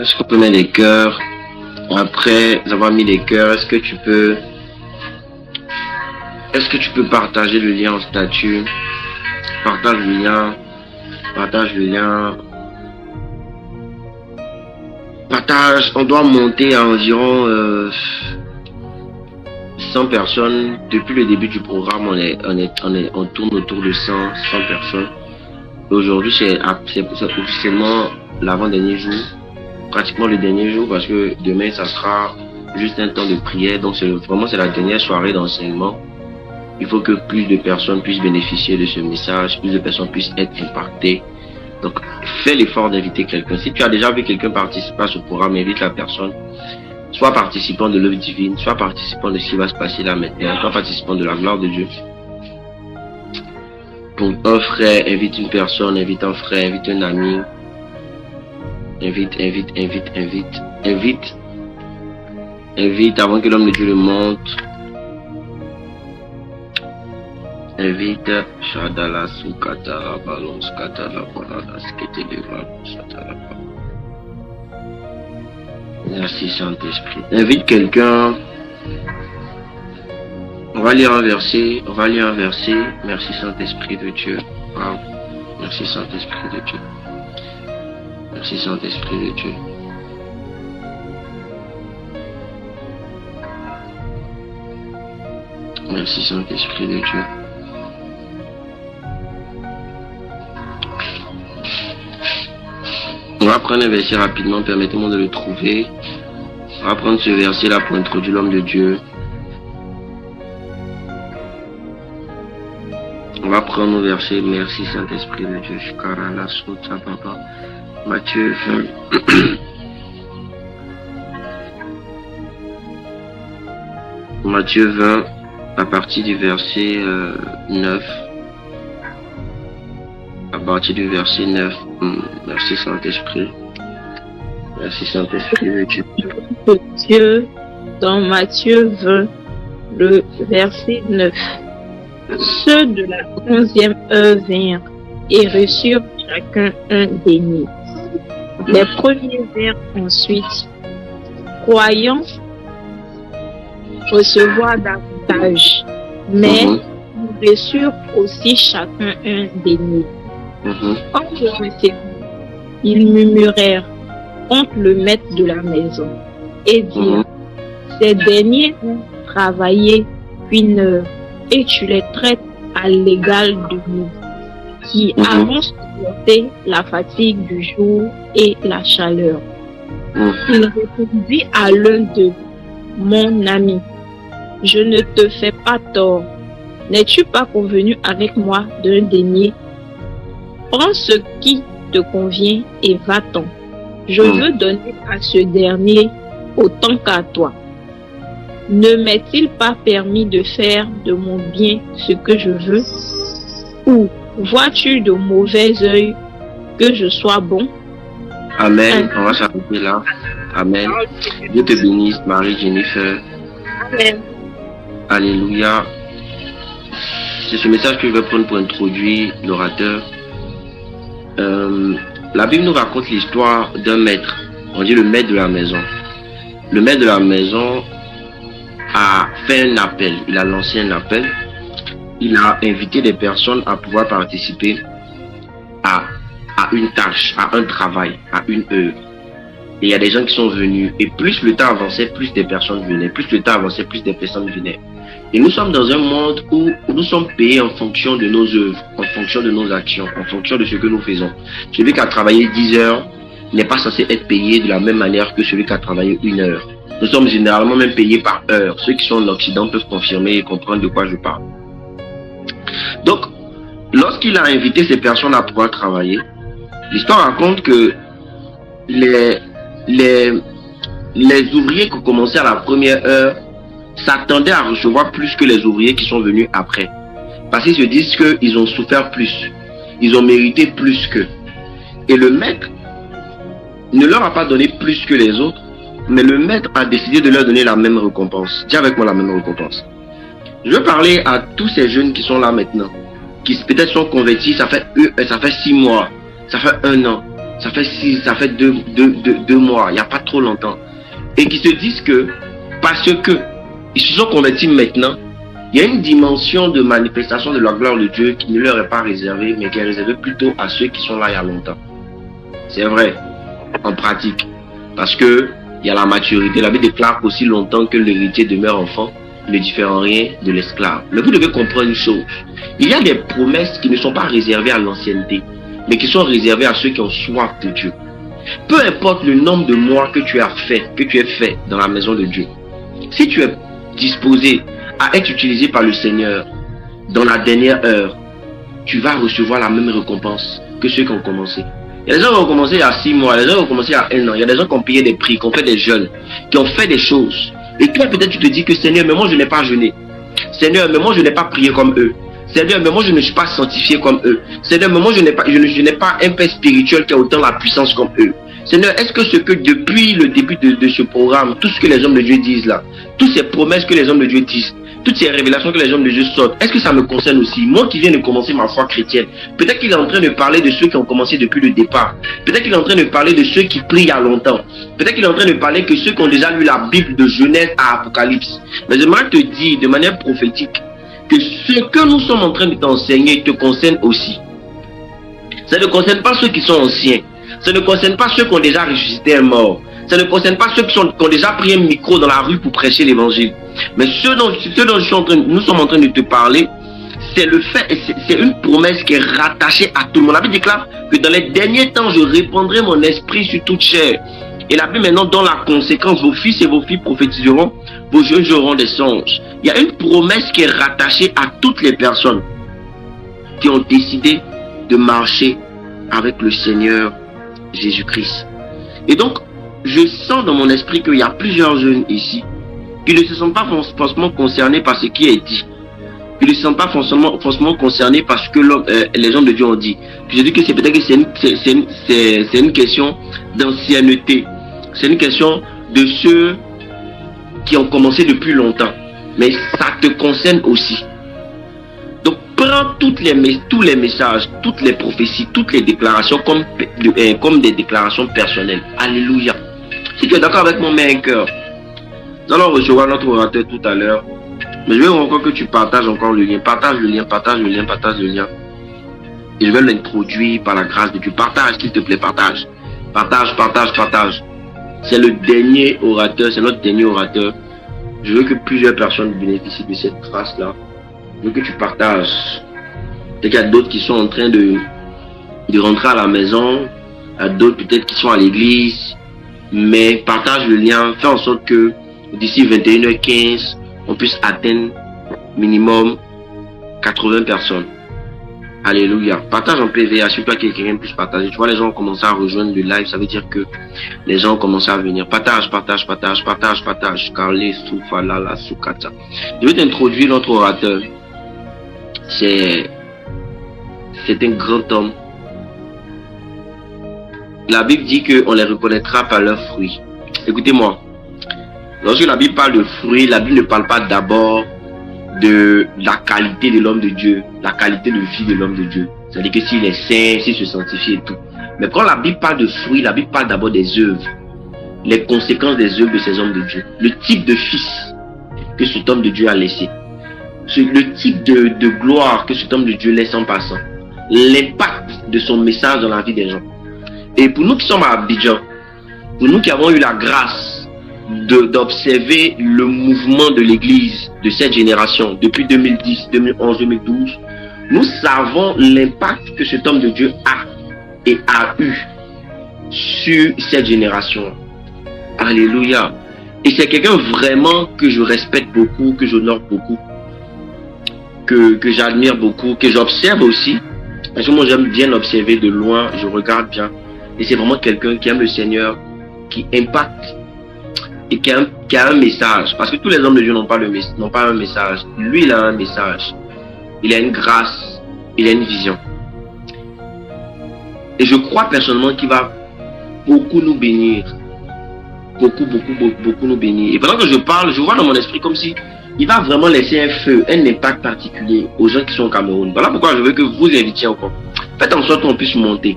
Est-ce qu'on peut mettre les cœurs? Après avoir mis les cœurs, est-ce que tu peux partager le lien en statut? Partage le lien. Partage le lien. Partage. On doit monter à environ 100 personnes. Depuis le début du programme, on tourne autour de 100 personnes. Aujourd'hui, c'est officiellement l'avant-dernier jour. Pratiquement le dernier jour, parce que demain, ça sera juste un temps de prière. Donc, c'est la dernière soirée d'enseignement. Il faut que plus de personnes puissent bénéficier de ce message, plus de personnes puissent être impactées. Donc, fais l'effort d'inviter quelqu'un. Si tu as déjà vu quelqu'un participer à ce programme, invite la personne. Soit participant de l'œuvre divine, soit participant de ce qui va se passer là maintenant, soit participant de la gloire de Dieu. Donc, un frère, invite une personne, invite un frère, invite un ami. Invite avant que l'homme de Dieu le monte. Invite Shadala Sukatara Balons Katala Parada Sketeleva Satalapa. Merci Saint-Esprit. Invite quelqu'un. On va lire un verset. Merci Saint-Esprit de Dieu. Wow. Merci Saint-Esprit de Dieu. Merci Saint-Esprit de Dieu. Merci Saint-Esprit de Dieu. On va prendre un verset rapidement, permettez-moi de le trouver. On va prendre ce verset-là pour introduire l'homme de Dieu. On va prendre nos versets. Merci Saint-Esprit de Dieu. Matthieu 20. Matthieu 20, à partir du verset 9. À partir du verset 9. Merci Saint-Esprit. Merci Saint-Esprit de Dieu. Dieu dans Matthieu 20, le verset 9. Ceux de la 11e heure vinrent et reçurent chacun un denier. Les premiers vinrent ensuite, croyant recevoir davantage, mais ils reçurent aussi chacun un denier. En le recevant, ils murmurèrent contre le maître de la maison et dirent, ces derniers ont travaillé une heure et tu les traites à l'égal de nous, qui avons supporté la fatigue du jour et la chaleur. Il répondit à l'un d'eux, mon ami, je ne te fais pas tort. N'es-tu pas convenu avec moi d'un denier? Prends ce qui te convient et va-t'en. Je veux donner à ce dernier autant qu'à toi. Ne m'est-il pas permis de faire de mon bien ce que je veux? Ou vois-tu de mauvais œil que je sois bon? Amen. On va s'arrêter là. Amen. Dieu te bénisse, Marie-Jennifer. Amen. Alléluia. C'est ce message que je vais prendre pour introduire l'orateur. La Bible nous raconte l'histoire d'un maître. On dit le maître de la maison. Le maître de la maison a fait un appel. Il a lancé un appel. Il a invité des personnes à pouvoir participer à une tâche, à un travail, à une heure. Et il y a des gens qui sont venus. Et plus le temps avançait, plus des personnes venaient. Plus le temps avançait, plus des personnes venaient. Et nous sommes dans un monde où nous sommes payés en fonction de nos œuvres, en fonction de nos actions, en fonction de ce que nous faisons. Celui qui a travaillé 10 heures n'est pas censé être payé de la même manière que celui qui a travaillé 1 heure. Nous sommes généralement même payés par heure. Ceux qui sont en Occident peuvent confirmer et comprendre de quoi je parle. Donc, lorsqu'il a invité ces personnes à pouvoir travailler, l'histoire raconte que les ouvriers qui ont commencé à la première heure s'attendaient à recevoir plus que les ouvriers qui sont venus après. Parce qu'ils se disent qu'ils ont souffert plus. Ils ont mérité plus qu'eux. Et le maître ne leur a pas donné plus que les autres, mais le maître a décidé de leur donner la même récompense. Dis avec moi la même récompense. Je veux parler à tous ces jeunes qui sont là maintenant, qui peut-être sont convertis, ça fait 6 mois, ça fait 1 an, ça fait deux mois, il n'y a pas trop longtemps, et qui se disent que parce que ils se sont convertis maintenant, il y a une dimension de manifestation de la gloire de Dieu qui ne leur est pas réservée, mais qui est réservée plutôt à ceux qui sont là il y a longtemps. C'est vrai, en pratique, parce que il y a la maturité. La Bible déclare qu'aussi longtemps que l'héritier demeure enfant, ne diffère rien de l'esclave. Mais vous devez comprendre une chose. Il y a des promesses qui ne sont pas réservées à l'ancienneté, mais qui sont réservées à ceux qui ont soif de Dieu. Peu importe le nombre de mois que tu as fait dans la maison de Dieu, si tu es disposé à être utilisé par le Seigneur dans la dernière heure, tu vas recevoir la même récompense que ceux qui ont commencé. Il y a des gens qui ont commencé il y a 6 mois, il y a des gens qui ont commencé il y a 1 an, il y a des gens qui ont payé des prix, qui ont fait des jeûnes, qui ont fait des choses. Et toi peut-être tu te dis que Seigneur, mais moi je n'ai pas jeûné. Seigneur, mais moi je n'ai pas prié comme eux. Seigneur, mais moi je ne suis pas sanctifié comme eux. Seigneur, mais moi je n'ai pas un père spirituel qui a autant la puissance comme eux. Seigneur, est-ce que ce que depuis le début de ce programme, tout ce que les hommes de Dieu disent là, toutes ces promesses que les hommes de Dieu disent, toutes ces révélations que les hommes de Dieu sortent, est-ce que ça me concerne aussi? Moi qui viens de commencer ma foi chrétienne, peut-être qu'il est en train de parler de ceux qui ont commencé depuis le départ. Peut-être qu'il est en train de parler de ceux qui prient il y a longtemps. Peut-être qu'il est en train de parler que ceux qui ont déjà lu la Bible de Genèse à Apocalypse. Mais j'aimerais te dire de manière prophétique que ce que nous sommes en train de t'enseigner te concerne aussi. Ça ne concerne pas ceux qui sont anciens. Ça ne concerne pas ceux qui ont déjà ressuscité un mort. Ça ne concerne pas ceux qui ont déjà pris un micro dans la rue pour prêcher l'évangile. Mais ce dont nous sommes en train de te parler, c'est le fait, c'est une promesse qui est rattachée à tout le monde. La Bible déclare que dans les derniers temps, je répandrai mon esprit sur toute chair. Et la Bible maintenant, dans la conséquence, vos fils et vos filles prophétiseront, vos jeunes auront des songes. Il y a une promesse qui est rattachée à toutes les personnes qui ont décidé de marcher avec le Seigneur Jésus-Christ. Et donc, je sens dans mon esprit qu'il y a plusieurs jeunes ici qui ne se sentent pas forcément concernés par ce qui est dit. Ils ne se sentent pas forcément concernés par ce que les gens de Dieu ont dit. Je dis que c'est peut-être que c'est une question d'ancienneté. C'est une question de ceux qui ont commencé depuis longtemps. Mais ça te concerne aussi. Donc prends tous les messages, toutes les prophéties, toutes les déclarations comme des déclarations personnelles. Alléluia. Si tu es d'accord avec moi, mets un cœur. Nous allons recevoir notre orateur tout à l'heure. Mais je veux encore que tu partages encore le lien. Partage le lien, partage le lien, partage le lien. Et je vais l'introduire par la grâce de Dieu. Partage, s'il te plaît, partage. Partage, partage, partage. C'est le dernier orateur, c'est notre dernier orateur. Je veux que plusieurs personnes bénéficient de cette grâce-là. Je veux que tu partages. Peut-être qu'il y a d'autres qui sont en train de rentrer à la maison. Il y a d'autres peut-être qui sont à l'église. Mais partage le lien. Fais en sorte que d'ici 21h15, on puisse atteindre minimum 80 personnes. Alléluia. Partage en PV, assure-toi que quelqu'un puisse partager. Tu vois, les gens ont commencé à rejoindre le live. Ça veut dire que les gens ont commencé à venir. Partage, partage, partage, partage, partage. Carlé, Soufa, Lala, Soukata. Je vais t'introduire notre orateur. C'est un grand homme. La Bible dit qu'on les reconnaîtra par leurs fruits. Écoutez-moi. Lorsque la Bible parle de fruits, la Bible ne parle pas d'abord de la qualité de l'homme de Dieu, la qualité de vie de l'homme de Dieu. C'est-à-dire que s'il est saint, s'il se sanctifie et tout. Mais quand la Bible parle de fruits, la Bible parle d'abord des œuvres, les conséquences des œuvres de ces hommes de Dieu, le type de fils que cet homme de Dieu a laissé, le type de gloire que cet homme de Dieu laisse en passant, l'impact de son message dans la vie des gens. Et pour nous qui sommes à Abidjan, pour nous qui avons eu la grâce d'observer le mouvement de l'église de cette génération depuis 2010, 2011, 2012, nous savons l'impact que cet homme de Dieu a et a eu sur cette génération. Alléluia. Et c'est quelqu'un vraiment que je respecte beaucoup, que j'honore beaucoup, que j'admire beaucoup, que j'observe aussi. Parce que moi j'aime bien observer de loin, je regarde bien. Et c'est vraiment quelqu'un qui aime le Seigneur, qui impacte et qui a un message. Parce que tous les hommes de Dieu n'ont pas un message. Lui, il a un message. Il a une grâce. Il a une vision. Et je crois personnellement qu'il va beaucoup nous bénir. Beaucoup nous bénir. Et pendant que je parle, je vois dans mon esprit comme si il va vraiment laisser un feu, un impact particulier aux gens qui sont au Cameroun. Voilà pourquoi je veux que vous invitiez encore. Faites en sorte qu'on puisse monter.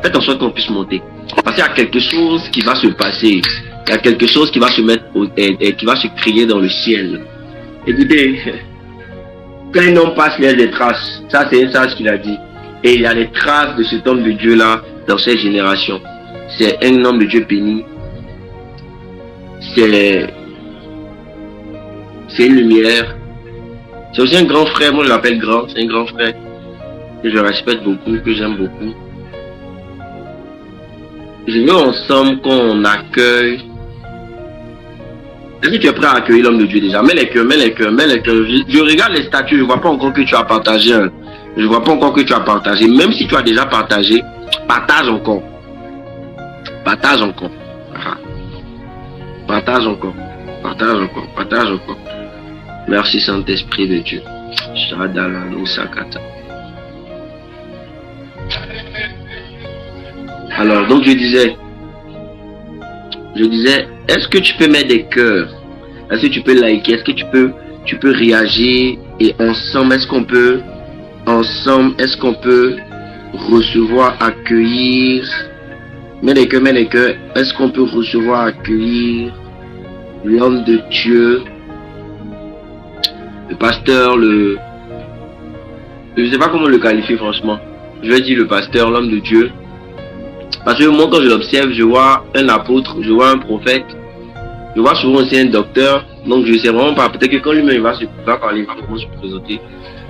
Faites en sorte qu'on puisse monter. Parce qu'il y a quelque chose qui va se passer. Il y a quelque chose qui va se mettre, qui va se créer dans le ciel. Écoutez, quand un homme passe, il y a des traces. Ça, c'est un sage qu'il a dit. Et il y a des traces de cet homme de Dieu-là dans cette génération. C'est un homme de Dieu béni. C'est une lumière. C'est aussi un grand frère. Moi, je l'appelle grand. C'est un grand frère que je respecte beaucoup, que j'aime beaucoup. Je veux ensemble qu'on accueille. Est-ce que tu es prêt à accueillir l'homme de Dieu déjà? Mets les cœurs, mets les cœurs, mets les cœurs. Je regarde les statuts, je ne vois pas encore que tu as partagé. Je ne vois pas encore que tu as partagé. Même si tu as déjà partagé, partage encore. Partage encore. Partage encore. Partage encore. Partage encore. Merci Saint-Esprit de Dieu. Alors, donc je disais, est-ce que tu peux mettre des cœurs? Est-ce que tu peux liker? Est-ce que tu peux réagir? Et ensemble, est-ce qu'on peut recevoir, accueillir? Mets les cœurs. Est-ce qu'on peut recevoir, accueillir l'homme de Dieu, le pasteur, je ne sais pas comment le qualifier franchement. Je vais dire le pasteur, l'homme de Dieu. Parce que moi, quand je l'observe, je vois un apôtre, je vois un prophète, je vois souvent aussi un docteur. Donc, je ne sais vraiment pas. Peut-être que quand lui-même va parler, il va vraiment se présenter.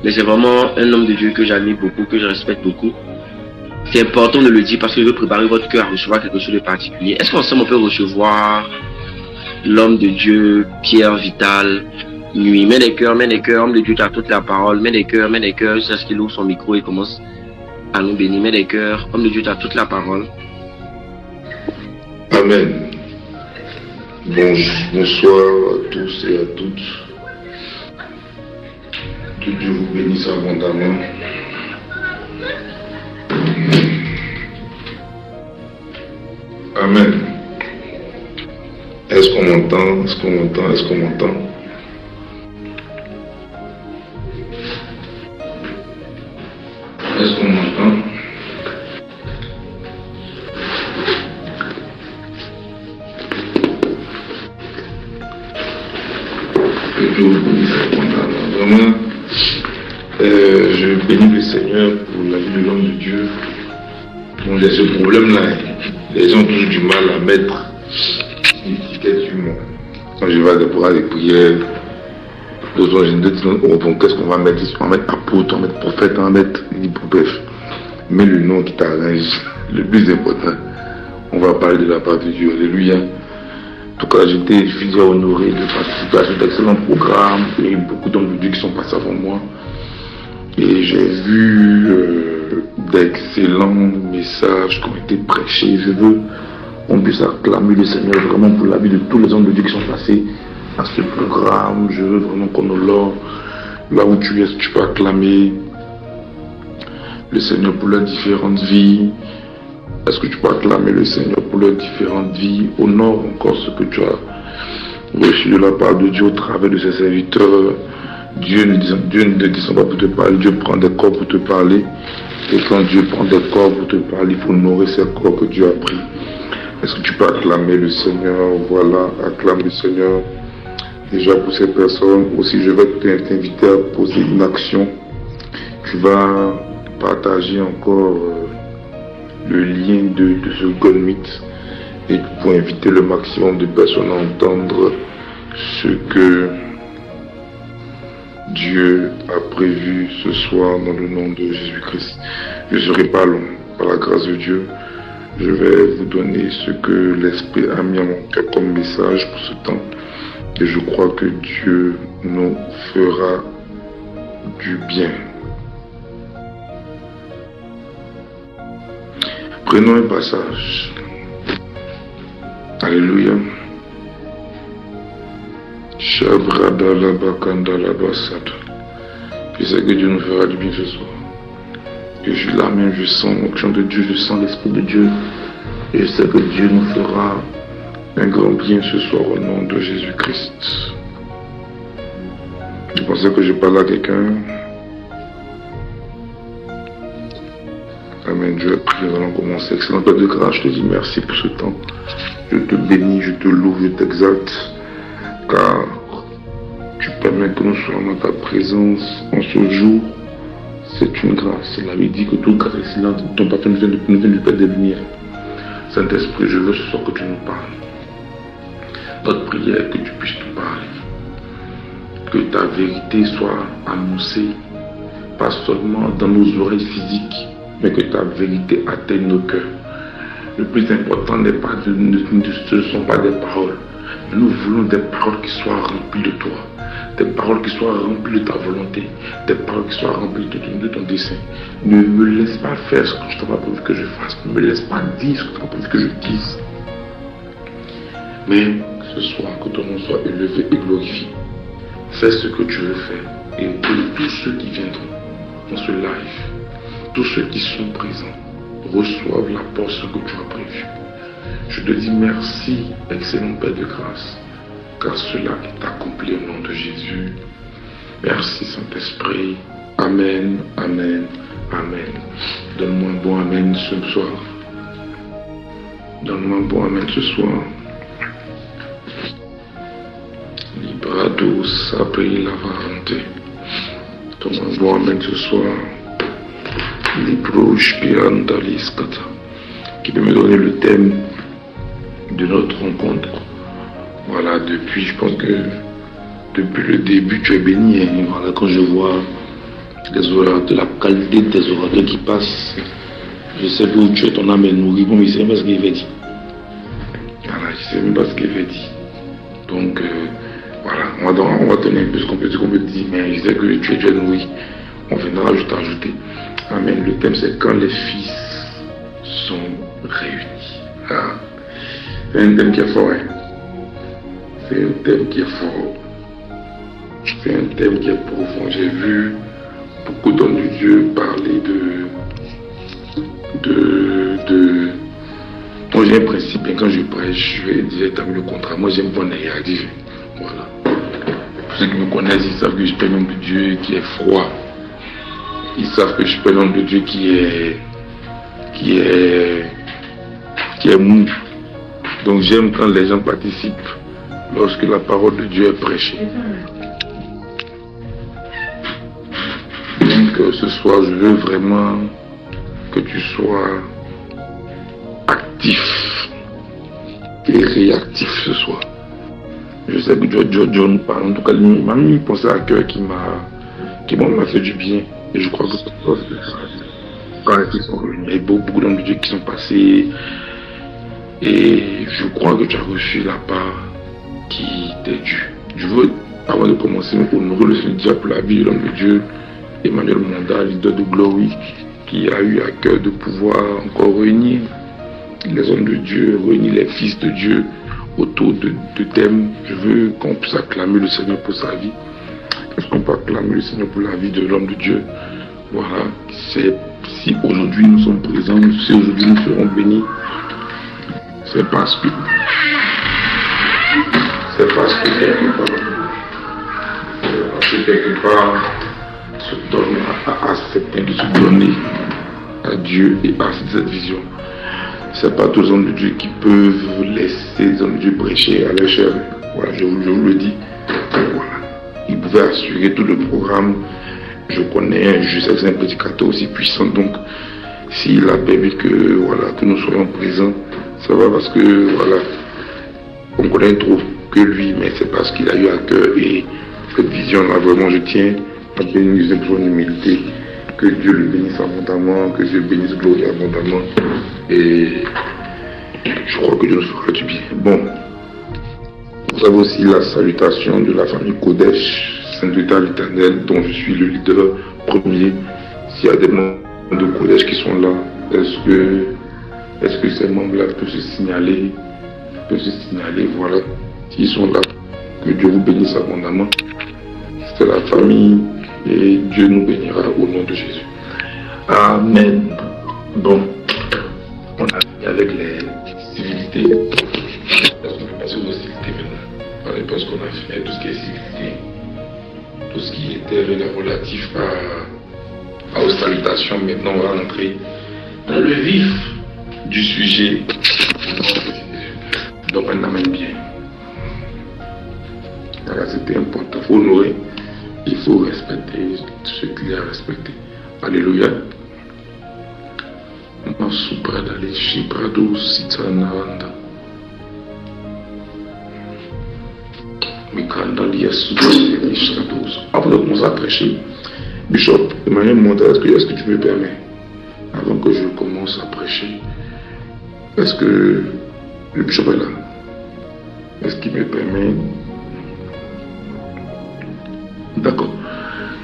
Mais c'est vraiment un homme de Dieu que j'admire beaucoup, que je respecte beaucoup. C'est important de le dire parce que je veux préparer votre cœur à recevoir quelque chose de particulier. Est-ce qu'ensemble, on peut recevoir l'homme de Dieu, Pierre Vital, Nuit? Mets les cœurs, homme de Dieu, tu as toute la parole. Mets les cœurs, c'est ce qu'il ouvre son micro et commence à nous bénir. Mets les cœurs, homme de Dieu, tu as toute la parole. Amen. Bonsoir à tous et à toutes. Que Dieu vous bénisse abondamment. Amen. Est-ce qu'on m'entend? Est-ce qu'on m'entend? Est-ce qu'on m'entend? Est-ce qu'on m'entend? Vraiment, je bénis le Seigneur pour la vie de l'homme de Dieu. Bon, il y a ce problème-là. Les gens ont toujours du mal à mettre une étiquette sur moi. Quand je vais d'abord à des prières, d'autres gens disent bon, qu'est-ce qu'on va mettre? On va mettre apôtre, on va mettre prophète, on va mettre bref. Mets le nom qui t'arrange. Le plus important, on va parler de la part de Dieu. Alléluia. En tout cas, je suis déjà honoré de participer à cet excellent programme. Il y a eu beaucoup d'hommes de Dieu qui sont passés avant moi. Et j'ai vu d'excellents messages qui ont été prêchés. Je veux qu'on puisse acclamer le Seigneur vraiment pour la vie de tous les hommes de Dieu qui sont passés à ce programme. Je veux vraiment qu'on honore là où tu es, tu peux acclamer le Seigneur pour leurs différentes vies. Est-ce que tu peux acclamer le Seigneur pour leurs différentes vies? Honore encore ce que tu as reçu de la part de Dieu au travers de ses serviteurs. Dieu ne descend pas pour te parler, Dieu prend des corps pour te parler. Et quand Dieu prend des corps pour te parler, il faut honorer ces corps que Dieu a pris. Est-ce que tu peux acclamer le Seigneur? Voilà, acclame le Seigneur. Déjà pour ces personnes, aussi je vais t'inviter à poser une action. Tu vas partager encore le lien de ce Google Meet et pour inviter le maximum de personnes à entendre ce que Dieu a prévu ce soir dans le nom de Jésus-Christ. Je ne serai pas long, par la grâce de Dieu. Je vais vous donner ce que l'Esprit a mis à mon cœur comme message pour ce temps. Et je crois que Dieu nous fera du bien. Prenons un passage. Alléluia. Je sais que Dieu nous fera du bien ce soir. Et je suis là même, je sens l'onction de Dieu, je sens l'Esprit de Dieu. Et je sais que Dieu nous fera un grand bien ce soir au nom de Jésus-Christ. Je pensais que je parlais à quelqu'un. Amen. Je vais prier, nous allons commencer. Excellent Père de grâce, je te dis merci pour ce temps. Je te bénis, je te loue, je t'exalte, car tu permets que nous soyons dans ta présence en ce jour. C'est une grâce. La Bible dit que tout grâce est silence, ton papa nous vient du Père des Lumières. Saint-Esprit, je veux ce soir que tu nous parles. Notre prière est que tu puisses nous parler. Que ta vérité soit annoncée, pas seulement dans nos oreilles physiques, mais que ta vérité atteigne nos cœurs. Le plus important ne sont pas des paroles, mais nous voulons des paroles qui soient remplies de toi, des paroles qui soient remplies de ta volonté, des paroles qui soient remplies de ton dessein. Ne me laisse pas faire ce que tu n'as pas prévu que je fasse, ne me laisse pas dire ce que tu n'as pas prévu que je dise. Mais ce soir, que ton nom soit élevé et glorifié. Fais ce que tu veux faire et que tous ceux qui viendront dans ce live, tous ceux qui sont présents, reçoivent la portion que tu as prévue. Je te dis merci, excellent Père de grâce, car cela est accompli au nom de Jésus. Merci Saint-Esprit. Amen, amen, amen. Donne-moi un bon amen ce soir. Donne-moi un bon amen ce soir. Librado sapri la varante. Donne-moi un bon amen ce soir. Qui peut me donner le thème de notre rencontre. Voilà, je pense que depuis le début tu es béni. Hein. Voilà, quand je vois les orateurs, la qualité des orateurs qui passent, je sais où tu es, ton âme est nourrie. Bon, mais je ne sais même pas ce qu'il avait dit. Voilà, je ne sais même pas ce qu'il avait dit. Donc, voilà, on va donner un peu ce qu'on peut dire, mais je sais que tu es nourri. On viendra juste ajouter. Amen. Le thème c'est quand les fils sont réunis. Ah. C'est un thème qui est fort. Hein? C'est un thème qui est fort. C'est un thème qui est profond. J'ai vu beaucoup d'hommes de Dieu parler Moi j'ai un principe, et quand je prêche, je vais directement le contraire. Moi j'aime voir les réactifs. Voilà. Pour ceux qui me connaissent, ils savent que je suis un homme de Dieu qui est froid. Ils savent que je suis un homme de Dieu qui est mou. Donc j'aime quand les gens participent lorsque la parole de Dieu est prêchée. Donc ce soir, je veux vraiment que tu sois actif et réactif ce soir. Je sais que Dieu nous parle. En tout cas, il m'a mis une pensée à cœur qui m'a fait du bien. Et je crois que quand les fils sont réunis, il y a beaucoup d'hommes de Dieu qui sont passés. Et je crois que tu as reçu la part qui t'est due. Je veux, avant de commencer, honorer le Seigneur pour la vie de l'homme de Dieu, Emmanuel Monda, leader de Glory, qui a eu à cœur de pouvoir encore réunir les hommes de Dieu, réunir les fils de Dieu autour de thèmes. Je veux qu'on puisse acclamer le Seigneur pour sa vie. Est-ce qu'on peut acclamer le Seigneur pour la vie de l'homme de Dieu? Voilà, si aujourd'hui nous sommes présents, si aujourd'hui nous serons bénis, c'est parce que quelque part se donne à accepter de se donner à Dieu et à cette vision. C'est pas tous les hommes de Dieu qui peuvent laisser les hommes de Dieu prêcher à leur chair. Voilà, je vous le dis. Voilà. Il pouvait assurer tout le programme. Je sais que c'est un prédicateur aussi puissant, donc s'il a permis que nous soyons présents, ça va parce que on connaît trop que lui, mais c'est parce qu'il a eu à cœur et cette vision-là, vraiment je tiens à bénir pour son humilité, que Dieu le bénisse abondamment, que Dieu bénisse Glory abondamment, et je crois que Dieu nous fera du bien. Bon, vous avez aussi la salutation de la famille Kodesh, Saint-État l'Éternel, dont je suis le leader premier. S'il y a des membres de Kodesh qui sont là, est-ce que ces membres-là peuvent se signaler? Voilà, s'ils sont là, que Dieu vous bénisse abondamment. C'est la famille et Dieu nous bénira au nom de Jésus. Amen. Bon, on a fini avec les civilités. Est-ce qu'on peut passer aux civilités maintenant? Voilà, parce qu'on a fini avec tout ce qui est civilité. Tout ce qui était relatif aux salutations. Maintenant, on va entrer dans le vif du sujet. Donc on amène bien. Voilà, c'était important. Il faut honorer, il faut respecter ce qu'il y a à respecter. Alléluia. Avant de commencer à prêcher, Bishop, Emmanuel Monta, est-ce que tu me permets, avant que je commence à prêcher, est-ce que le Bishop est là? Est-ce qu'il me permet? D'accord.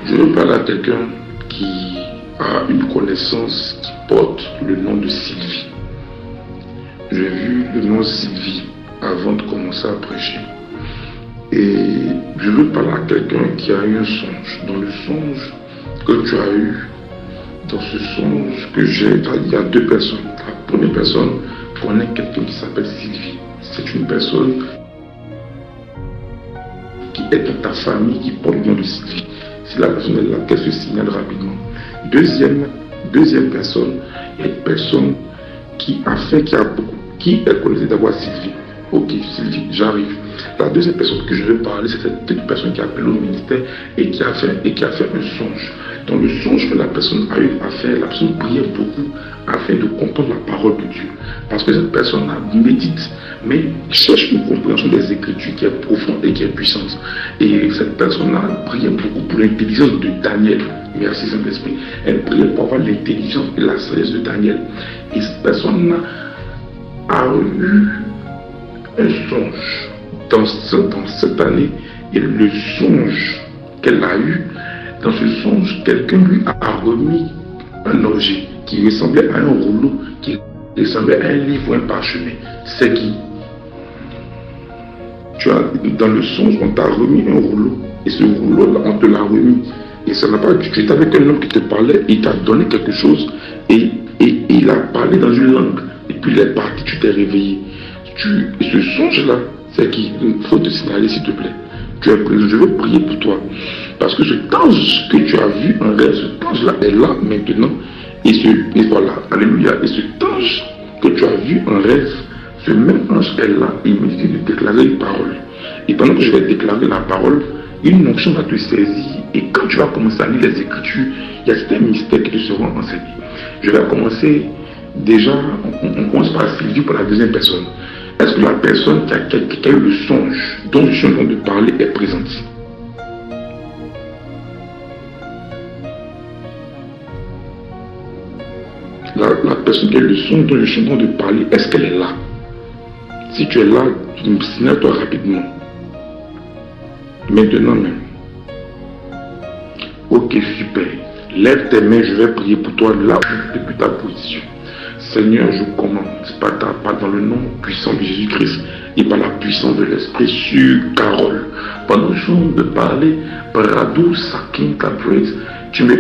Je veux parler à quelqu'un qui a une connaissance qui porte le nom de Sylvie. J'ai vu le nom Sylvie avant de commencer à prêcher. Et je veux parler à quelqu'un qui a eu un songe. Dans le songe que tu as eu, dans ce songe que j'ai, il y a deux personnes. La première personne connaît quelqu'un qui s'appelle Sylvie. C'est une personne qui est dans ta famille, qui porte le nom de Sylvie. Si la personne est là, qu'elle se signale rapidement. Deuxième personne, il y a une personne qui est connaissée d'abord Sylvie. Ok, Sylvie, j'arrive. La deuxième personne que je vais parler, c'est cette personne qui a appelé au ministère et qui a fait un songe. Dans le songe que la personne a eu à faire, la personne priait beaucoup afin de comprendre la parole de Dieu. Parce que cette personne-là médite, mais cherche une compréhension des Écritures qui est profonde et qui est puissante. Et cette personne-là priait beaucoup pour l'intelligence de Daniel. Merci Saint-Esprit. Elle priait pour avoir l'intelligence et la sagesse de Daniel. Et cette personne-là a eu un songe dans cette année, et le songe qu'elle a eu, dans ce songe, quelqu'un lui a remis un objet qui ressemblait à un rouleau, qui ressemblait à un livre ou un parchemin. C'est qui? Dans le songe, on t'a remis un rouleau, et ce rouleau-là, on te l'a remis. Et ça n'a pas, tu étais avec un homme qui te parlait, il t'a donné quelque chose, et il a parlé dans une langue, et puis il est parti, tu t'es réveillé. Ce songe-là, c'est qui? Il faut te signaler, s'il te plaît. Je veux prier pour toi. Parce que ce ange que tu as vu en rêve, cet ange-là est là maintenant. Et voilà, alléluia. Et cet ange que tu as vu en rêve, ce même ange est là. Il me dit de déclarer une parole. Et pendant que je vais déclarer la parole, une onction va te saisir. Et quand tu vas commencer à lire les Écritures, il y a certains mystères qui te seront enseignés. Je vais commencer déjà, on commence par Sylvie pour la deuxième personne. Est-ce que la personne qui a eu le songe dont je suis en train de parler est présente? La personne qui a eu le songe dont je suis en train de parler, est-ce qu'elle est là? Si tu es là, signale-toi rapidement. Maintenant même. Ok, super. Lève tes mains, je vais prier pour toi là depuis ta position. Seigneur, je commande pas dans le nom puissant de Jésus-Christ et par la puissance de l'Esprit sur Carole. Pendant que je suis de parler, Brado Sakin Cabraise,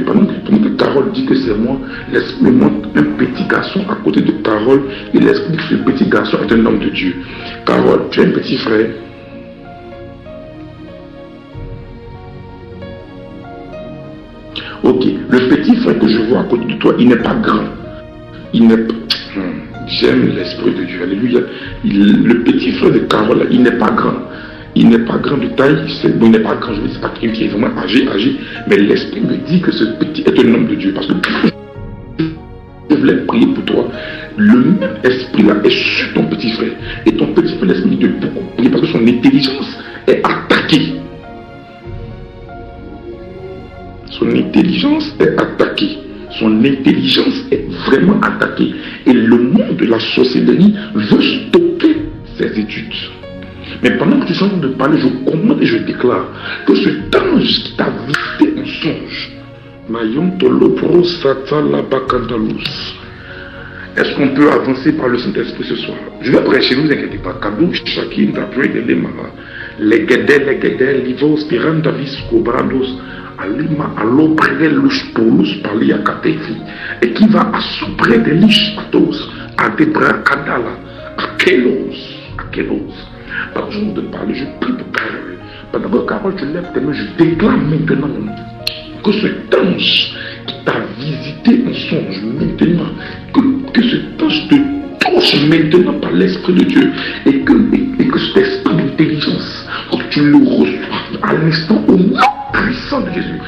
pendant que Carole dit que c'est moi, l'Esprit me montre un petit garçon à côté de Carole et l'Esprit dit que ce petit garçon est un homme de Dieu. Carole, tu as un petit frère. Ok, le petit frère que je vois à côté de toi, il n'est pas grand. Il n'est pas... J'aime l'Esprit de Dieu, alléluia. Le petit frère de Carole, il n'est pas grand. Il n'est pas grand de taille, il n'est pas grand, je ne sais pas quelqu'un qui est vraiment âgé, mais l'Esprit me dit que ce petit est un homme de Dieu. Parce que je voulais prier pour toi. Le même esprit là est sur ton petit frère. Et ton petit frère, l'Esprit de beaucoup prier parce que son intelligence est attaquée. Son intelligence est attaquée. Son intelligence est vraiment attaquée. Et le monde de la sorcellerie veut stopper ses études. Mais pendant que tu es en train de parler, je commande et je déclare que ce ange qui t'a visité en songe, est-ce qu'on peut avancer par le Saint-Esprit ce soir? Je vais prêcher, ne vous inquiétez pas. Kadou, Shakin, d'après les Mara, les Guédé, Livos, Pirandavis, Cobrados, Alima, Allopré, Louchpolus, Palia, Katefi, et qui va assouprer des liches patos, à des bras Kadala, à Kélos. Par exemple de parler, je prie pour Carole. Pendant que Carole, tu lèves tes mains, je déclare maintenant que cet ange qui t'a visité en songe, maintenant, que maintenant par l'Esprit de Dieu, et que cet esprit d'intelligence, quand tu le reçois à l'instant au nom puissant de Jésus,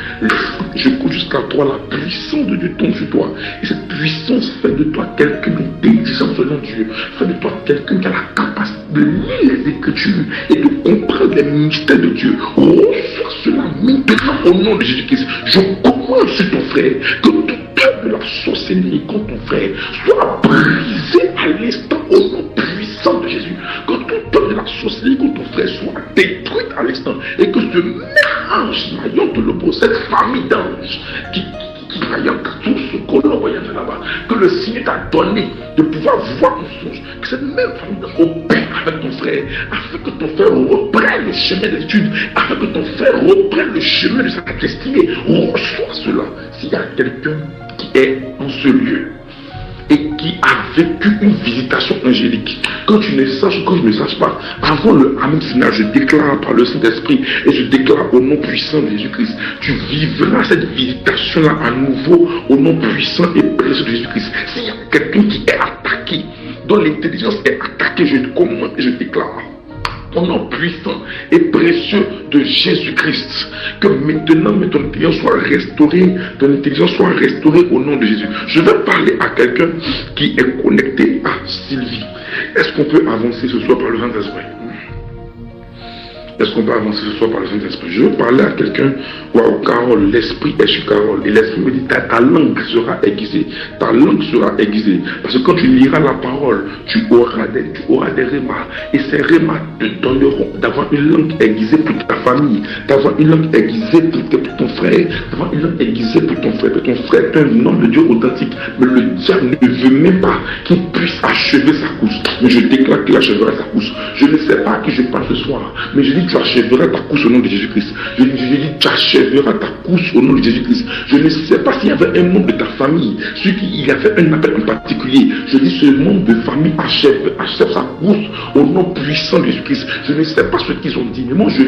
je cours jusqu'à toi, la puissance de Dieu tombe sur toi, et cette puissance fait de toi quelqu'un d'intelligent selon Dieu, fait de toi quelqu'un qui a la capacité de lire les Écritures et de comprendre les mystères de Dieu. Reçois cela maintenant au nom de Jésus-Christ. Je commande sur ton frère que toute œuvre de la sorcellerie contre ton frère soit brisée à l'instant au nom puissant de Jésus. Que toute œuvre de la sorcellerie contre ton frère soit détruite à l'instant, et que ce mélange maillon de l'obo, cette famille d'anges qui que le Seigneur t'a donné de pouvoir voir ton songe, que cette même famille opère avec ton frère, afin que ton frère reprenne le chemin de l'étude, afin que ton frère reprenne le chemin de sa destinée. Reçois cela. S'il y a quelqu'un qui est en ce lieu et qui a vécu une visitation angélique, que tu ne saches, que je ne sache pas, avant le Amen final, je déclare par le Saint-Esprit et je déclare au nom puissant de Jésus-Christ, tu vivras cette visitation-là à nouveau au nom puissant et précieux de Jésus-Christ. S'il y a quelqu'un qui est attaqué, dont l'intelligence est attaquée, je commande et je déclare au nom puissant et précieux de Jésus-Christ, que maintenant ton intelligence soit restaurée, ton intelligence soit restaurée au nom de Jésus. Je vais parler à quelqu'un qui est connecté à Sylvie. Est-ce qu'on peut avancer ce soir par le Saint-Esprit? Est-ce qu'on peut avancer ce soir par le Saint-Esprit? Je veux parler à quelqu'un. Waouh, Carole, l'esprit est sur Carole. Et l'esprit me dit, ta langue sera aiguisée. Ta langue sera aiguisée. Parce que quand tu liras la parole, tu auras des rémas. Et ces rémas te donneront d'avoir une langue aiguisée pour ta famille, d'avoir une langue aiguisée pour ton frère, d'avoir une langue aiguisée pour ton frère. Ton frère est un homme de Dieu authentique. Mais le diable ne veut même pas qu'il puisse achever sa course. Mais je déclare qu'il achèvera sa course. Je ne sais pas à qui je parle ce soir, mais je dis tu achèveras ta course au nom de Jésus-Christ. Je dis tu achèveras ta course au nom de Jésus-Christ. Je ne sais pas s'il y avait un membre de ta famille, celui qui il y avait un appel en particulier. Je dis ce membre de famille achève sa course au nom puissant de Jésus-Christ. Je ne sais pas ce qu'ils ont dit, mais moi je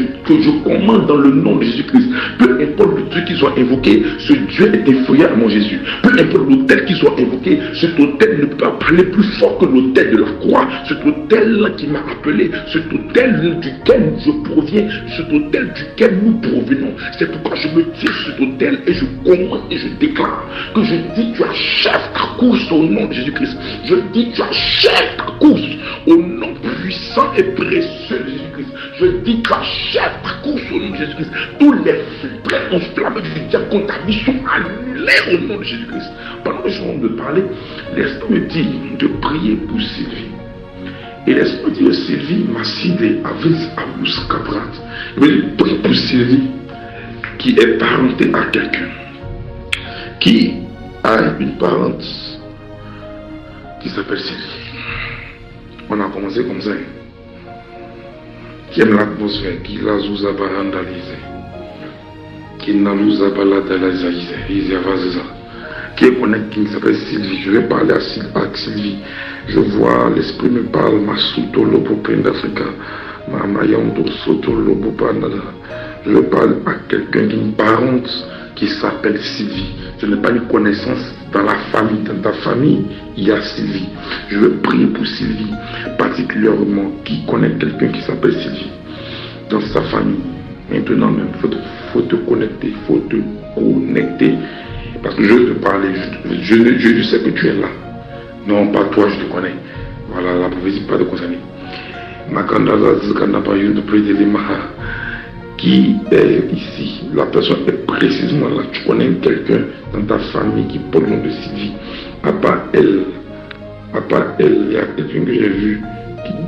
commande dans le nom de Jésus-Christ. Peu importe le Dieu qu'ils ont invoqué, ce Dieu est inférieur à mon Jésus. Peu importe l'autel qu'ils ont invoqué, cet autel ne peut pas parler plus fort que l'autel de la croix. Cet autel-là qui m'a appelé, cet autel duquel je proviens, cet autel duquel nous provenons. C'est pourquoi je me tire sur cet autel et je commande et je déclare que je dis tu achèves ta course au nom de Jésus-Christ. Je dis tu achèves ta course au nom puissant et précieux de Jésus-Christ. Je dis tu achèves ta course au nom de Jésus-Christ. Tous les traits enflammés du diable contre ta vie sont annulés au nom de Jésus-Christ. Pendant que je suis en train de parler, l'Esprit me dit de prier pour Sylvie. Et l'Esprit dit Sylvie m'a cité avec Abous Kabrat. Il me dit prie pour Sylvie qui est parentée à quelqu'un, qui a une parente qui s'appelle Sylvie. On a commencé comme ça. Qui aime l'atmosphère, qui la zouza barandalisé, qui n'a louza baladalisé, qui est connecté, qui s'appelle Sylvie. Je vais parler à Sylvie. Je vois, l'esprit me parle, Masuto Lobo Pendafrika, Mamayando Soto Lobo Panada. Je parle à quelqu'un d'une parente qui s'appelle Sylvie. Je n'ai pas une connaissance dans la famille. Dans ta famille, il y a Sylvie. Je veux prier pour Sylvie, particulièrement qui connaît quelqu'un qui s'appelle Sylvie. Dans sa famille. Maintenant même, faut te connecter, faut te connecter. Parce que je veux te parler, je sais que tu es là. Non, pas toi, je te connais. Voilà, la prophétie, pas de concerner. Makandala Zikanabayou de Prédélimaha, qui est ici. La personne est précisément là. Tu connais quelqu'un dans ta famille qui porte le nom de Sylvie. À part elle, il y a quelqu'un que j'ai vu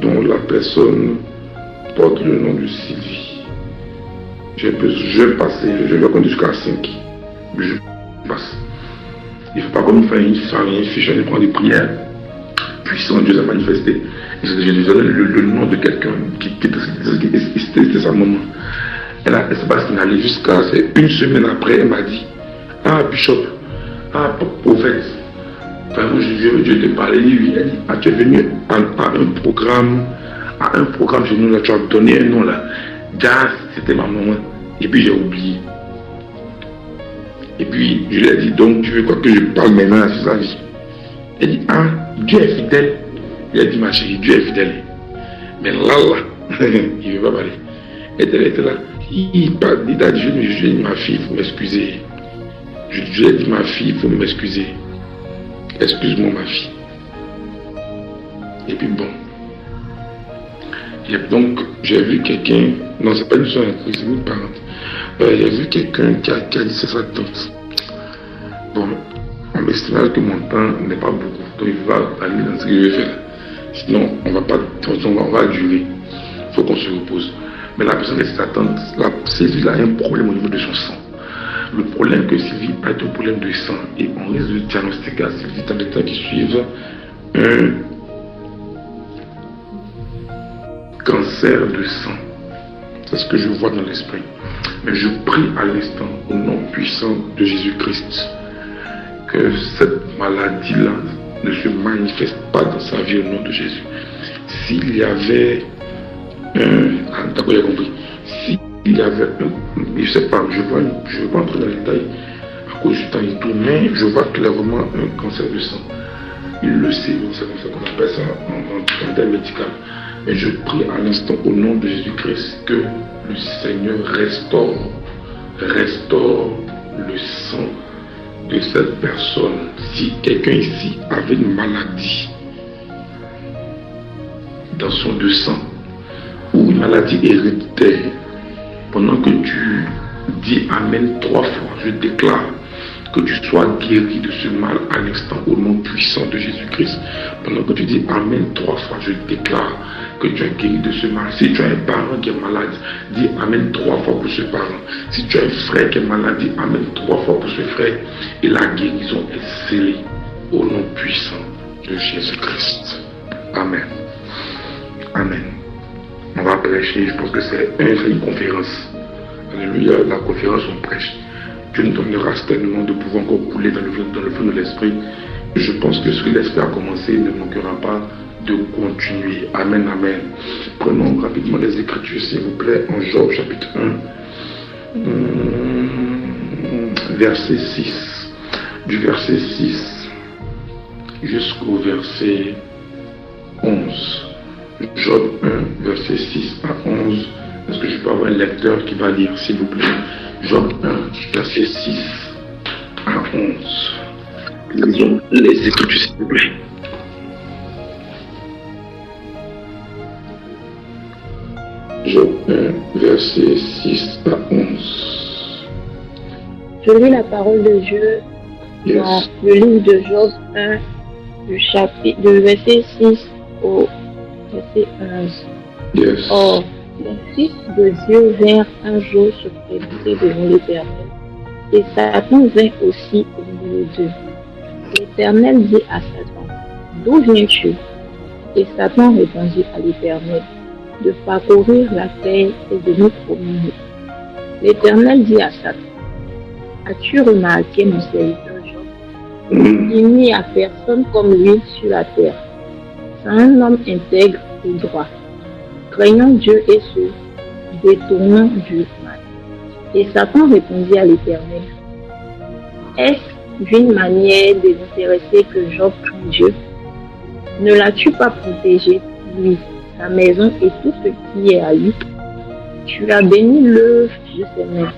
dont la personne porte le nom de Sylvie. Je vais passer, je vais compter jusqu'à 5. Je passe. Il ne faut pas comme faire une fiche, on prend des prières. Puissant Dieu a manifesté. Je donne le nom de quelqu'un qui c'était sa maman. Elle s'est passée allée jusqu'à une semaine après, elle m'a dit ah Bishop, ah prophète, vraiment je te parlais, lui, elle dit ah tu es venu à un programme chez nous là, tu as donné un nom là. Jazz, c'était ma maman. Et puis j'ai oublié. Et puis je lui ai dit donc tu veux quoi que je parle maintenant sur sa vie? Elle dit ah Dieu est fidèle. Il a dit, ma chérie, Dieu est fidèle. Mais là, il ne veut pas parler. Et elle était là. Il a dit, je dis, ma fille, il faut m'excuser. Je lui ai dit, ma fille, il faut m'excuser. Excuse-moi, ma fille. Et puis bon. Et donc, j'ai vu quelqu'un, non, c'est pas une soeur, c'est une parente. J'ai vu quelqu'un qui a dit c'est sa tante. Bon, on m'estime que mon temps n'est pas beaucoup. Donc, il va aller dans ce que je vais faire. Sinon, on va durer. Il faut qu'on se repose. Mais la personne est sa tante. Sylvie a un problème au niveau de son sang. Le problème que Sylvie a est un problème de sang. Et on risque de diagnostiquer à Sylvie dans les temps qui suivent un cancer de sang. C'est ce que je vois dans l'esprit. Mais je prie à l'instant, au nom puissant de Jésus-Christ, que cette maladie-là ne se manifeste pas dans sa vie au nom de Jésus. S'il y avait d'accord, j'ai compris. S'il y avait je ne sais pas, je ne vais pas entrer dans les détails à cause du temps et tout, mais je vois clairement un cancer de sang. Il le sait, c'est comme ça qu'on appelle ça en termes médicaux. Et je prie à l'instant au nom de Jésus-Christ que le Seigneur restaure le sang de cette personne. Si quelqu'un ici avait une maladie dans son de sang ou une maladie héréditaire, pendant que tu dis Amen 3 fois, je déclare que tu sois guéri de ce mal à l'instant au nom puissant de Jésus-Christ. Pendant que tu dis Amen 3 fois, je déclare que tu es guéri de ce mal. Si tu as un parent qui est malade, dis Amen 3 fois pour ce parent. Si tu as un frère qui est malade, dis Amen 3 fois pour ce frère. Et la guérison est scellée au nom puissant de Jésus-Christ. Amen. Amen. On va prêcher, je pense que c'est une conférence. Alléluia, la conférence on prêche. Dieu nous donnera certainement de pouvoir encore couler dans le feu de l'esprit. Je pense que ce que l'esprit a commencé ne manquera pas de continuer. Amen, amen. Prenons rapidement les Écritures, s'il vous plaît, en Job chapitre 1, verset 6. Du verset 6 jusqu'au verset 11. Job 1, verset 6 à 11. Est-ce que je peux avoir un lecteur qui va lire, s'il vous plaît? Job 1, verset 6 à 11. Lisons les Écritures, s'il vous plaît. Job 1, verset 6 à 11. Je lis la parole de Dieu dans le livre de Job 1, du verset 6 au verset 11. Or, les fils de Dieu vinrent un jour se présenter devant l'Éternel, et Satan vint aussi au milieu d'eux. L'Éternel dit à Satan, d'où viens-tu? Et Satan répondit à l'Éternel, de parcourir la terre et de nous promener. L'Éternel dit à Satan, as-tu remarqué mon serviteur Job? Il n'y a personne comme lui sur la terre. C'est un homme intègre et droit, craignant Dieu et se détournant du mal. Et Satan répondit à l'Éternel, est-ce d'une manière désintéressée que Job craint Dieu? Ne l'as-tu pas protégé, lui, sa maison et tout ce qui est à lui? Tu as béni l'œuvre de ses mains,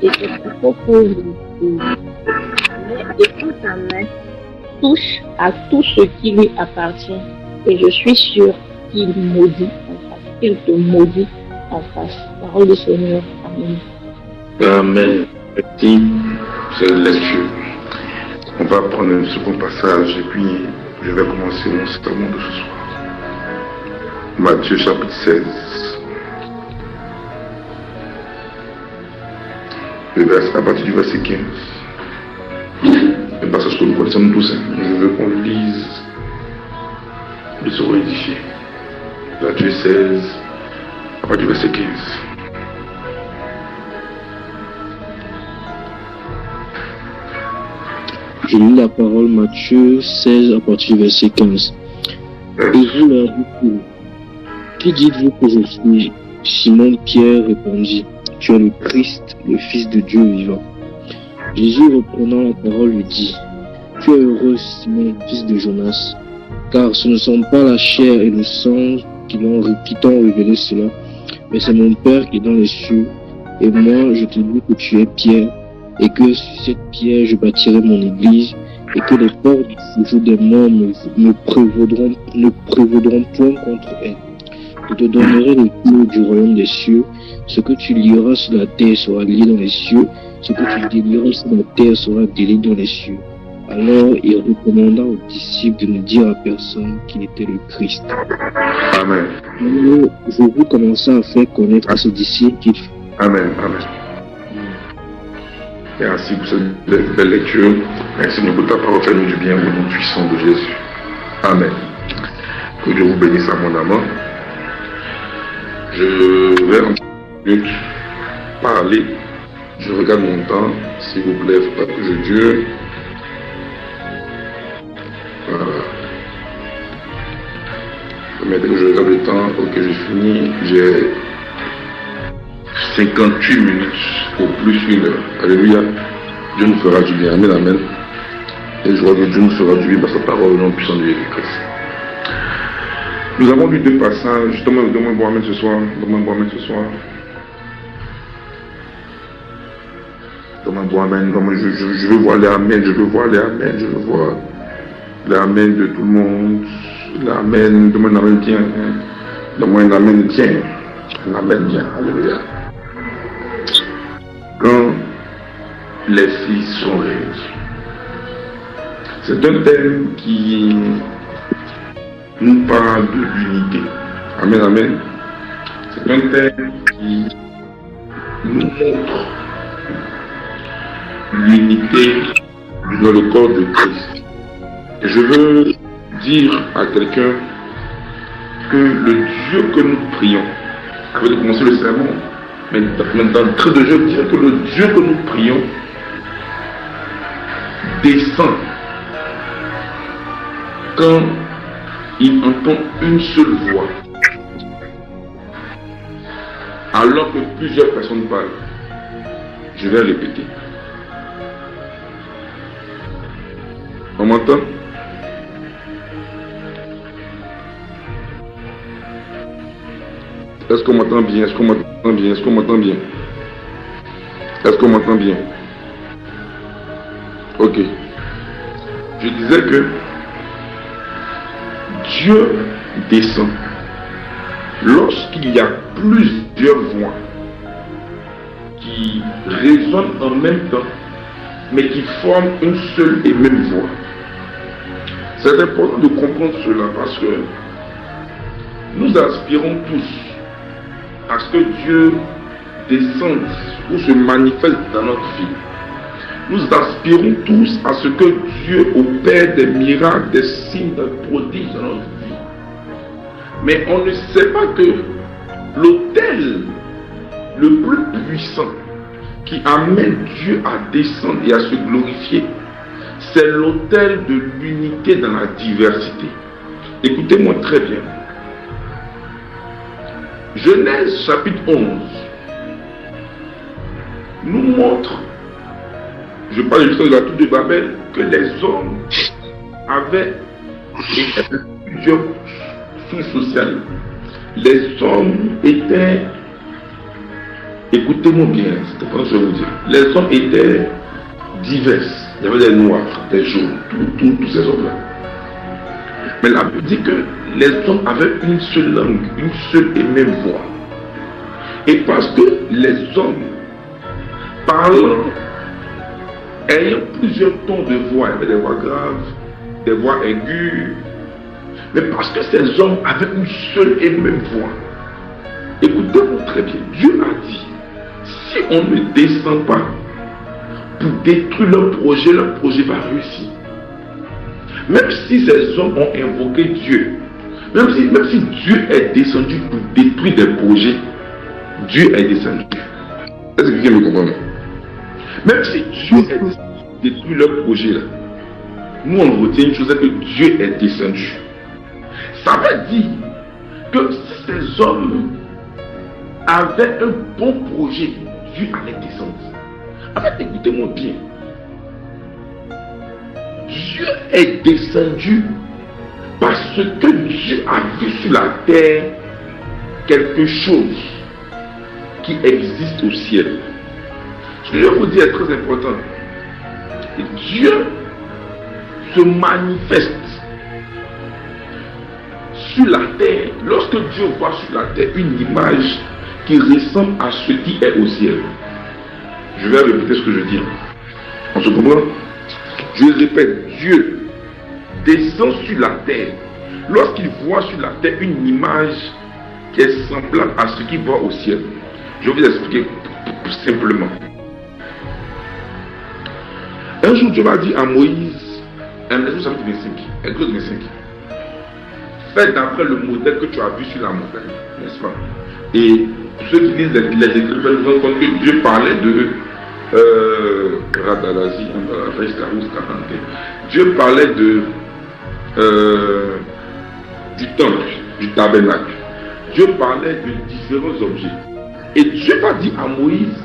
et ses troupeaux pauvres de mais écoute ta main touche à tout ce qui lui appartient, et je suis sûr qu'il maudit en face, qu'il te maudit en face. Parole du Seigneur. Amen. Amen. Merci, c'est la lecture. On va prendre un second passage et puis je vais commencer mon sermon de ce soir. Matthieu chapitre 16. À partir du verset 15. Un passage que nous connaissons tous. Je veux qu'on lise le second édifié. Matthieu 16, à partir du verset 15. Je lis la parole Matthieu 16 à partir du verset 15. Et vous leur dites, qui dites-vous que je suis? Simon Pierre répondit, tu es le Christ, le Fils de Dieu vivant. Jésus reprenant la parole lui dit, tu es heureux Simon, fils de Jonas, Car ce ne sont pas la chair et le sang qui t'ont révélé cela, mais c'est mon Père qui est dans les cieux. Et moi, je te dis que tu es Pierre, et que sur cette pierre, je bâtirai mon église, et que les portes du séjour des morts ne prévaudront point contre elle. Je te donnerai les clés du royaume des cieux. Ce que tu lieras sur la terre sera lié dans les cieux, ce que tu délieras sur la terre sera délié dans les cieux. Alors il recommanda aux disciples de ne dire à personne qu'il était le Christ. Amen. Alors, je veux commencer à faire connaître à ses disciples qu'il faut. Amen. Amen. Merci pour cette belle lecture. Merci pour ta parole, fais-nous du bien au nom puissant de Jésus. Amen. Que Dieu vous bénisse abondamment. Je vais en minute parler. Je regarde mon temps, s'il vous plaît, il ne faut pas que je dure. Voilà. Maintenant que je regarde le temps, ok, j'ai fini. J'ai 58 minutes au plus 1 heure. Alléluia. Dieu nous fera du bien. Amen, amen. Et je crois que Dieu nous fera du bien par sa parole au nom puissant de Jésus-Christ. Nous avons lu 2 passages. Donne-moi un bon amen ce soir. Donne-moi un bon amen ce soir. Donne-moi un bon amen. Je veux voir les amens. Je veux voir les amens. Je veux voir les amens de tout le monde. L'amen. Donne-moi un amen bien. Donne-moi un amen bien. Un amen bien. Alléluia. Quand les filles sont réunies. C'est un thème qui nous parle de l'unité. Amen, amen. C'est un thème qui nous montre l'unité dans le corps de Christ. Et je veux dire à quelqu'un que le Dieu que nous prions, avant de commencer le sermon, mais dans le trait de jeu, dire que le Dieu que nous prions descend quand il entend une seule voix, alors que plusieurs personnes parlent. Je vais répéter. On m'entend? Est-ce qu'on m'entend bien? Est-ce qu'on m'entend bien? Est-ce qu'on m'entend bien? Est-ce qu'on m'entend bien? Ok. Je disais que Dieu descend lorsqu'il y a plusieurs voix qui résonnent en même temps, mais qui forment une seule et même voix. C'est important de comprendre cela parce que nous aspirons tous à ce que Dieu descende ou se manifeste dans notre vie. Nous aspirons tous à ce que Dieu opère des miracles, des signes, des prodiges dans notre vie. Mais on ne sait pas que l'autel le plus puissant qui amène Dieu à descendre et à se glorifier, c'est l'autel de l'unité dans la diversité. Écoutez-moi très bien. Genèse chapitre 11 nous montre, je parle de l'histoire de la tour de Babel, que les hommes avaient plusieurs souches sociales. Les hommes étaient, écoutez-moi bien, c'est pas ce que je vais vous dire, les hommes étaient divers. Il y avait des noirs, des jaunes, tous ces hommes-là. Mais la Bible dit que les hommes avaient une seule langue, une seule et même voix. Et parce que les hommes parlant, ayant plusieurs tons de voix, il y avait des voix graves, des voix aiguës, mais parce que ces hommes avaient une seule et même voix. Écoutez-moi très bien, Dieu a dit, si on ne descend pas pour détruire leur projet va réussir. Même si ces hommes ont invoqué Dieu, même si Dieu est descendu pour détruire des projets, Dieu est descendu. Est-ce que quelqu'un me comprend? Même si Dieu est descendu pour détruire leur projet là, nous on retient une chose, c'est que Dieu est descendu. Ça veut dire que si ces hommes avaient un bon projet, Dieu allait descendre. En fait, écoutez-moi bien. Dieu est descendu Parce que Dieu a vu sur la terre quelque chose qui existe au ciel. Ce que je vais vous dire est très important. Dieu se manifeste sur la terre. Lorsque Dieu voit sur la terre une image qui ressemble à ce qui est au ciel. Je vais répéter ce que je dis. On se comprend? Je répète, Dieu descend sur la terre lorsqu'il voit sur la terre une image qui est semblable à ce qu'il voit au ciel. Je vais vous expliquer simplement. Un jour, Dieu va dire à Moïse, Exode chapitre 25, Exode 25, fais d'après le modèle que tu as vu sur la montagne, n'est-ce pas? Et ceux qui lisent les Écritures vont compte que Dieu parlait de Radalazi, Dieu parlait de du temple, du tabernacle. Dieu parlait de différents objets. Et Dieu va dire à Moïse,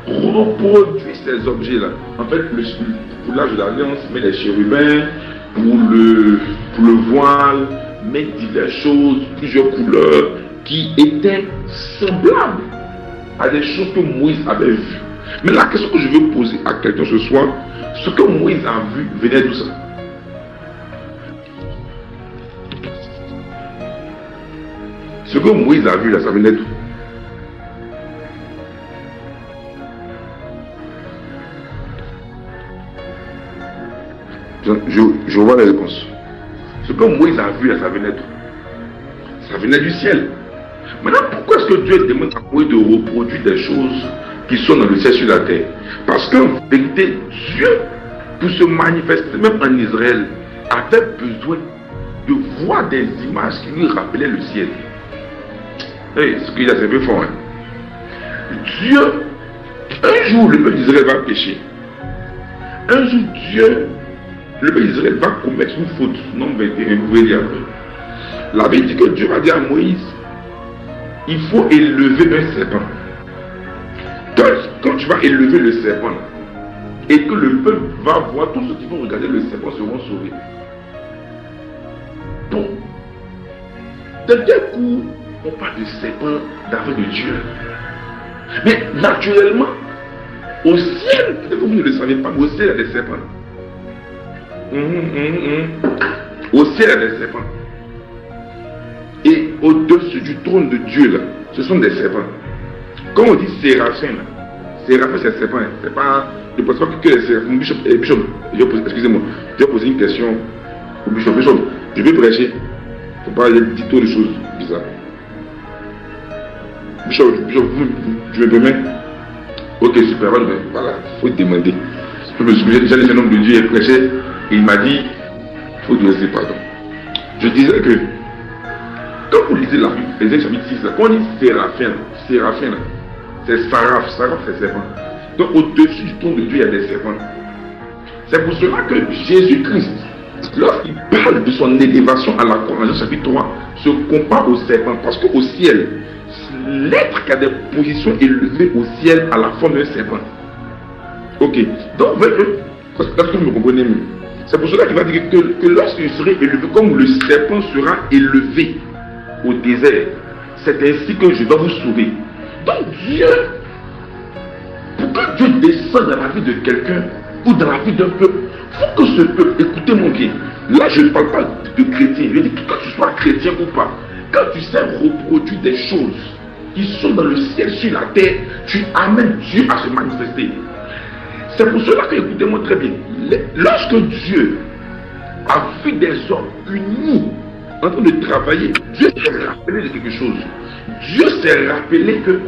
reproduis ces objets-là. En fait, pour l'âge de l'alliance, met les chérubins, pour le voile, met diverses choses, plusieurs couleurs, qui étaient semblables à des choses que Moïse avait vues. Mais la question que je veux poser à quelqu'un ce soir, ce que Moïse a vu venait d'où ça? Ce que Moïse a vu là, ça venait d'où? Je vois les réponses. Ce que Moïse a vu là, ça venait d'où? Ça venait du ciel. Maintenant, pourquoi est-ce que Dieu demande à Moïse de reproduire des choses qui sont dans le ciel sur la terre? Parce qu'en vérité, Dieu, pour se manifester même en Israël, avait besoin de voir des images qui lui rappelaient le ciel. Hey, ce qu'il a, c'est un peu fort. Hein? Dieu, un jour, le peuple d'Israël va pécher. Un jour, le peuple d'Israël va commettre une faute. Non, mais vous pouvez dire après. La Bible dit que Dieu va dire à Moïse, il faut élever un serpent. Quand tu vas élever le serpent, et que le peuple va voir, tous ceux qui vont regarder le serpent seront sauvés. Bon, d'un coup, on parle de serpent d'affaire de Dieu. Mais naturellement, au ciel, peut-être que vous ne le savez pas, mais au ciel, il y a des serpents. Au ciel, il y a des serpents. Et au-dessus du trône de Dieu, là, ce sont des serpents. Quand on dit séraphins, séraphins, c'est serpent. C'est pas, je ne pense pas que les séraphins. Bishop, excusez-moi, je vais poser une question au bishop. Bishop, je vais prêcher. Il ne faut pas dire trop de choses bizarres. Bishop, tu me permets? Ok, super, voilà, il faut demander. Je me souviens déjà de un homme de Dieu, il prêchait, et il m'a dit, il faut demander pardon. Je disais que, quand vous lisez la Bible, Ésaïe chapitre 6, là, quand on dit séraphin, c'est saraph c'est serpent. Donc au-dessus du trône de Dieu, il y a des serpents. C'est pour cela que Jésus-Christ, lorsqu'il parle de son élévation à la croix, dans Jean chapitre 3, se compare au serpent. Parce qu'au ciel, l'être qui a des positions élevées au ciel à la forme d'un serpent. Ok. Donc, est-ce que vous me comprenez mieux? C'est pour cela qu'il va dire que lorsqu'il serait élevé, comme le serpent sera élevé au désert, c'est ainsi que je dois vous sauver. Donc Dieu, pour que Dieu descende dans la vie de quelqu'un ou dans la vie d'un peuple, il faut que ce peuple, écoutez-moi bien, là je ne parle pas de chrétien, je dis que quand tu sois chrétien ou pas, quand tu sais reproduire des choses qui sont dans le ciel, sur la terre, tu amènes Dieu à se manifester. C'est pour cela que, écoutez-moi très bien, lorsque Dieu a vu des hommes unis en train de travailler, Dieu s'est rappelé de quelque chose. Dieu s'est rappelé que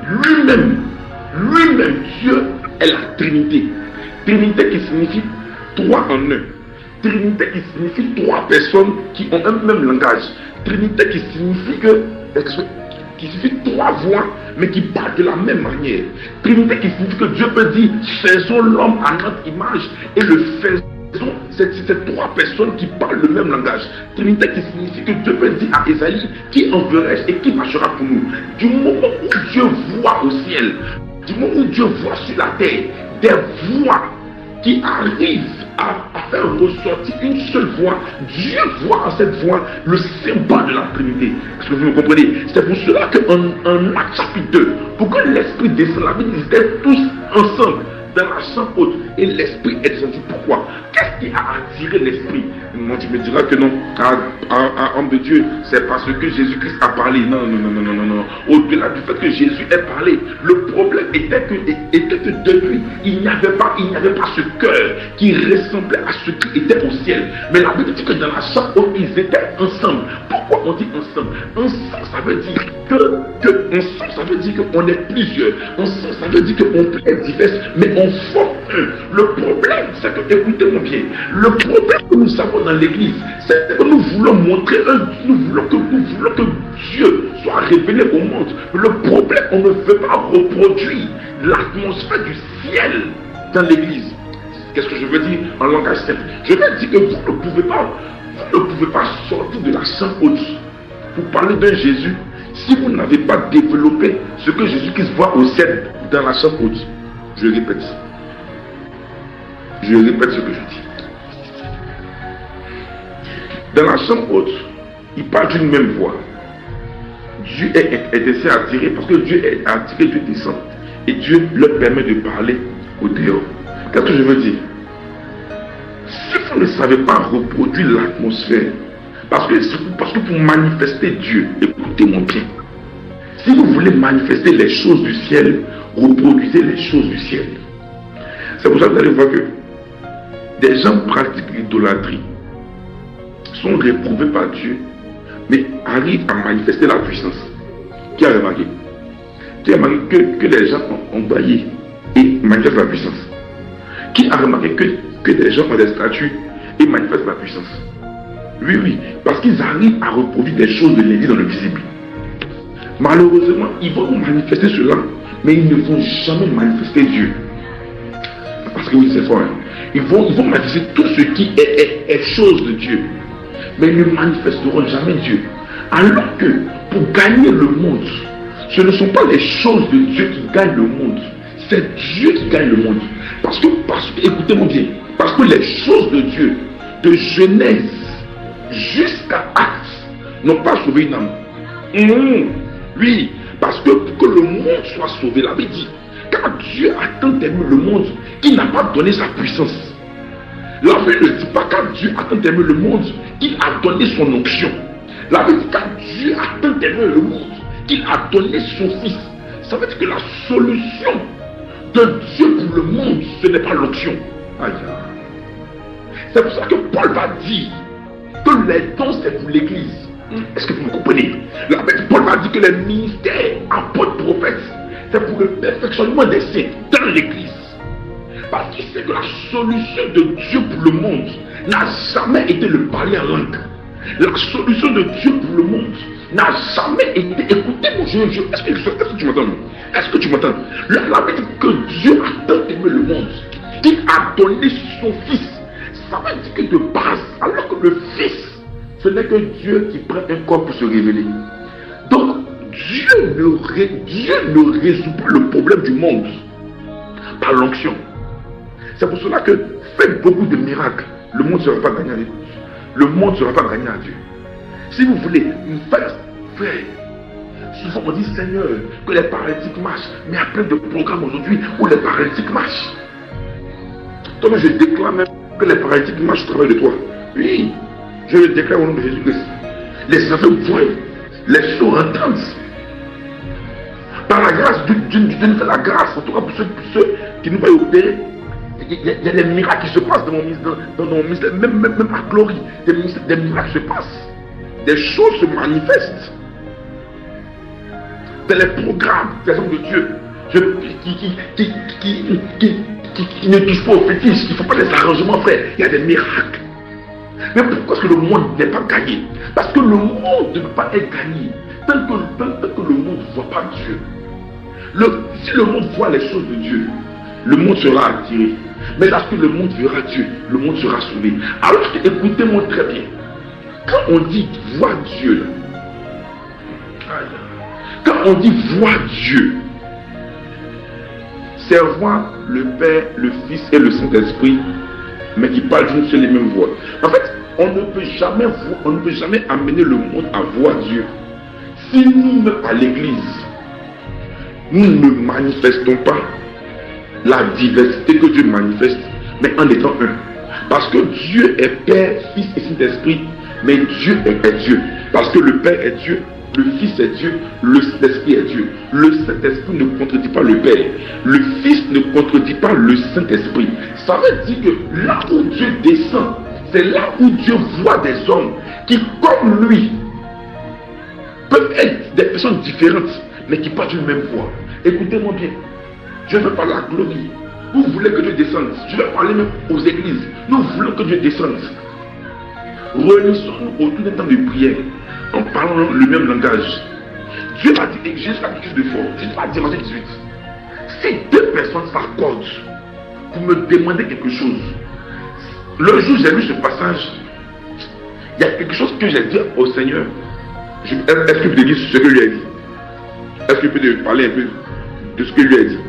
lui-même, Dieu est la Trinité. Trinité qui signifie trois en un. Trinité qui signifie trois personnes qui ont un même langage. Trinité qui signifie trois voix, mais qui parlent de la même manière. Trinité qui signifie que Dieu peut dire, faisons l'homme à notre image, et le faisons. C'est trois personnes qui parlent le même langage. Trinité qui signifie que Dieu peut dire à Esaïe, qui enverrai-je et qui marchera pour nous. Du moment où Dieu voit au ciel, du moment où Dieu voit sur la terre des voix qui arrive à faire ressortir une seule voix. Dieu voit en cette voix le symbole de la Trinité. Est-ce que vous me comprenez? C'est pour cela qu'en Actes chapitre 2, pour que l'Esprit descende, la Bible, ils étaient tous ensemble dans la chambre haute et l'Esprit est descendu. Pourquoi? Qu'est-ce qui a attiré l'Esprit? Moi, tu me diras que non, homme de Dieu, c'est parce que Jésus-Christ a parlé. Non. Au-delà du fait que Jésus ait parlé, le problème était que depuis, il n'y avait pas ce cœur qui ressemblait à ce qui était au ciel. Mais la Bible dit que dans la chambre haute, ils étaient ensemble. Pourquoi on dit ensemble? Ensemble, ça veut dire ensemble, ça veut dire qu'on est plusieurs. Ensemble, ça veut dire qu'on peut être divers, mais on forme un. Le problème, c'est que, écoutez-moi bien, le problème que nous avons dans l'église, c'est que nous voulons montrer nous voulons que Dieu soit révélé au monde. Le problème, on ne veut pas reproduire l'atmosphère du ciel dans l'église. Qu'est-ce que je veux dire en langage simple? Je veux dire que vous ne pouvez pas sortir de la chambre haute pour parler d'un Jésus si vous n'avez pas développé ce que Jésus-Christ voit au ciel dans la chambre haute. Je répète ce que je dis. Dans la chambre haute, il parle d'une même voix. Dieu est assez attiré parce que Dieu est attiré, Dieu descend. Et Dieu leur permet de parler au dehors. Qu'est-ce que je veux dire? Si vous ne savez pas reproduire l'atmosphère, parce que pour manifester Dieu, écoutez-moi bien, si vous voulez manifester les choses du ciel, reproduisez les choses du ciel. C'est pour ça que vous allez voir que des gens pratiquent l'idolâtrie, sont réprouvés par Dieu, mais arrivent à manifester la puissance. Qui a remarqué? Qui a remarqué que les gens ont envoyé et manifestent la puissance? Qui a remarqué que des gens ont des statues et manifestent la puissance? Oui, parce qu'ils arrivent à reproduire des choses de l'église dans le visible. Malheureusement, ils vont manifester cela, mais ils ne vont jamais manifester Dieu. Parce que oui, c'est fort. Hein? Ils vont manifester tout ce qui est chose de Dieu, mais ils ne manifesteront jamais Dieu. Alors que pour gagner le monde, ce ne sont pas les choses de Dieu qui gagnent le monde, c'est Dieu qui gagne le monde. Parce que écoutez-moi bien, parce que les choses de Dieu, de Genèse jusqu'à Actes, n'ont pas sauvé une âme. Oui, parce que pour que le monde soit sauvé, la Bible dit, car Dieu a tant aimé le monde qu'il n'a pas donné sa puissance. La Bible ne dit pas car Dieu a tant aimé le monde qu'il a donné son onction. La Bible dit car Dieu a tant aimé le monde qu'il a donné son Fils. Ça veut dire que la solution de Dieu pour le monde, ce n'est pas l'onction. C'est pour ça que Paul va dire que les dons c'est pour l'église. Est-ce que vous me comprenez? Paul va dire que les ministères, apôtres, prophètes, c'est pour le perfectionnement des saints dans l'église. Parce qu'il sait que la solution de Dieu pour le monde n'a jamais été le parler en langue. La solution de Dieu pour le monde n'a jamais été. Écoutez-moi, est-ce que tu m'entends? Est-ce que tu m'entends? La Bible dit que Dieu a tant aimé le monde qu'il a donné son Fils. Ça veut dire que de base, alors que le Fils, ce n'est que Dieu qui prend un corps pour se révéler. Donc, Dieu ne résout pas le problème du monde par l'onction. C'est pour cela que faites beaucoup de miracles. Le monde ne sera pas gagné à Dieu. Le monde ne sera pas gagné à Dieu. Si vous voulez faire, souvent on dit Seigneur, que les paralytiques marchent. Mais il y a plein de programmes aujourd'hui où les paralytiques marchent. Donc je déclare même que les paralytiques marchent au travail de toi. Oui, je le déclare au nom de Jésus-Christ. Les aveugles voient, les sourds entendent. Par la grâce de Dieu, nous fait la grâce, en tout cas pour ceux qui nous voient opérer. Il y a des miracles qui se passent dans mon ministère, même à Glory, des miracles se passent. Des choses se manifestent. Dans les programmes des hommes de Dieu, qui ne touchent pas aux fétiches, qui ne font pas des arrangements, frère. Il y a des miracles. Mais pourquoi est-ce que le monde n'est pas gagné? Parce que le monde ne peut pas être gagné tant que le monde ne voit pas Dieu. Si le monde voit les choses de Dieu, le monde sera attiré. Mais lorsque le monde verra Dieu, le monde sera sauvé. Alors que, écoutez-moi très bien, quand on dit voir Dieu, quand on dit voir Dieu, c'est voir le Père, le Fils et le Saint-Esprit, mais qui parlent d'une seule et même voix. En fait, on ne peut jamais amener le monde à voir Dieu si nous, à l'église, nous ne manifestons pas la diversité que Dieu manifeste, mais en étant un. Parce que Dieu est Père, Fils et Saint-Esprit, mais Dieu est Dieu. Parce que le Père est Dieu, le Fils est Dieu, le Saint-Esprit est Dieu. Le Saint-Esprit ne contredit pas le Père. Le Fils ne contredit pas le Saint-Esprit. Ça veut dire que là où Dieu descend, c'est là où Dieu voit des hommes qui, comme lui, peuvent être des personnes différentes, mais qui parlent d'une même voix. Écoutez-moi bien. Je ne veux pas la gloire. Vous voulez que Dieu descende. Je vais parler même aux églises. Nous voulons que Dieu descende. Réunissons-nous autour d'un temps de prière en parlant le même langage. Dieu va dire, Jésus a quelque chose de fort. Jésus va dire en Matthieu 18. Si deux personnes s'accordent pour me demander quelque chose, le jour où j'ai lu ce passage, il y a quelque chose que j'ai dit au Seigneur. Est-ce que vous pouvez dire ce que lui a dit? Est-ce que vous pouvez parler un peu de ce que lui a dit?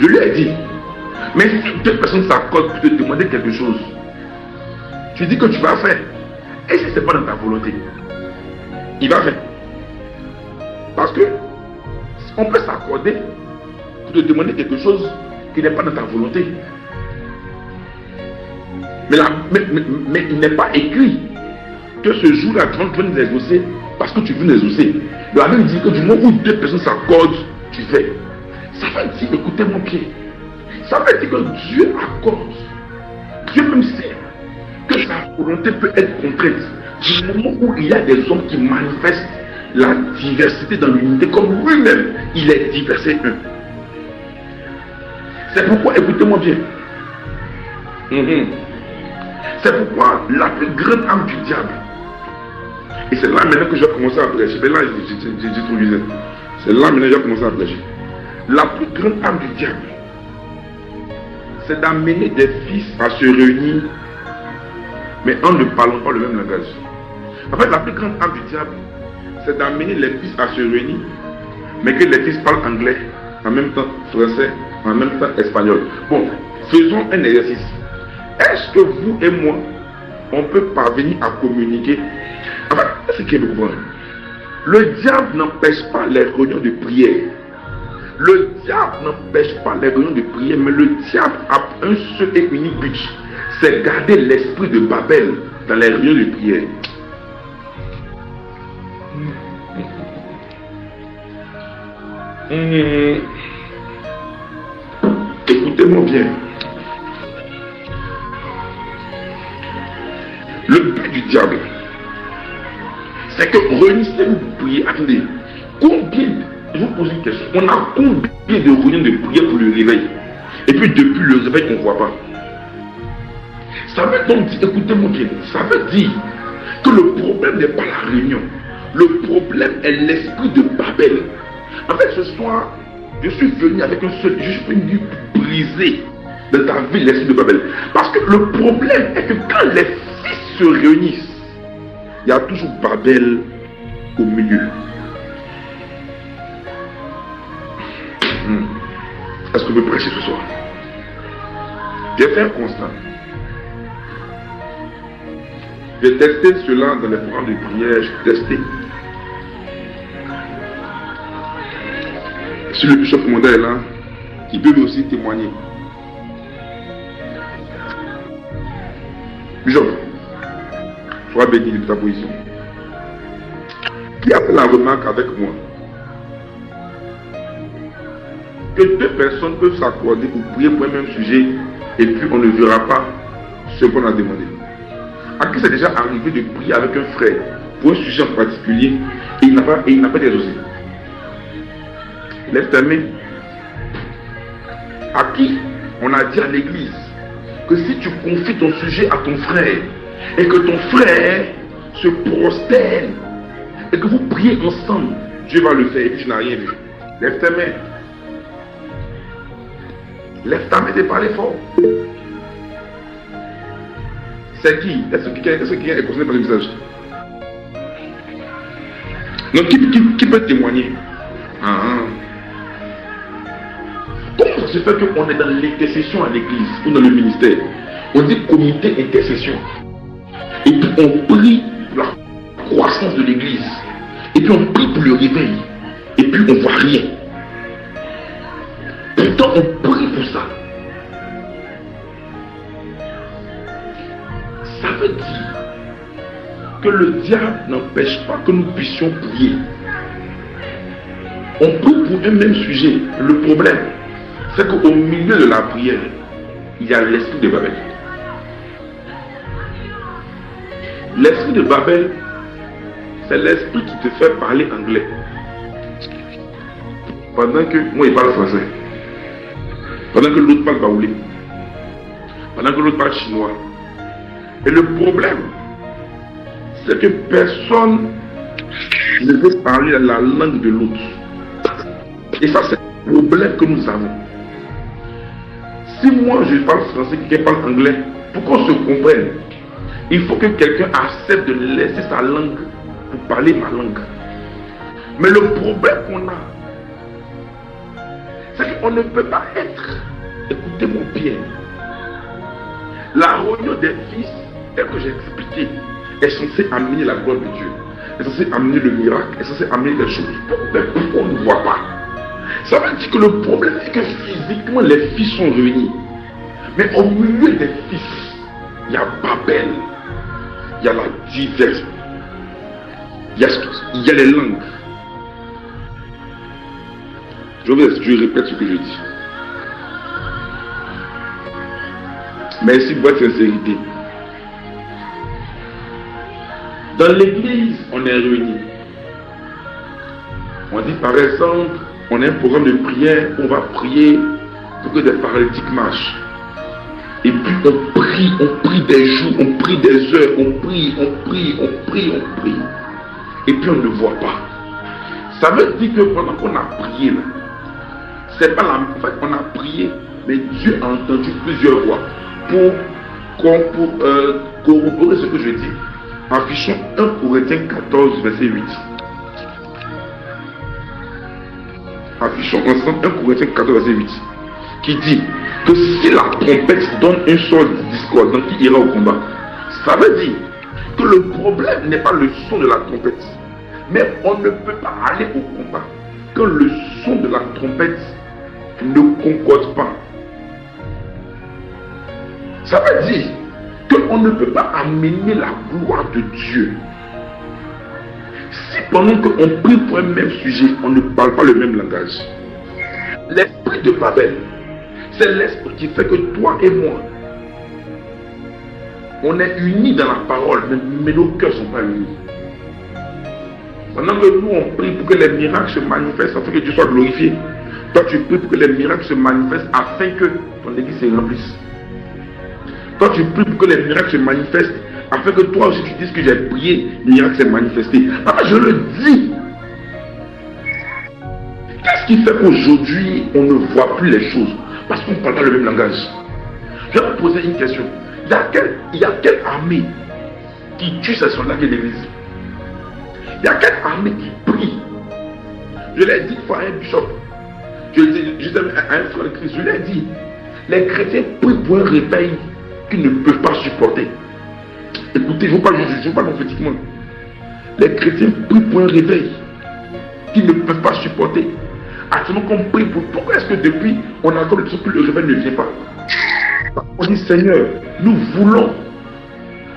Je lui ai dit, mais si deux personnes s'accordent pour te demander quelque chose, tu dis que tu vas faire. Et si ce n'est pas dans ta volonté, il va faire. Parce que on peut s'accorder pour te demander quelque chose qui n'est pas dans ta volonté. Mais il n'est pas écrit que ce jour-là, tu vas nous exaucer parce que tu veux nous exaucer. Il a même dit que du moment où deux personnes s'accordent, tu fais. Ça veut dire, écoutez-moi bien, ça veut dire que Dieu accorde. Dieu même sait que sa volonté peut être contrainte. Du moment où il y a des hommes qui manifestent la diversité dans l'unité, comme lui-même, il est diversité un. C'est pourquoi, écoutez-moi bien, c'est pourquoi la plus grande âme du diable, et c'est là maintenant que je vais commencer à prêcher, mais là j'ai trouvé ça. C'est là maintenant que je vais commencer à prêcher. La plus grande âme du diable, c'est d'amener des fils à se réunir, mais en ne parlant pas le même langage. En fait, la plus grande âme du diable, c'est d'amener les fils à se réunir, mais que les fils parlent anglais, en même temps français, en même temps espagnol. Bon, faisons un exercice. Est-ce que vous et moi, on peut parvenir à communiquer? En fait, c'est ce qu'il faut voir. Le diable n'empêche pas les réunions de prière. Le diable n'empêche pas les réunions de prière, mais le diable a un seul et unique but. C'est garder l'esprit de Babel dans les réunions de prière. Écoutez-moi bien. Le but du diable, c'est que réunissez-vous pour prier. Attendez, combien, je vous pose une question, on a combien de réunions de prière pour le réveil? Et puis depuis le réveil, on ne voit pas. Ça veut donc dire, écoutez-moi bien, ça veut dire que le problème n'est pas la réunion. Le problème est l'esprit de Babel. En fait, ce soir, je suis venu avec un seul, je suis venu briser de ta vie l'esprit de Babel. Parce que le problème est que quand les fils se réunissent, il y a toujours Babel au milieu. Est-ce que vous prêchez ce soir? J'ai fait un constat. J'ai testé cela dans les programmes de prière, j'ai testé. Si le bishop Monda est là, il peut aussi témoigner. Bishop, sois béni de ta position. Qui a fait la remarque avec moi que deux personnes peuvent s'accorder pour prier pour un même sujet et puis on ne verra pas ce qu'on a demandé? À qui c'est déjà arrivé de prier avec un frère pour un sujet en particulier et il n'a pas été exaucé? Lève ta main. À qui on a dit à l'église que si tu confies ton sujet à ton frère et que ton frère se prosterne et que vous priez ensemble, Dieu va le faire et puis tu n'as rien vu? Lève ta main. Lève ta main et parle fort. C'est qui? Est-ce que quelqu'un est concerné par le message? Donc qui peut témoigner? se fait qu'on est dans l'intercession à l'église ou dans le ministère. On dit comité intercession. Et puis on prie pour la croissance de l'église. Et puis on prie pour le réveil. Et puis on ne voit rien. Pourtant on prie pour ça. Ça veut dire que le diable n'empêche pas que nous puissions prier. On prie pour un même sujet. Le problème, c'est qu'au milieu de la prière, il y a l'esprit de Babel. L'esprit de Babel, c'est l'esprit qui te fait parler anglais. Pendant que moi, il parle français. Pendant que l'autre parle baoulé. Pendant que l'autre parle chinois. Et le problème, c'est que personne ne veut parler la langue de l'autre. Et ça, c'est le problème que nous avons. Si moi je parle français, quelqu'un parle anglais, pour qu'on se comprenne, il faut que quelqu'un accepte de laisser sa langue pour parler ma langue. Mais le problème qu'on a, c'est qu'on ne peut pas être, écoutez-moi bien, la réunion des fils, tel que j'ai expliqué, est censée amener la gloire de Dieu, est censée amener le miracle, est censée amener des choses. Mais pourquoi on ne voit pas? Ça veut dire que le problème est que physiquement les fils sont réunis. Mais au milieu des fils, il y a Babel, il y a la diversité, il y a les langues. Je répète ce que je dis. Merci pour votre sincérité. Dans l'église, on est réunis. On dit par exemple, on a un programme de prière, on va prier pour que des paralytiques marchent. Et puis on prie des jours, on prie des heures, on prie. Et puis on ne voit pas. Ça veut dire que pendant qu'on a prié là, c'est pas la en fait on a prié, mais Dieu a entendu plusieurs voix pour corroborer ce que je dis. Affichons 1 Corinthiens 14, verset 8. Affichons ensemble 1 Corinthiens 14, verset 8. Qui dit que si la trompette donne un son de discorde, donc qui ira au combat. Ça veut dire que le problème n'est pas le son de la trompette. Mais on ne peut pas aller au combat quand le son de la trompette ne concorde pas. Ça veut dire qu'on ne peut pas amener la gloire de Dieu. Si pendant qu'on prie pour un même sujet, on ne parle pas le même langage. L'esprit de Babel, c'est l'esprit qui fait que toi et moi, on est unis dans la parole, mais nos cœurs ne sont pas unis. Pendant que nous, on prie pour que les miracles se manifestent afin que Dieu soit glorifié. Toi, tu pries pour que les miracles se manifestent afin que ton église se remplisse. Toi, tu pries pour que les miracles se manifestent afin que toi aussi tu dises que j'ai prié, le miracle s'est manifesté. Alors je le dis. Qu'est-ce qui fait qu'aujourd'hui, on ne voit plus les choses? Parce qu'on ne parle pas le même langage. Je vais vous poser une question. Il y a quelle armée qui tue ses soldats de l'église? Il y a quelle armée qui prie? Je l'ai dit une fois à un bishop. Je l'ai dit à un frère de Christ. Je l'ai dit. Les chrétiens prient pour un réveil qu'ils ne peuvent pas supporter. Écoutez, je ne vous parle prophétiquement. Les chrétiens prient pour un réveil qu'ils ne peuvent pas supporter. Actuellement, qu'on prie pour. Pourquoi est-ce que depuis, on a encore le truc que le réveil ne vient pas? On dit, Seigneur, nous voulons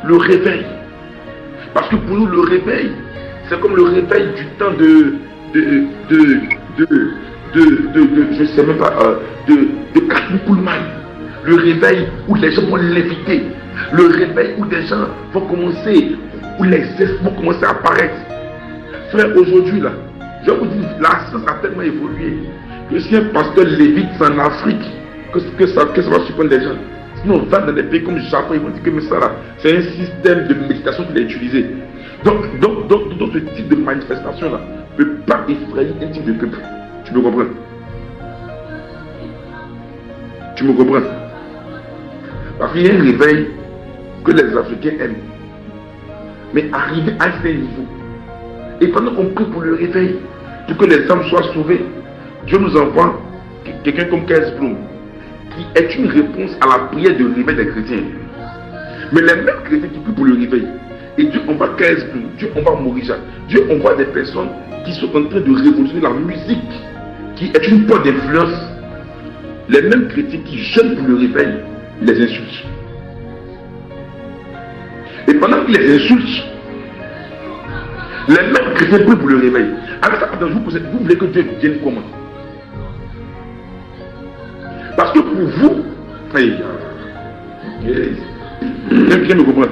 le réveil. Parce que pour nous, le réveil, c'est comme le réveil du temps je ne sais même pas, de Catherine Pullman. Le réveil où les gens vont l'éviter. Le réveil où des gens vont commencer, où les esprits vont commencer à apparaître. Frère, aujourd'hui là, je vous dis, la science a tellement évolué que si un pasteur lévite en Afrique, que ça va surprendre des gens. Sinon, on va dans des pays comme le Japon, ils vont dire que mais ça là, c'est un système de méditation qu'il a utilisé. Donc, ce type de manifestation là ne peut pas effrayer un type de peuple. Tu me comprends? Tu me comprends? Parce qu'il y a un réveil que les Africains aiment. Mais arriver à ce niveau, et pendant qu'on prie pour le réveil, pour que les âmes soient sauvées, Dieu nous envoie quelqu'un comme Kersblum, qui est une réponse à la prière de réveil des chrétiens. Mais les mêmes chrétiens qui prient pour le réveil, et Dieu envoie Kersblum, Dieu envoie Maurice, Dieu envoie des personnes qui sont en train de révolutionner la musique, qui est une porte d'influence. Les mêmes chrétiens qui jeûnent pour le réveil, les insultent. Et pendant qu'ils les insultent, les mêmes chrétiens prient pour le réveil. Alors ça, attends, vous voulez que Dieu vienne comment? Parce que pour vous, quelqu'un me comprend.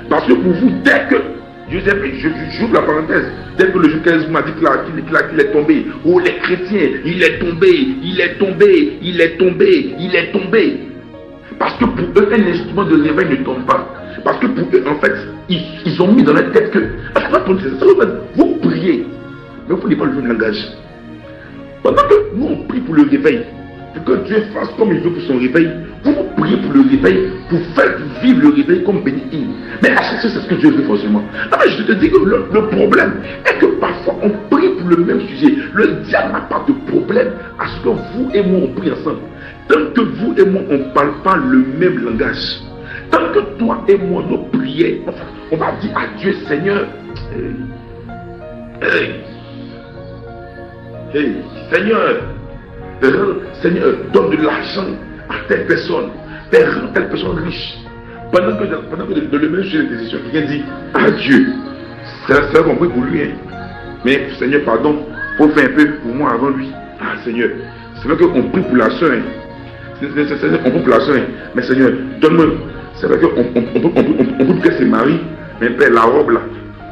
Parce que pour vous, dès que, j'ouvre la parenthèse, dès que le juge 15 m'a dit qu'il est tombé, oh les chrétiens, il est tombé, il est tombé, il est tombé, il est tombé. Parce que pour eux, un instrument de réveil ne tombe pas. Parce que pour eux, en fait, ils ont mis dans leur tête que, vous priez, mais vous ne pas le même langage. Pendant que nous, on prie pour le réveil, pour que Dieu fasse comme il veut pour son réveil, vous priez pour le réveil, pour faire vivre le réveil comme béni. Mais à chaque fois, c'est ce que Dieu veut forcément. Non, mais je te dis que le problème est que parfois, on prie pour le même sujet. Le diable n'a pas de problème à ce que vous et moi, on prie ensemble. Tant que vous et moi, on ne parle pas le même langage, tant que toi et moi, nos prières, on va dire à Dieu, Seigneur, Seigneur, donne de l'argent à telle personne, rend telle personne riche. Pendant que dans le même sujet de décision, quelqu'un dit à Dieu, c'est compris pour lui, hein. Mais Seigneur, pardon, il faut faire un peu pour moi avant lui. Ah Seigneur, c'est vrai qu'on prie pour la soeur, hein. On prie pour la soeur, hein. Mais Seigneur, donne-moi. C'est vrai qu'on peut que c'est Marie, mais père, la robe là,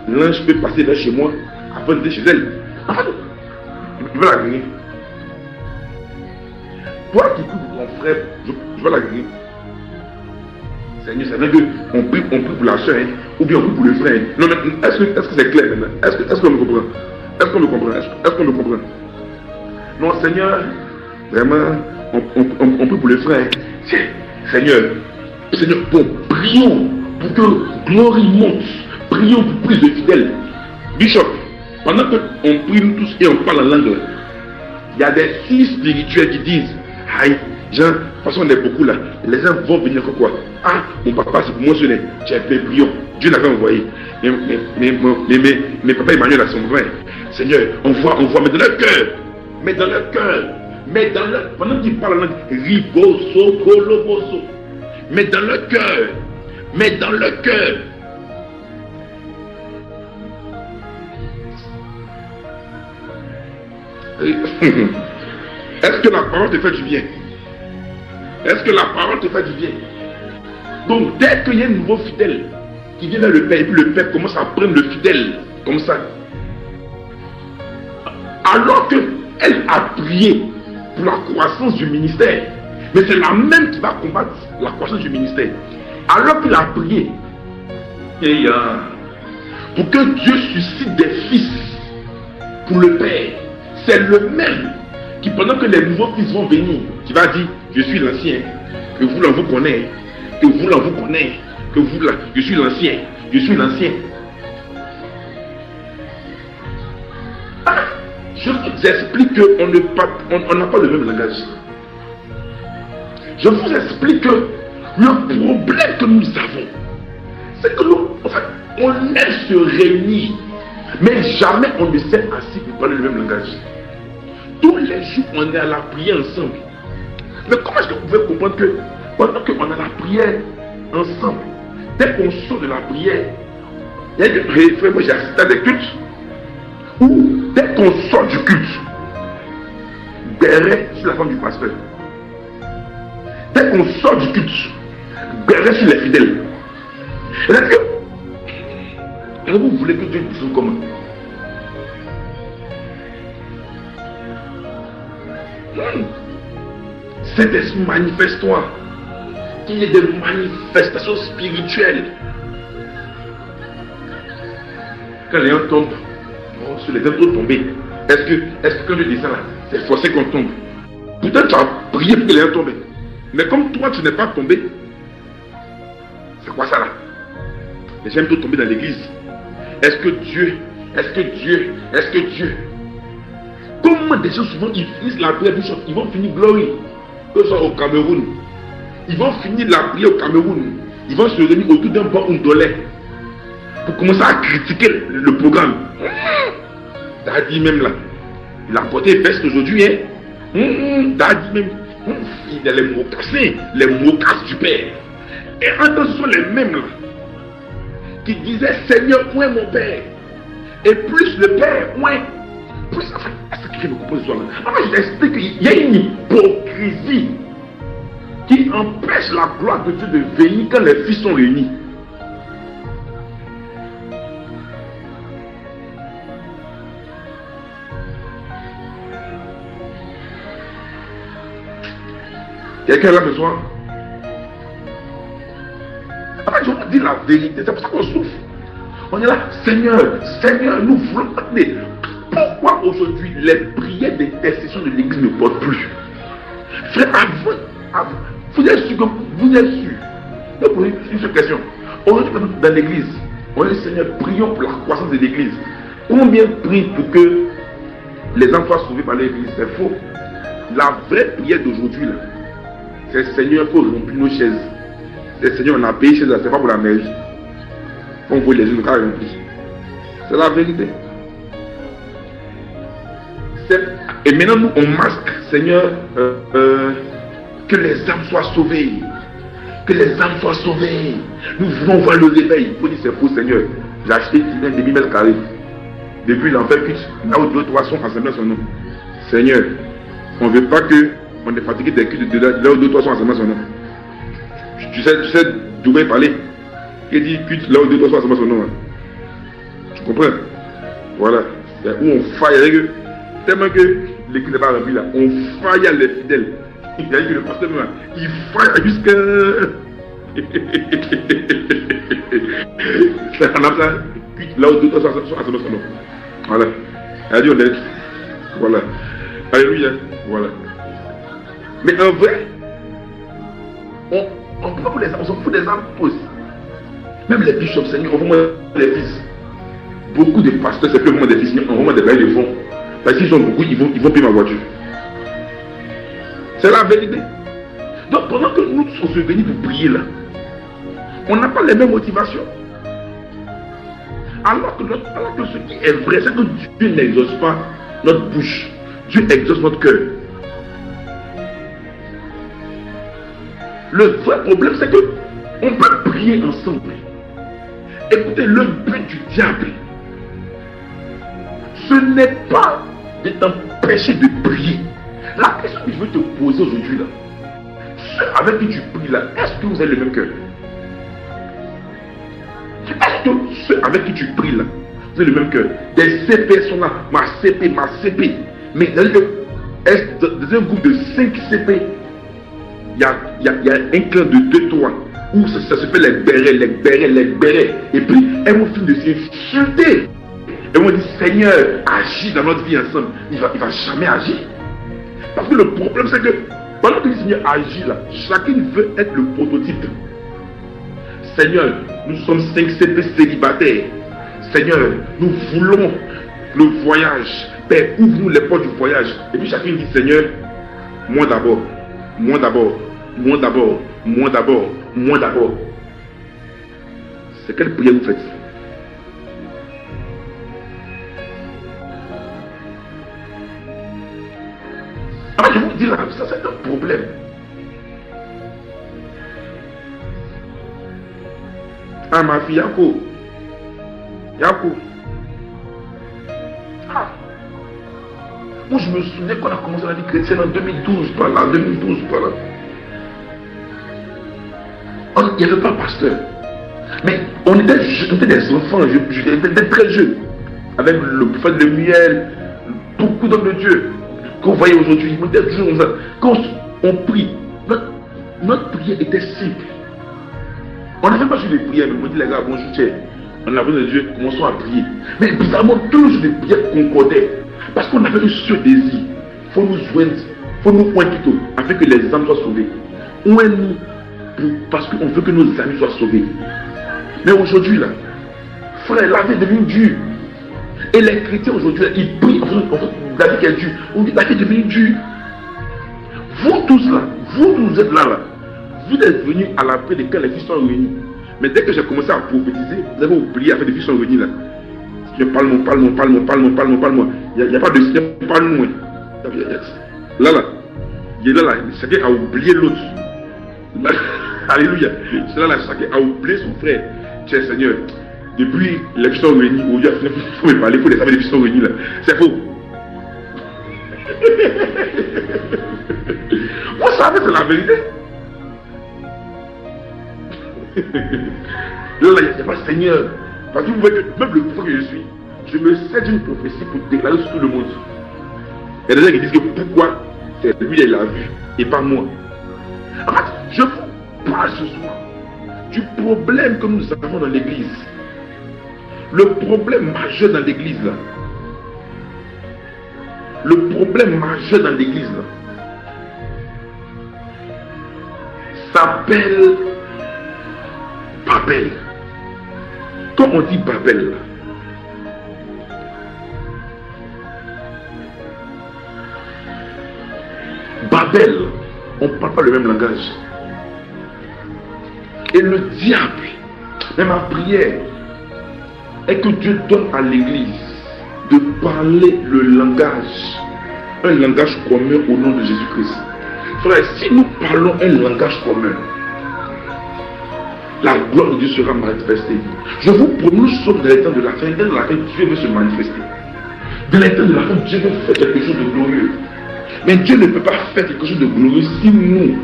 l'ange peut passer vers chez moi avant d'aller chez elle. Je vais la gagner. Toi qui pries pour ton frère, je vais la gagner. Seigneur, c'est vrai qu'on prie pour la soeur, hein, ou bien on prie pour le frère. Hein. Non, mais est-ce que c'est clair maintenant? Est-ce qu'on me comprend? Est-ce qu'on me comprend? Est-ce qu'on me comprend? Non, Seigneur, vraiment, on prie pour le frère. Hein. Seigneur, bon, prions pour que gloire monte. Prions pour plus de fidèles. Bishop, pendant qu'on prie nous tous et on parle en langue, il y a des filles spirituels qui disent, aïe, Jean, de toute façon on est beaucoup là, les gens vont venir quoi? Ah, mon papa c'est pour moi seul, j'ai fait prions, Dieu l'avait envoyé. Mais papa Emmanuel a son frère. Seigneur, on voit, mais dans leur cœur, pendant qu'il parle en langue, riboso, koloboso, mais dans le cœur. Est-ce que la parole te fait du bien? Donc dès qu'il y a un nouveau fidèle qui vient vers le Père, et puis le Père commence à prendre le fidèle comme ça, alors qu'elle a prié pour la croissance du ministère, mais c'est la même qui va combattre la croissance du ministère. Alors qu'il a prié pour que Dieu suscite des fils pour le Père, c'est le même qui, pendant que les nouveaux fils vont venir, qui va dire, je suis l'ancien, que vous là vous connaissez, je suis l'ancien. Je vous explique qu'on n'a pas le même langage. Je vous explique que le problème que nous avons, c'est que nous, on aime se réunir, mais jamais on ne s'est assis pour parler le même langage. Tous les jours, on est à la prière ensemble. Mais comment est-ce que vous pouvez comprendre que pendant qu'on a la prière ensemble, dès qu'on sort de la prière, il y a des frères, moi j'ai assisté à des cultes, où dès qu'on sort du culte, béret sur la femme du pasteur. Dès qu'on sort du culte, béret sur les fidèles. Est-ce que vous voulez que Dieu dise comment? Saint-Esprit, manifeste-toi. Qu'il y ait des manifestations spirituelles. Quand les gens tombent, sur les autres tombés, est-ce que quand Dieu descend là, c'est forcé qu'on tombe? Peut-être tu as prié pour que les gens tombent. Mais comme toi tu n'es pas tombé, c'est quoi ça là? Les gens aiment tomber dans l'église. Est-ce que Dieu Comment des gens souvent ils finissent la prière, ils vont finir glory, que ce soit au Cameroun. Ils vont finir la prière au Cameroun. Ils vont se réunir autour d'un bon ondolé pour commencer à critiquer le programme. T'as dit même là, il a porté veste aujourd'hui, hein. T'as dit même, il a les mots cassés, les mots casses du Père. Et en tant ce sont les mêmes là, qui disaient Seigneur, moins mon Père. Et plus le Père, moins. Plus, enfin, est-ce que tu me comprends ce soir là? Moi, je t'explique qu'il y a une hypocrisie qui empêche la gloire de Dieu de venir quand les fils sont réunis. Quelqu'un là ce soir? Après, je vous dis la vérité, c'est pour ça qu'on souffre. On est là, Seigneur, Seigneur, nous voulons parler. Pourquoi aujourd'hui les prières d'intercession de l'église ne portent plus? Frère, avant, vous êtes sûr, vous êtes sûr. Donc, vous une seule question. Aujourd'hui, dans l'église, on dit Seigneur, prions pour la croissance de l'église. Combien prient pour que les enfants soient sauvés par l'église? C'est faux. La vraie prière d'aujourd'hui, c'est Seigneur, il faut remplir nos chaises. C'est Seigneur, on a payé chez eux, c'est pas pour la mairie. On voit les unes quand remplis. C'est la vérité. Et maintenant, nous, on masque, Seigneur, que les âmes soient sauvées. Que les âmes soient sauvées. Nous voulons voir le réveil. Il faut dire, c'est faux, Seigneur. J'ai acheté un demi-mètre carré. Depuis, il en fait plus. Là où 2-3 sont assemblés son nom. Seigneur, on ne veut pas qu'on est fatigué des cultes de là où 2-3 sont assemblés son nom. Tu sais d'où il parlait. Il dit culte là où 2-3 sont assemblés son nom. Tu comprends? Voilà. C'est où on faille avec eux. Tellement que l'église n'est pas remplie là. On faille à les fidèles. Il a dit que le pasteur même, il faille jusqu'à. On a ça. Culte là où 2-3 sont assemblés son nom. Voilà. Il a dit honnête. Voilà. Alléluia. Voilà. Mais en vrai, on prend pour les âmes, on s'en fout des âmes aussi. Même les bishops, Seigneur, on voit les fils. Beaucoup de pasteurs, c'est plus vraiment des fils, mais on voit des bails de fonds. Parce qu'ils ont beaucoup, ils vont payer ma voiture. C'est la vérité. Donc pendant que nous on se réunit pour prier là, on n'a pas les mêmes motivations. Alors que ce qui est vrai, c'est que Dieu n'exauce pas notre bouche. Dieu exauce notre cœur. Le vrai problème, c'est que on peut prier ensemble. Écoutez, le but du diable, ce n'est pas de t'empêcher de prier. La question que je veux te poser aujourd'hui là, ceux avec qui tu pries là, est-ce que vous avez le même cœur? Est-ce que ceux avec qui tu pries là, vous avez le même cœur? Des CP sont là, ma CP. Mais dans un groupe de 5 CP, il y a un clan de 2-3 où ça se fait les bérets. Et puis, elles vont finir de s'insulter. Elles vont dire, Seigneur, agis dans notre vie ensemble. Il va jamais agir. Parce que le problème, c'est que pendant que le Seigneur agit là, chacun veut être le prototype. Seigneur, nous sommes 5 CP célibataires. Seigneur, nous voulons le voyage. Père, ouvre-nous les portes du voyage. Et puis chacun dit, Seigneur, moi d'abord. C'est quelle prière vous faites? Alors je vous dis là, ça c'est un problème. Ah ma fille, Yako. Ah. Moi je me souviens qu'on a commencé la vie chrétienne en 2012, par là. Il n'y avait pas de pasteur. Mais on était des enfants, j'étais très jeune. Avec le prophète de miel, beaucoup d'hommes de Dieu qu'on voyait aujourd'hui. Quand on prie, notre prière était simple. On n'avait pas juste des prières, mais on dit les gars, bonjour, tiens, on a besoin de Dieu, commençons à prier. Mais bizarrement, tous les prières concordaient. Parce qu'on avait ce désir. Il faut nous joindre, il faut nous pointer plutôt, afin que les âmes soient sauvées. Où est-nous? Parce qu'on veut que nos amis soient sauvés. Mais aujourd'hui là, frère, la vie est devenue dure. Et les chrétiens aujourd'hui, ils prient en fait, David est Dieu. On dit David est devenu Dieu. Vous tous là, vous êtes là. Vous êtes venus à la paix de quand les fils sont réunis. Mais dès que j'ai commencé à prophétiser, vous avez oublié à faire des fils sont réunis là. Parle-moi. Il n'y a pas de parle-moi. Là, il est là, chacun a oublié l'autre. Alléluia. C'est là, chacun a oublié son frère. Tiens, Seigneur, depuis les fils sont réunis, il faut me parler, il faut les savoir les fils sont réunis là. C'est faux. Vous savez, c'est la vérité. Là, il n'y a pas Seigneur. Parce que vous voyez que même le prophète que je suis, je me sers d'une prophétie pour déclarer sur tout le monde. Il y a des gens qui disent que pourquoi c'est lui qui l'a vu et pas moi. En fait, je vous parle ce soir du problème que nous avons dans l'église. Le problème majeur dans l'église là. Le problème majeur dans l'église là s'appelle Babel. Quand on dit Babel là, Babel, on ne parle pas le même langage. Et le diable, même ma prière, est que Dieu donne à l'église de parler le langage, un langage commun au nom de Jésus-Christ. Frère, si nous parlons un langage commun, la gloire de Dieu sera manifestée. Je vous promets, nous sommes dans les temps de la fin, dans la fin, Dieu veut se manifester. Dans les temps de la fin, Dieu veut faire quelque chose de glorieux. Mais Dieu ne peut pas faire quelque chose de glorieux si nous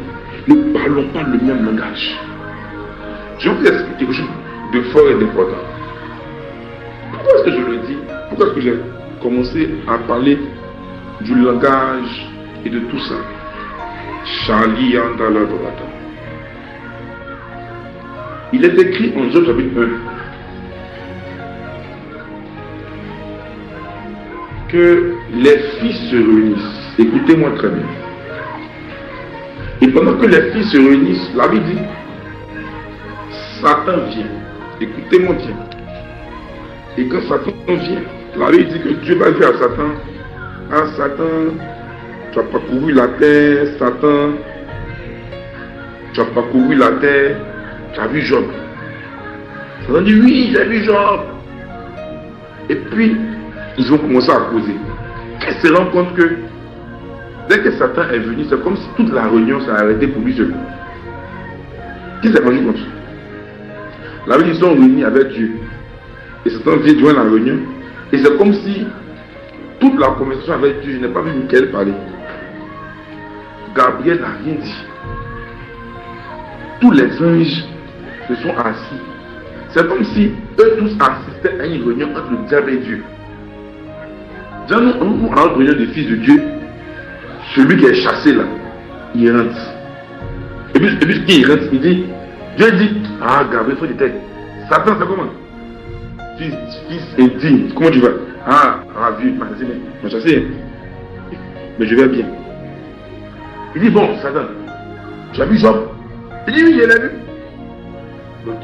ne parlons pas le même langage. Je vais vous expliquer quelque chose de fort et d'important. Pourquoi est-ce que je le dis? Pourquoi est-ce que j'ai commencé à parler du langage et de tout ça? Charlie Andalaborata. Il est écrit en Job chapitre 1 que les fils se réunissent. Écoutez-moi très bien. Et pendant que les fils se réunissent, la Bible dit Satan vient. Écoutez-moi bien. Et quand Satan vient, la Bible dit que Dieu va dire à Satan, ah Satan, tu as parcouru la terre, Satan, tu as parcouru la terre, tu as vu Job. Satan dit oui, j'ai vu Job. Et puis, ils ont commencé à causer. Ils se rendent compte que dès que Satan est venu, c'est comme si toute la réunion s'est arrêtée pour lui seul. Qui s'est rendu compte? La Bible, ils sont réunis avec Dieu. Et Satan vient joindre la réunion. Et c'est comme si toute la conversation avec Dieu, je n'ai pas vu Michael parler. Gabriel n'a rien dit. Tous les anges se sont assis. C'est comme si eux tous assistaient à une réunion entre le diable et Dieu. Dans notre réunion des fils de Dieu, celui qui est chassé là, il rentre. Et puis qui rentre, il dit, Dieu dit, ah Gabriel, il faut des têtes. Satan, c'est comment? Fils indigne, comment tu vas? Ah, vu, m'a chassé. Mais je vais bien. Il dit, bon, Satan, tu as vu Job? Il dit, oui, je l'ai vu. Ok.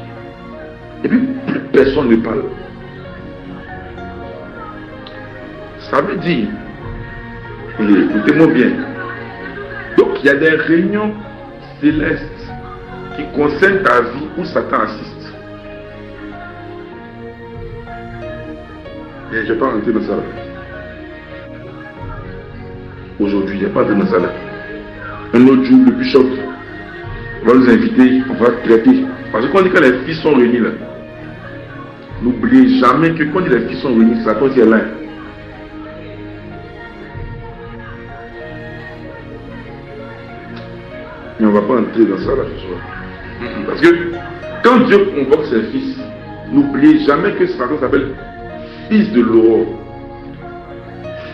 Et puis, plus personne ne parle. Ça veut dire, écoutez-moi bien, donc il y a des réunions célestes qui concernent ta vie où Satan assiste. Et je ne vais pas rentrer dans ça là. Aujourd'hui, il n'y a pas de dans ça là. Un autre jour, le bishop va nous inviter, on va traiter. Parce que quand on dit que les fils sont réunis là, n'oubliez jamais que quand les fils sont réunis, Satan est là. Mais on ne va pas entrer dans ça là ce soir. Parce que quand Dieu convoque ses fils, n'oubliez jamais que Satan s'appelle fils de l'aurore.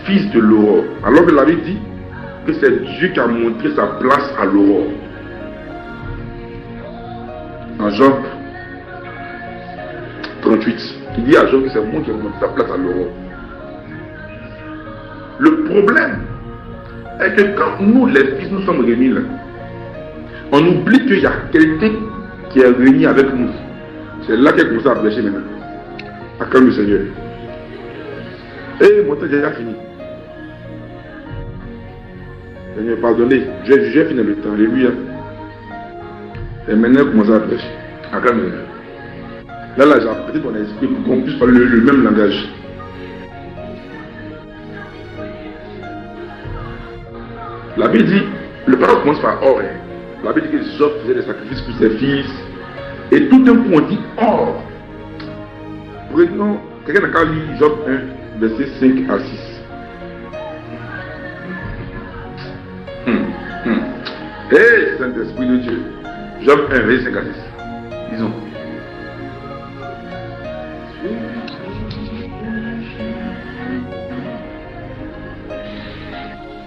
Fils de l'aurore. Alors que la Bible dit que c'est Dieu qui a montré sa place à l'aurore. En Job 38, il dit à Job que c'est moi qui ai montré sa place à l'aurore. Le problème est que quand nous les fils nous sommes réunis là, on oublie qu'il y a quelqu'un qui est réuni avec nous. C'est là qu'elle commence à prêcher maintenant. Acclame le Seigneur. Et mon temps est déjà fini. Seigneur, pardonnez. J'ai fini le temps. Alléluia. Et maintenant, commencez à prêcher. À calme. Là, j'ai apprêté ton esprit pour qu'on puisse parler le même langage. La Bible dit, le parole commence par or. La Bible dit que Job faisait des sacrifices pour ses fils. Et tout d'un coup, on dit or. Prenons, quelqu'un n'a qu'à lire Job 1, versets 5 à 6. Hé, Saint-Esprit de Dieu. Job 1, verset 5 à 6. Disons.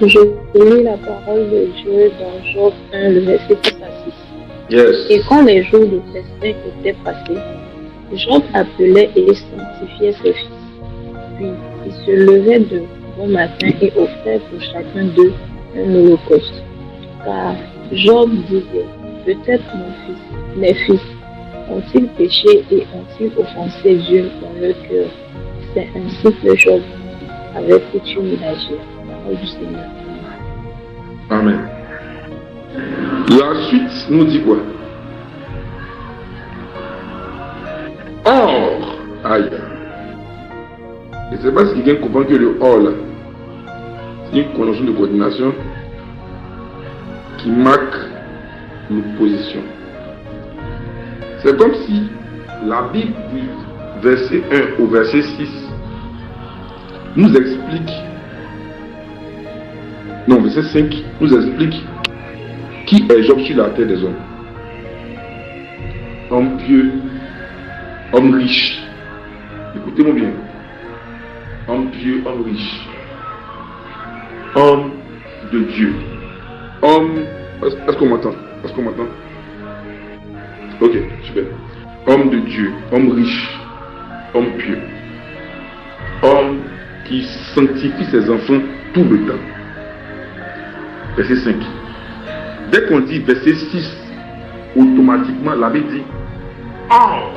Je lis la parole de Dieu dans Job 1, le verset 6 à 6. Yes. Et quand les jours de festin étaient passés, Job appelait et sanctifiait ses fils. Puis il se levait de bon matin et offrait pour chacun d'eux un holocauste. Car Job disait, peut-être mes fils ont-ils péché et ont-ils offensé Dieu dans leur cœur. C'est ainsi que Job avait coutume d'agir. Parole du Seigneur. Amen. La suite nous dit quoi? Or, aïe. Je ne sais pas si quelqu'un comprend que le or là, c'est une conjonction de coordination qui marque l'opposition. C'est comme si la Bible du verset 1 au verset 6 nous explique, non, verset 5 nous explique qui est Job sur la terre des hommes. Homme pieux, homme riche. Écoutez-moi bien. Homme pieux, homme riche. Homme de Dieu. Homme. Est-ce qu'on m'entend? Est-ce qu'on m'entend? Ok, super. Homme de Dieu, homme riche, homme pieux. Homme qui sanctifie ses enfants tout le temps. Verset 5. Dès qu'on dit verset 6, automatiquement la Bible dit or.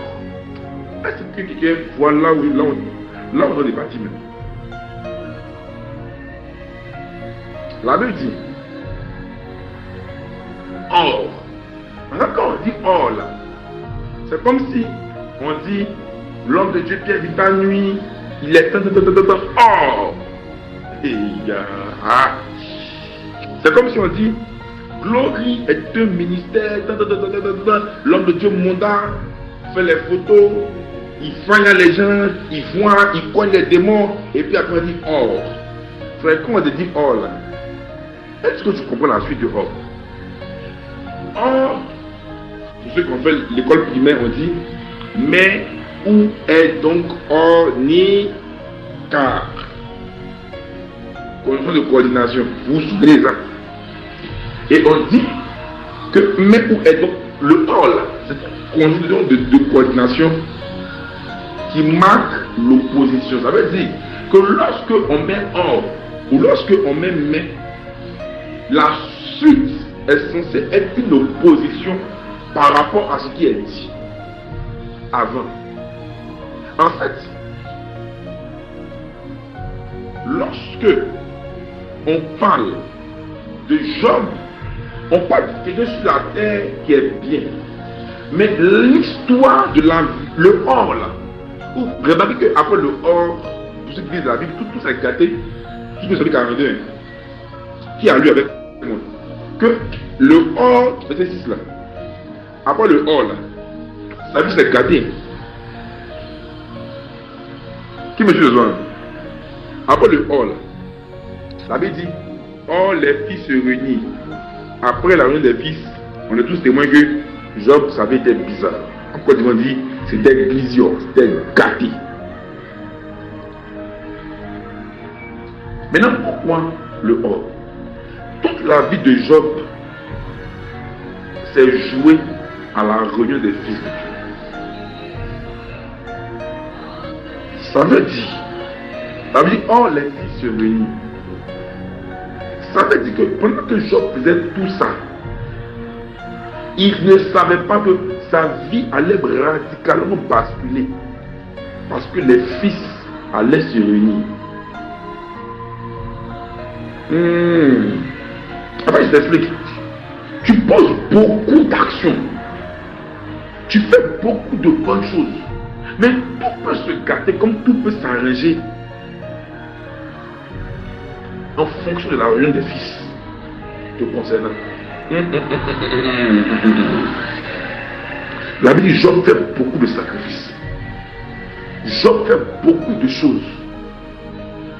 Est-ce que quelqu'un voit là où on est parti même? La Bible dit or. Maintenant, quand on dit or là, c'est comme si on dit l'homme de Dieu Pierre vit la nuit, il est or. C'est comme si on dit glory est un ministère, l'homme de Dieu monda, fait les photos, il freigne les gens, il voit, il cogne les démons, et puis après on dit or. Frère, comment on dit or là? Est-ce que tu comprends la suite de or? Or, pour ceux qui ont fait l'école primaire, on dit mais où est donc ornicar? Condition de coordination, vous vous souvenez ça? Et on dit que mais où est donc le or là? C'est une condition de coordination qui marque l'opposition. Ça veut dire que lorsque on met or ou lorsque on met mais, la suite est censée être une opposition par rapport à ce qui est dit avant. En fait, lorsque on parle de Job, on parle de quelqu'un sur la terre qui est bien. Mais l'histoire de le or là, remarquez qu'après le or, pour ceux qui lisent la Bible, tout s'est gâté, tout celui 42, qui a lu avec moi, que le or, verset 6 là, après le or là, la vie s'est gâtée. Qui me suit besoin? Après le or là, la Bible dit, or les fils se réunissent. Après la réunion des fils, on est tous témoins que Job, ça avait été bizarre. Encore ils vont dire, c'était glisior, c'était gâté. Maintenant, pourquoi le or? Toute la vie de Job s'est jouée à la réunion des fils de Dieu. Ça veut dire, or les fils se réunissent. Ça veut dire que pendant que Job faisait tout ça, il ne savait pas que sa vie allait radicalement basculer. Parce que les fils allaient se réunir. Après, je t'explique. Tu poses beaucoup d'actions. Tu fais beaucoup de bonnes choses. Mais tout peut se gâter comme tout peut s'arranger en fonction de la réunion des fils te concernant. La Bible dit Job fait beaucoup de sacrifices. Job fait beaucoup de choses.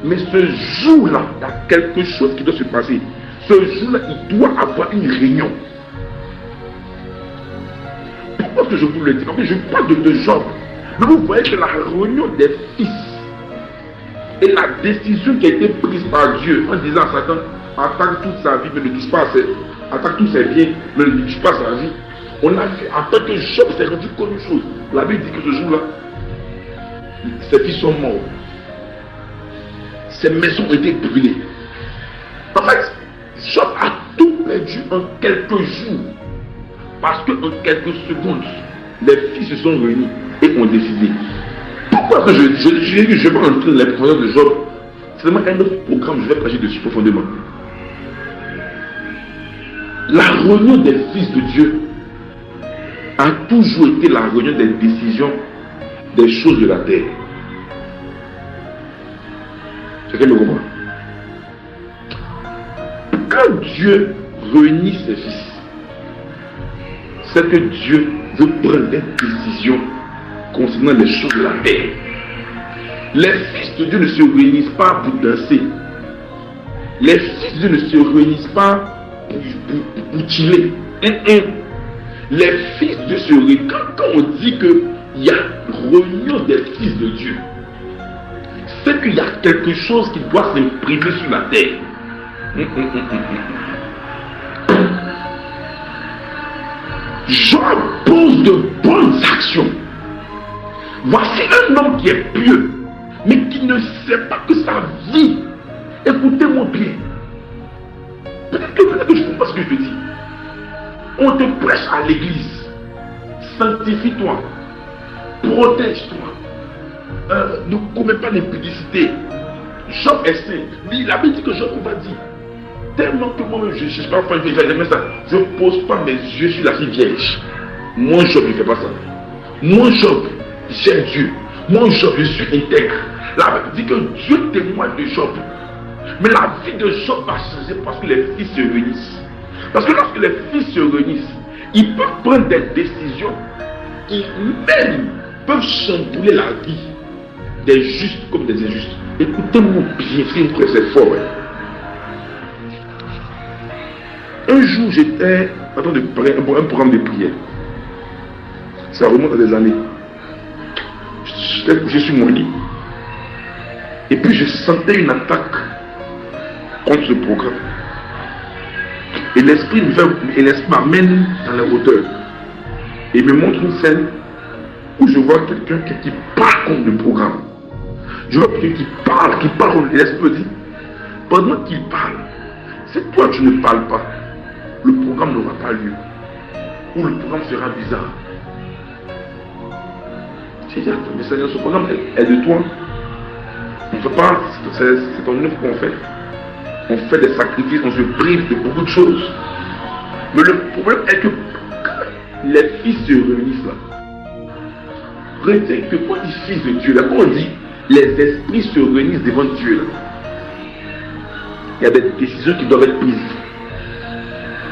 Mais ce jour-là, il y a quelque chose qui doit se passer. Ce jour-là, il doit avoir une réunion. Pourquoi que je vous le dis? Parce que je parle de Job. Mais vous voyez que la réunion des fils et la décision qui a été prise par Dieu en disant à Satan, attaque toute sa vie, mais ne touche pas à ses, attaque tous ses biens, mais ne touche pas à sa vie. On a fait, en tant que Job s'est rendu compte une chose. La Bible dit que ce jour-là, ses fils sont morts. Ses maisons ont été brûlées. En fait, Job a tout perdu en quelques jours. Parce qu'en quelques secondes, les fils se sont réunis et ont décidé. Pourquoi que je vais pas entrer dans les profondeurs de Job? C'est vraiment un autre programme, je vais prêcher dessus profondément. La réunion des fils de Dieu a toujours été la réunion des décisions des choses de la terre. Quelqu'un me comprend? Quand Dieu réunit ses fils, c'est que Dieu veut prendre des décisions concernant les choses de la terre. Les fils de Dieu ne se réunissent pas pour danser. Les fils de Dieu ne se réunissent pas pour chiller. Les fils de Dieu se réunissent. Quand on dit qu'il y a réunion des fils de Dieu, c'est qu'il y a quelque chose qui doit s'imprimer sur la terre. Job pose de bonnes actions. Voici un homme qui est pieux, mais qui ne sait pas que sa vie, écoutez-moi bien, peut-être que je comprends ce que je dis. On te prêche à l'église, sanctifie-toi, protège-toi, ne commets pas d'impudicité. Job est saint. Il a dit que Job m'a dit, tellement que moi-même je ne suis pas enfin j'aime ça. Je ne pose pas mes yeux sur la fille vierge. Moi Job ne fait pas ça. Moi Job, j'aime Dieu. Moi Job, je suis intègre. La Bible dit que Dieu témoigne de Job. Mais la vie de Job va changer parce que les fils se réunissent. Parce que lorsque les fils se réunissent, ils peuvent prendre des décisions qui même peuvent chambouler la vie des justes comme des injustes. Écoutez-moi bien, c'est fort. Un jour, j'étais en train de préparer un programme de prière. Ça remonte à des années. J'étais couché sur mon lit. Et puis, je sentais une attaque contre ce programme. Et l'esprit m'amène dans la hauteur. Et il me montre une scène où je vois quelqu'un qui parle contre le programme. Je vois quelqu'un qui parle. Et l'esprit me dit, pendant qu'il parle, si toi tu ne parles pas, le programme n'aura pas lieu. Ou le programme sera bizarre. J'ai dit, mais Seigneur, ce programme est de toi. On ne fait pas, c'est ton œuvre qu'on fait. On fait des sacrifices, on se prive de beaucoup de choses. Mais le problème est que quand les fils se réunissent là, retiens que quand on dit fils de Dieu, là, quand on dit les esprits se réunissent devant Dieu, là, il y a des décisions qui doivent être prises.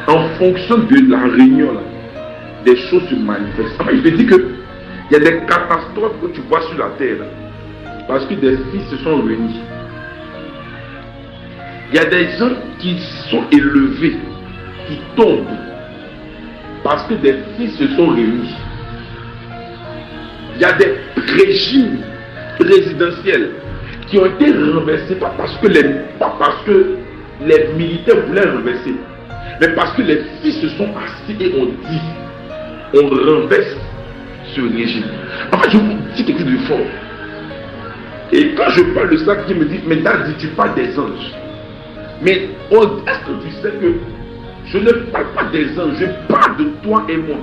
En fonction de la réunion, là, des choses se manifestent. Enfin, je te dis qu'il y a des catastrophes que tu vois sur la terre, là, parce que des fils se sont réunis. Il y a des gens qui sont élevés, qui tombent, parce que des fils se sont réunis. Il y a des régimes présidentiels qui ont été renversés, pas parce que les militaires voulaient renverser, mais parce que les fils se sont assis et ont dit, on renverse ce régime. En fait, je vous dis quelque chose de fort. Et quand je parle de ça, qui me dit, mais Daddy, tu parles des anges. Mais est-ce que tu sais que je ne parle pas des anges, je parle de toi et moi.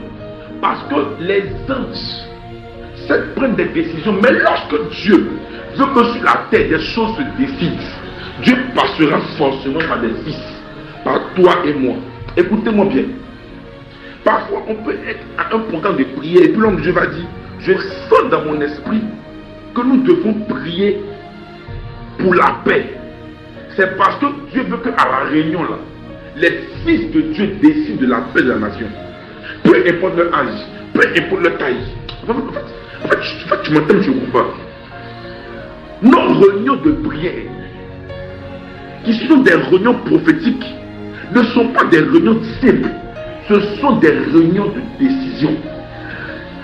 Parce que les anges prennent des décisions. Mais lorsque Dieu veut que sur la terre des choses se décident, Dieu passera forcément par des fils, par toi et moi. Écoutez-moi bien. Parfois, on peut être à un programme de prière et puis l'homme de Dieu va dire, je sens dans mon esprit que nous devons prier pour la paix. C'est parce que Dieu veut qu'à la réunion là, les fils de Dieu décident de la paix de la nation. Peu importe leur âge, peu importe leur taille. En fait, tu m'entends, je ne comprends pas. Nos réunions de prière, qui sont des réunions prophétiques, ne sont pas des réunions simples. Ce sont des réunions de décision.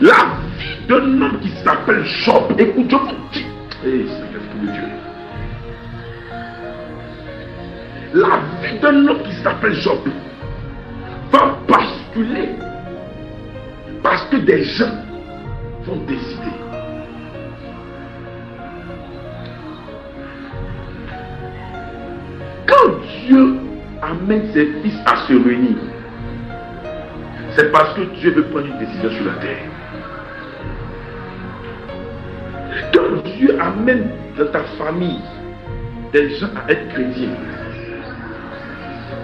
La vie d'un homme qui s'appelle Job, écoute, je vous dis, c'est l'Esprit de Dieu. La vie d'un homme qui s'appelle Job va basculer parce que des gens vont décider. Quand Dieu amène ses fils à se réunir, c'est parce que Dieu veut prendre une décision sur la terre. Quand Dieu amène dans ta famille des gens à être chrétiens,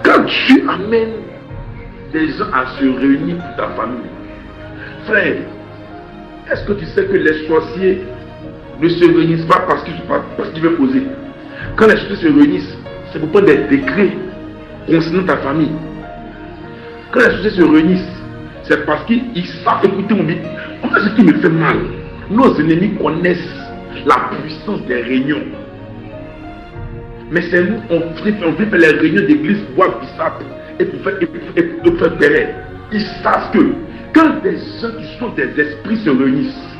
quand Dieu amène des gens à se réunir pour ta famille, frère, est-ce que tu sais que les sorciers ne se réunissent pas parce qu'ils veulent poser? Quand les sorciers se réunissent, c'est pour prendre des décrets concernant ta famille. Quand les sorciers se réunissent, c'est parce qu'ils savent écouter mon but. Comment ce qui me fait mal? Nos ennemis connaissent la puissance des réunions. Mais c'est nous, on fait faire les réunions d'église, boire bissap et pour faire terrain. Ils savent que quand des gens qui sont des esprits se réunissent,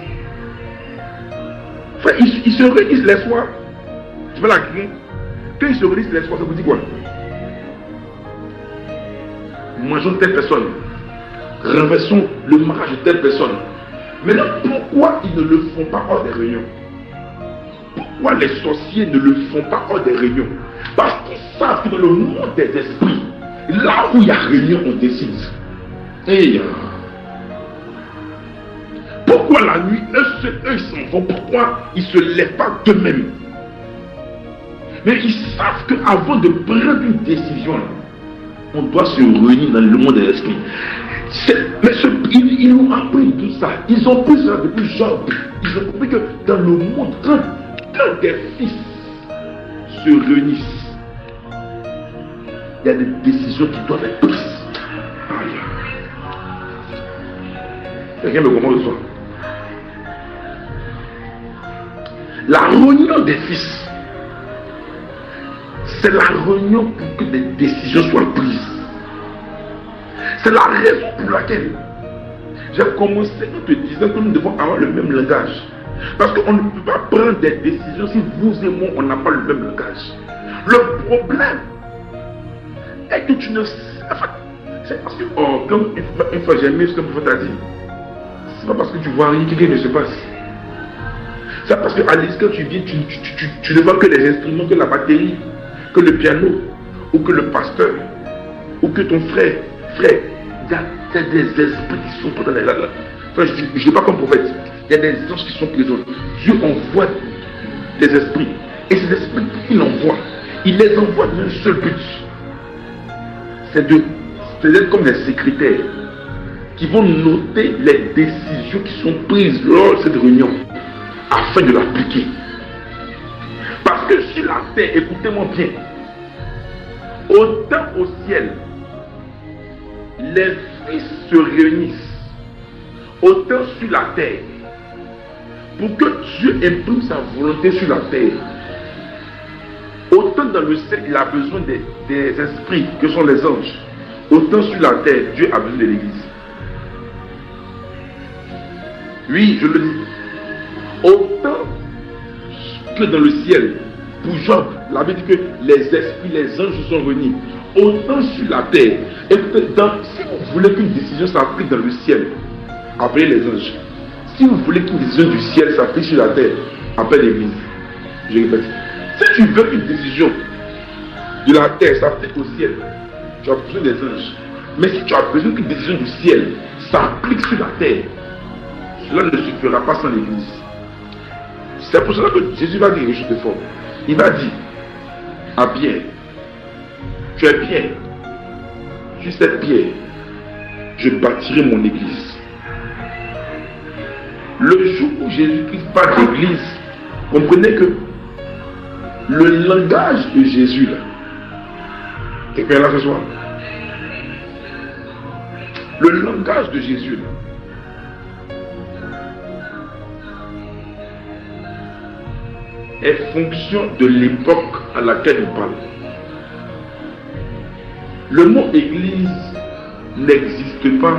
frère, ils se réunissent les soirs. Tu vois la grille? Quand ils se réunissent les soirs, ça vous dit quoi? Mangeons telle personne, renversons le mariage de telle personne. Maintenant, pourquoi ils ne le font pas hors des réunions? Pourquoi les sorciers ne le font pas hors des réunions? Parce qu'ils savent que dans le monde des esprits, là où il y a réunion, on décide. Et pourquoi la nuit, eux ils s'en vont? Pourquoi ils ne se lèvent pas d'eux-mêmes? Mais ils savent qu'avant de prendre une décision, on doit se réunir dans le monde des esprits. Ils ont appris tout ça. Ils ont pris ça depuis Job. Ils ont compris que dans le monde, quand des fils se réunissent, il y a des décisions qui doivent être prises. Quelqu'un me comprend de ça? La réunion des fils, c'est la réunion pour que des décisions soient prises. C'est la raison pour laquelle j'ai commencé en te disant que nous devons avoir le même langage. Parce qu'on ne peut pas prendre des décisions si vous et moi, on n'a pas le même langage. Le problème est que tu ne sais pas. C'est parce que, comme une fois j'ai aimé ce que mon frère t'a dit. C'est pas parce que tu vois rien que quelque chose ne se passe. C'est parce qu'à l'église, quand tu viens, tu ne vois que les instruments, que la batterie, que le piano, ou que le pasteur, ou que ton frère. Frère, il y a des esprits qui sont présents là. Enfin, je ne dis pas comme prophète. Il y a des anges qui sont présents. Dieu envoie des esprits. Et ces esprits qu'il envoie, il les envoie d'un seul but. C'est d'être comme des secrétaires qui vont noter les décisions qui sont prises lors de cette réunion afin de l'appliquer. Parce que sur la terre, écoutez-moi bien, autant au ciel, les fils se réunissent, autant sur la terre, pour que Dieu imprime sa volonté sur la terre. Autant dans le ciel, il a besoin des esprits que sont les anges, autant sur la terre, Dieu a besoin de l'église. Oui, je le dis. Autant que dans le ciel, pour Job, la Bible dit que les esprits, les anges sont réunis. Autant sur la terre. Et si vous voulez qu'une décision s'applique dans le ciel, appelez les anges. Si vous voulez qu'une décision du ciel s'applique sur la terre, appelez l'église. Je répète. Si tu veux qu'une décision de la terre s'applique au ciel, tu as besoin des anges. Mais si tu as besoin qu'une décision du ciel s'applique sur la terre, cela ne se fera pas sans l'église. C'est pour cela que Jésus va dire quelque chose de fort. Il va dire, à Pierre, tu es Pierre, sur cette pierre, je bâtirai mon église. Le jour où Jésus-Christ parle d'église, comprenez que le langage de Jésus là, quelqu'un là ce soir, le langage de Jésus là, est fonction de l'époque à laquelle il parle. Le mot église n'existe pas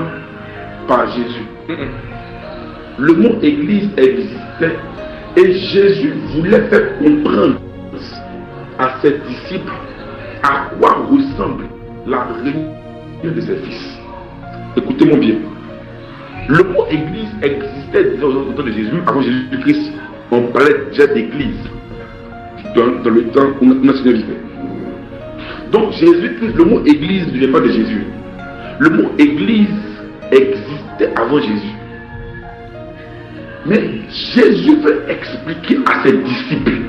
par Jésus. Le mot église existait et Jésus voulait faire comprendre à ses disciples à quoi ressemble la réunion de ses fils. Écoutez-moi bien. Le mot église existait déjà au temps de Jésus, avant Jésus-Christ. On parlait déjà d'église dans le temps où notre Seigneur vivait. Donc Jésus-Christ, le mot église ne vient pas de Jésus. Le mot église existait avant Jésus. Mais Jésus veut expliquer à ses disciples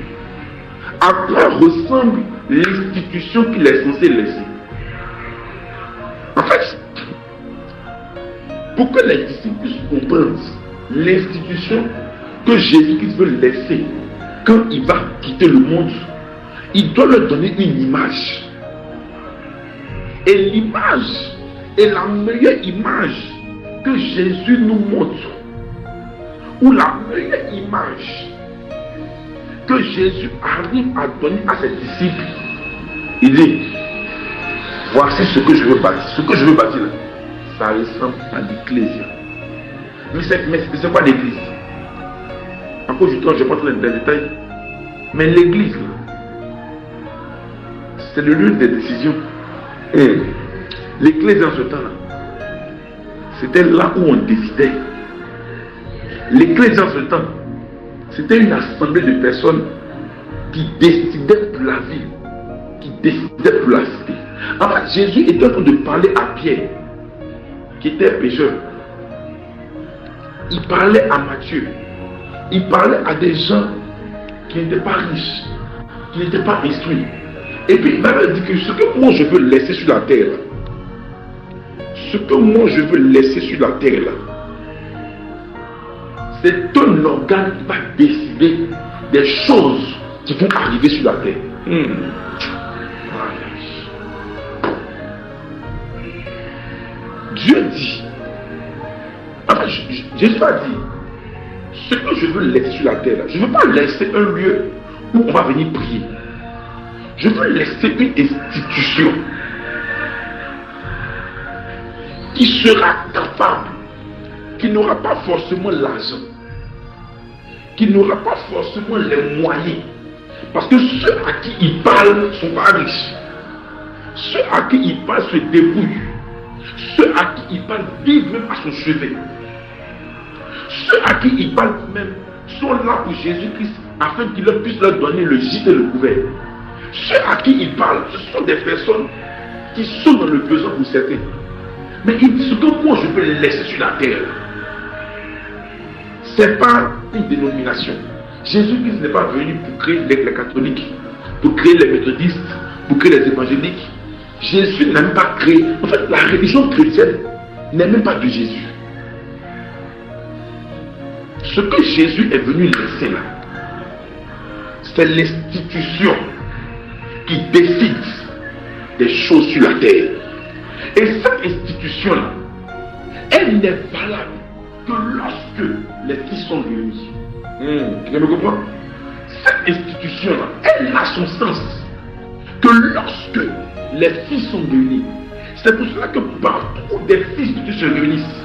à quoi ressemble l'institution qu'il est censé laisser. En fait, pour que les disciples puissent comprendre l'institution que Jésus-Christ veut laisser quand il va quitter le monde, il doit leur donner une image. Et l'image est la meilleure image que Jésus nous montre, ou la meilleure image que Jésus arrive à donner à ses disciples. Il dit, voici ce que je veux bâtir. Ce que je veux bâtir, ça ressemble à l'Ecclésia. Mais c'est quoi l'église? À cause du temps, je ne vais pas entrer dans les détails. Mais l'église, c'est le lieu des décisions. Et l'église en ce temps-là, c'était là où on décidait. L'église en ce temps, c'était une assemblée de personnes qui décidaient pour la vie, qui décidaient pour la cité. En fait, Jésus était en train de parler à Pierre, qui était pécheur. Il parlait à Matthieu. Il parlait à des gens qui n'étaient pas riches, qui n'étaient pas instruits. Et puis il m'avait dit que ce que moi je veux laisser sur la terre, ce que moi je veux laisser sur la terre là, c'est un organe qui va décider des choses qui vont arriver sur la terre. Dieu dit, enfin, Jésus a dit, ce que je veux laisser sur la terre, je ne veux pas laisser un lieu où on va venir prier. Je veux laisser une institution qui sera capable, qui n'aura pas forcément l'argent, qui n'aura pas forcément les moyens. Parce que ceux à qui il parle ne sont pas riches. Ceux à qui il parle se débrouillent. Ceux à qui il parle vivent même à son chevet. Ceux à qui il parle même sont là pour Jésus-Christ afin qu'il puisse leur donner le gîte et le couvert. Ceux à qui il parle, ce sont des personnes qui sont dans le besoin pour certains. Mais il dit ce que moi je peux laisser sur la terre, ce n'est pas une dénomination. Jésus-Christ n'est pas venu pour créer les catholiques, pour créer les méthodistes, pour créer les évangéliques. Jésus n'a même pas créé. En fait, la religion chrétienne n'est même pas de Jésus. Ce que Jésus est venu laisser là, c'est l'institution qui décide des choses sur la terre. Et cette institution-là, elle n'est valable que lorsque les filles sont réunis. Tu me comprends? Cette institution-là, elle a son sens que lorsque les filles sont réunies. C'est pour cela que partout où des fils de Dieu se réunissent,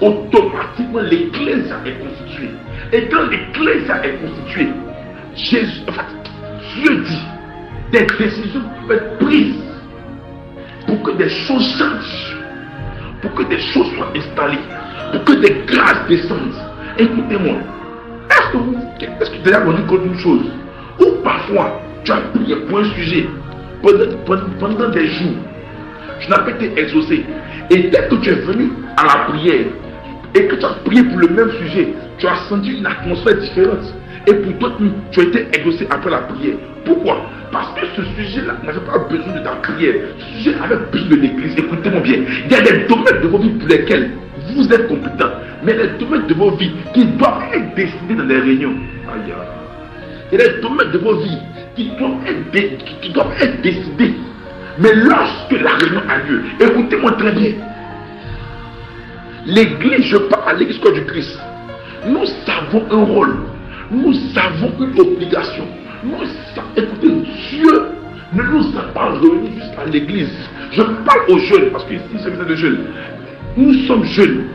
automatiquement l'Ecclésia est constituée. Et quand l'Ecclésia est constituée, Jésus, en fait, Dieu dit, des décisions peuvent être prises pour que des choses changent, pour que des choses soient installées, pour que des grâces descendent. Écoutez-moi, est-ce que tu as rendu compte d'une chose où parfois tu as prié pour un sujet pendant des jours, tu n'as pas été exaucé, et dès que tu es venu à la prière et que tu as prié pour le même sujet, tu as senti une atmosphère différente. Et pour toi, tu as été exaucé après la prière. Pourquoi? Parce que ce sujet-là n'avait pas besoin de ta prière. Ce sujet avait besoin de l'église. Écoutez-moi bien. Il y a des domaines de vos vies pour lesquels vous êtes compétents. Mais les domaines de vos vies qui doivent être décidés dans les réunions. Aïe, aïe. Il y a des domaines de vos vies qui doivent être décidés. Mais lorsque la réunion a lieu, écoutez-moi très bien. L'église, je parle à l'église du Christ. Nous avons un rôle. Nous avons une obligation. Écoutez, Dieu ne nous a pas réunis juste à l'église. Je parle aux jeunes, parce qu'ici, c'est besoin de jeunes. Nous sommes jeunes.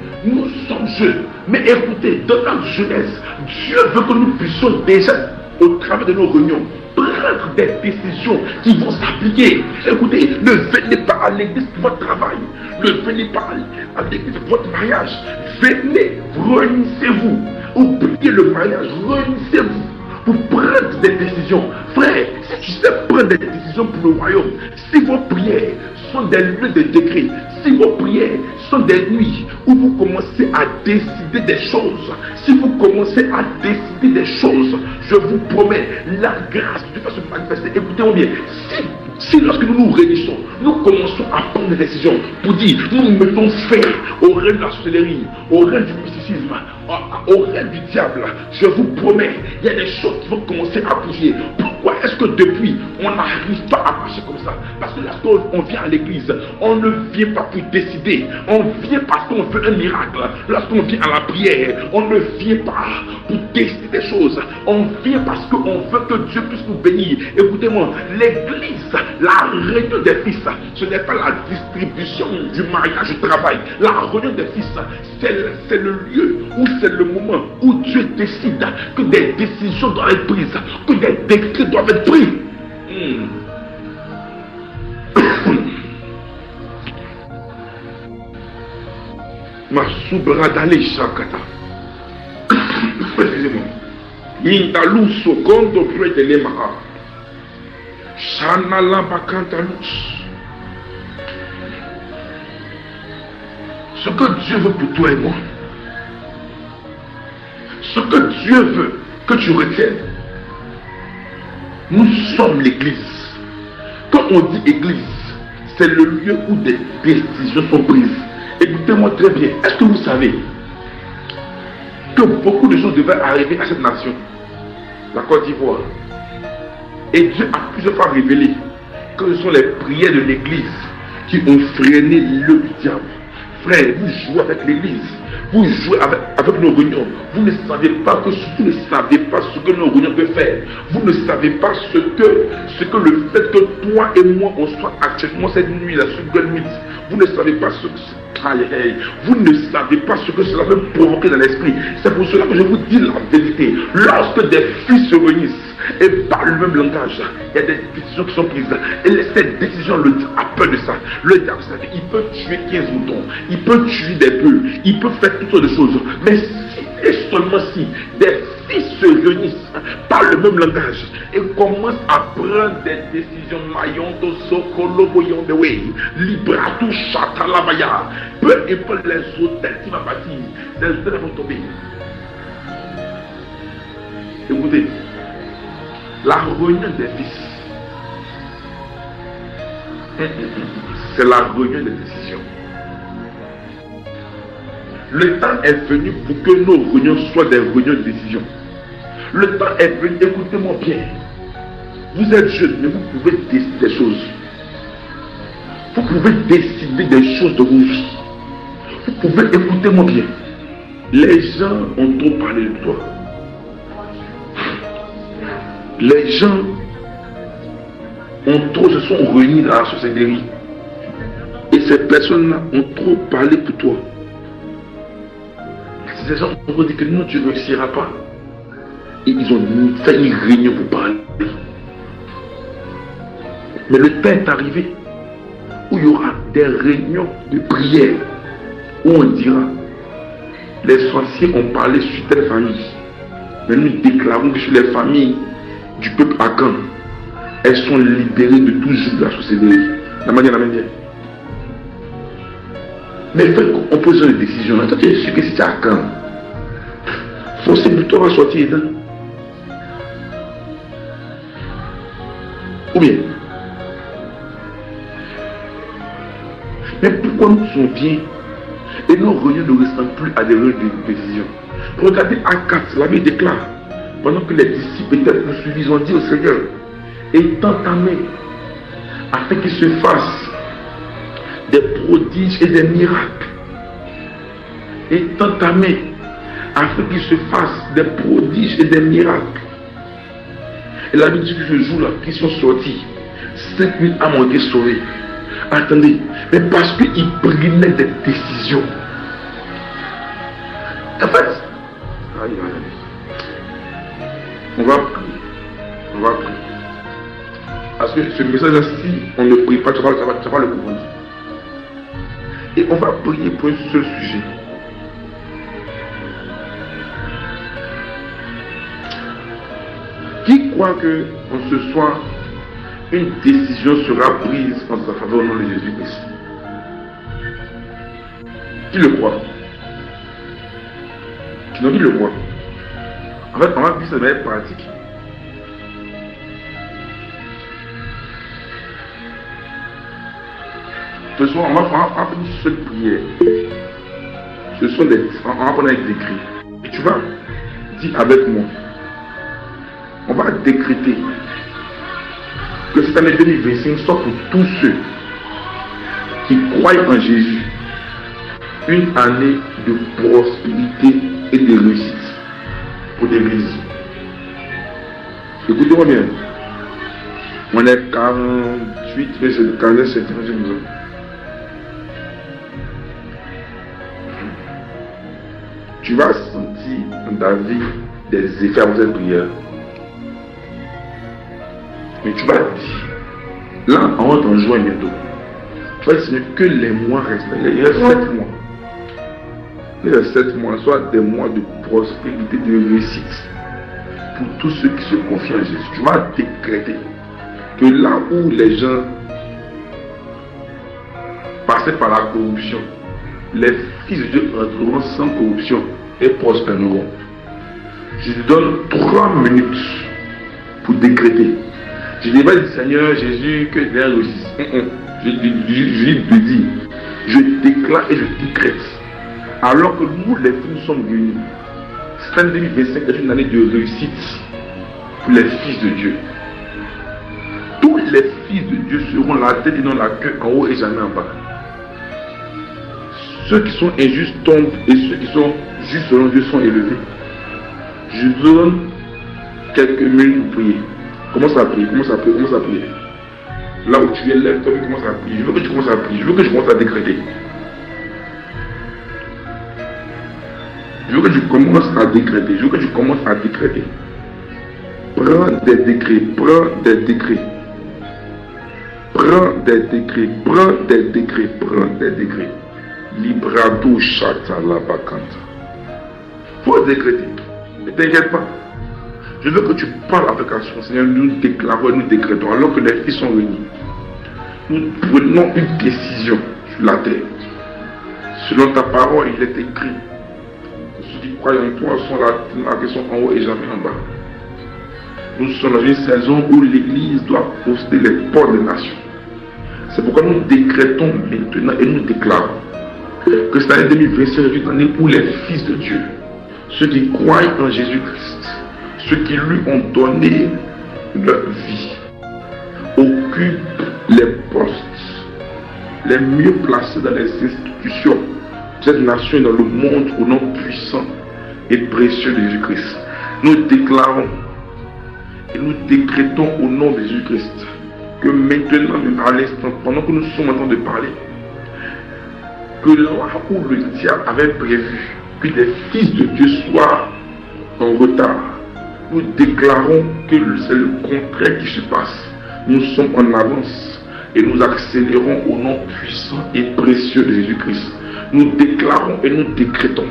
Mais écoutez, dans notre jeunesse, Dieu veut que nous puissions déjà, au travers de nos réunions, prendre des décisions qui vont s'appliquer. Écoutez, ne venez pas à l'église pour votre travail. Ne venez pas à l'église pour votre mariage. Venez, réunissez-vous. Oubliez le mariage, réunissez-vous pour prendre des décisions. Frère, si tu sais prendre des décisions pour le royaume, si vos prières sont des lieux de décret, si vos prières sont des nuits où vous commencez à décider des choses, si vous commencez à décider des choses, je vous promets, la grâce de Dieu va se manifester. Écoutez-moi bien, si lorsque nous nous réunissons, nous commençons à prendre des décisions pour dire, nous mettons fin au règne de la sorcellerie, au règne du mysticisme, au règne du diable, je vous promets, il y a des choses qui vont commencer à bouger. Pourquoi est-ce que depuis, on n'arrive pas à marcher comme ça? Parce que lorsqu'on vient à l'église, on ne vient pas pour décider, on vient parce qu'on veut un miracle. Lorsqu'on vient à la prière, on ne vient pas pour décider des choses, on vient parce qu'on veut que Dieu puisse nous bénir. Écoutez-moi, l'église, la réunion des fils, ce n'est pas la distribution du mariage, du travail. La réunion des fils, c'est le lieu où c'est le moment où Dieu décide que des décisions doivent être prises, que des décrets doivent être pris. Ma soubradale shakata. Excusez-moi. Intalu sokondo prete maha. Shana lambakantalus. Ce que Dieu veut pour toi et moi, ce que Dieu veut que tu retiennes, nous sommes l'église. Quand on dit église, c'est le lieu où des décisions sont prises. Écoutez-moi très bien, est-ce que vous savez que beaucoup de choses devaient arriver à cette nation, la Côte d'Ivoire, et Dieu a plusieurs fois révélé que ce sont les prières de l'église qui ont freiné l'œuvre du diable. Frère, vous jouez avec l'église, vous jouez avec nos réunions. Vous ne savez pas ce que nos réunions peuvent faire. Vous ne savez pas ce que le fait que toi et moi on soit actuellement cette nuit, la seconde nuit, vous ne savez pas vous ne savez pas ce que cela peut provoquer dans l'esprit. C'est pour cela que je vous dis la vérité. Lorsque des fils se réunissent et parlent le même langage, il y a des décisions qui sont prises. Et cette décision, le diable a peur de ça. Le diable, il peut tuer 15 moutons, il peut tuer des bœufs, il peut faire toutes sortes de choses. Mais si et seulement si des fils se réunissent, parlent le même langage et commencent à prendre des décisions, maillonto sokolo boyon de way, libratu chatalabaya, peu importe les hôtels qui vont bâtir, les hôtels vont tomber. Écoutez, la réunion des fils, c'est la réunion des décisions. Le temps est venu pour que nos réunions soient des réunions de décision. Le temps est venu, écoutez-moi bien. Vous êtes jeune, mais vous pouvez décider des choses. Vous pouvez décider des choses de vos vies. Vous pouvez, écoutez-moi bien. Les gens ont trop parlé de toi. Les gens se sont réunis dans la sorcellerie. Et ces personnes-là ont trop parlé pour toi. Ces gens ont dit que non, tu ne réussiras pas. Et ils ont fait une réunion pour parler. Mais le temps est arrivé où il y aura des réunions de prière où on dira les sorciers ont parlé sur telle famille. Mais nous déclarons que sur les familles du peuple Akan, elles sont libérées de tout joug de la sorcellerie. La manière. Mais il faut qu'on pose une décision. Toi, tu es sûr que si tu es Akan, forcément, toi va sortir dedans. Ou bien? Mais pourquoi nous sommes bien et nos réunions ne ressemblent plus à des réunions de décision? Regardez Acte, la Bible déclare, pendant que les disciples étaient poursuivis, ils ont dit au Seigneur, étends ta main afin qu'il se fasse des prodiges et des miracles. Étends ta main afin qu'il se fasse des prodiges et des miracles. Et la Bible dit que ce jour-là, qu'ils sont sortis, 5000 âmes ont été sauvées. Attendez, mais parce qu'ils prenaient des décisions. En fait, on va prier. On va prier. Parce que ce message-ci, on ne prie pas, tu vas le comprendre. Et on va prier pour un seul sujet. Qui croit que en ce soir, une décision sera prise en sa faveur au nom de Jésus-Christ? Qui le croit? Qui nous dit le croit? En fait, on va vivre ça de manière pratique. Ce soir, on va faire une seule prière. Ce sont on va prendre avec des cris. Et tu vas dire avec moi. On va décréter que cette année 2025 soit pour tous ceux qui croient en Jésus une année de prospérité et de réussite pour l'Église. Écoutez-moi bien. On est 48, mais c'est 47, j'ai besoin. Tu vas sentir dans ta vie des effets avant cette prière. Mais tu vas dire, là, on va t'en jouer bientôt. Tu vas dire que les mois restent. Il reste 7 mois. Il reste 7 mois, soit des mois de prospérité, de réussite. Pour tous ceux qui se confient en Jésus. Tu vas décréter que là où les gens passaient par la corruption, les fils de Dieu entreront sans corruption et prospéreront. Je te donne 3 minutes pour décréter. Je ne dis pas, Seigneur Jésus, que je réussisse. Je dis, je déclare et je décrète. Alors que nous, les filles, nous sommes réunis. Cette année 2025 est une année de réussite pour les fils de Dieu. Tous les fils de Dieu seront la tête et non la queue, en haut et jamais en bas. Ceux qui sont injustes tombent et ceux qui sont justes selon Dieu sont élevés. Je vous donne quelques minutes pour prier. Commence à prier, commence à prier, commence à prier. Là où tu es, lève-toi et commence à prier. Je veux que tu commences à prier, je veux que tu commences à décréter. Je veux que tu commences à décréter, je veux que tu commences à décréter. Prends des décrets, prends des décrets. Prends des décrets, prends des décrets, prends des décrets. Librado Chatala Bakanta. Faut décréter. Ne t'inquiète pas. Je veux que tu parles avec assurance. Seigneur, nous déclarons, nous décrétons, alors que les filles sont réunies. Nous prenons une décision sur la terre. Selon ta parole, il est écrit. Ceux qui croient en toi sont là, qui sont en haut et jamais en bas. Nous sommes dans une saison où l'Église doit posséder les portes des nations. C'est pourquoi nous décrétons maintenant et nous déclarons que cette année 2025 est une année où les fils de Dieu, ceux qui croient en Jésus-Christ, ceux qui lui ont donné leur vie, occupent les postes les mieux placés dans les institutions de cette nation et dans le monde au nom puissant et précieux de Jésus-Christ. Nous déclarons et nous décrétons au nom de Jésus-Christ que maintenant, même à l'instant, pendant que nous sommes en train de parler, que là où le diable avait prévu que des fils de Dieu soient en retard, nous déclarons que c'est le contraire qui se passe. Nous sommes en avance et nous accélérons au nom puissant et précieux de Jésus-Christ. Nous déclarons et nous décrétons.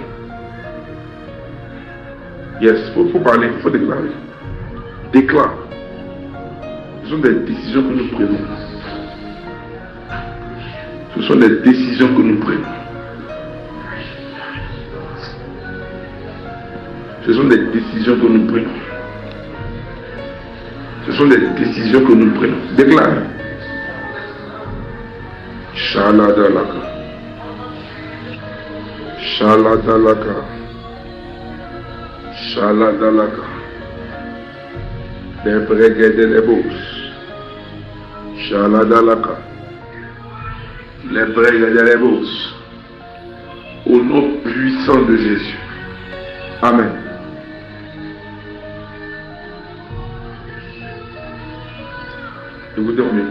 Yes, il faut parler, il faut déclarer. Déclare. Ce sont des décisions que nous prenons. Ce sont des décisions que nous prenons. Ce sont des décisions que nous prenons. Ce sont des décisions que nous prenons. Déclare. Shaladalaka. Shaladalaka. Shaladalaka. Les brègues des bosses. Shaladalaka. Les brègues des bosses. Au nom puissant de Jésus. Amen. Écoutez-moi bien.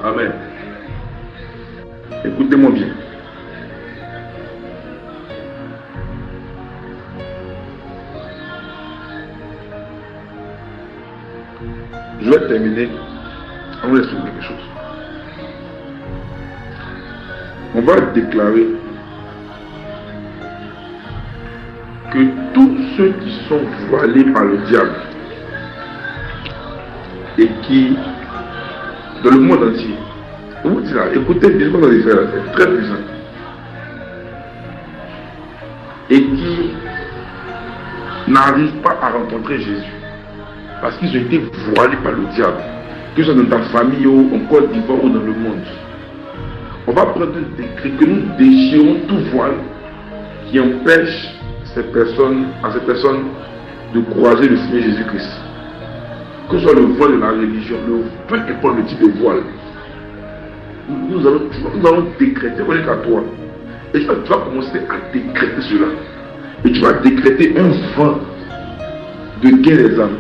Amen. Écoutez-moi bien. Je vais terminer en vous expliquer quelque chose. On va déclarer que tous ceux qui sont voilés par le diable et qui, dans le monde entier, je vous dis là, écoutez bien ce qu'on a dit, c'est très puissant, et qui n'arrivent pas à rencontrer Jésus parce qu'ils ont été voilés par le diable, que ce soit dans ta famille ou en Côte d'Ivoire ou dans le monde. On va prendre un décret que nous déchirons tout voile qui empêche à ces personnes de croiser le Seigneur Jésus-Christ. Que ce soit le voile de la religion, peu importe le type de voile. Nous allons décréter, on est à toi. Et tu vas commencer à décréter cela. Et tu vas décréter un vent de gain des âmes.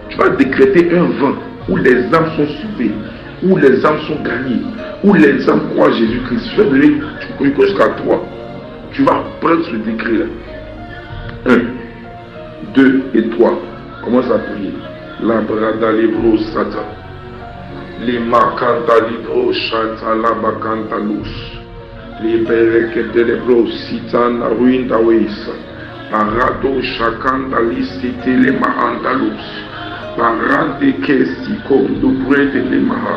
Tu vas décréter un vent où les âmes sont sauvées, où les âmes sont gagnées, où les âmes croient Jésus-Christ. Je vais donner jusqu'à toi. Tu vas prendre ce décret-là. 1, 2 et 3. Commence à prier. La brada libro sata. Les makanta libro shanta la bakanta lus. Les bereke de libro sita na ruinda weisa. Parado shakanda lisite le maandalus. Parade ke siko dubre de le maha.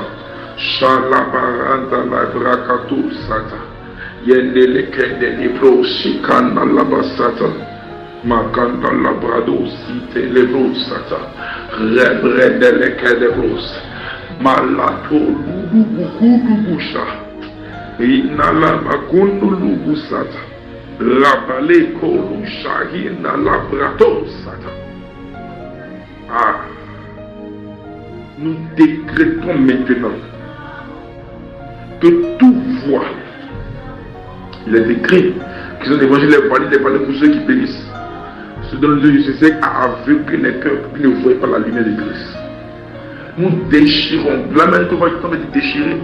Shala baranda la brakato sata. Yendele kende libro shikana la basata. Makanda labrado site lebro sata. Rebre de leke lebros. Malato lubu busha. Inala makundu lubu sata. Rabale kolu shahina labrato sata. Ah. Nous décrétons maintenant que tout voile, les décrets qui sont évangile, les voilés pour ceux qui périssent, ce dont le Dieu Jésus a aveuglé les cœurs qui ne voient pas la lumière de Christ. Nous déchirons, la même que votre temps de déchirer,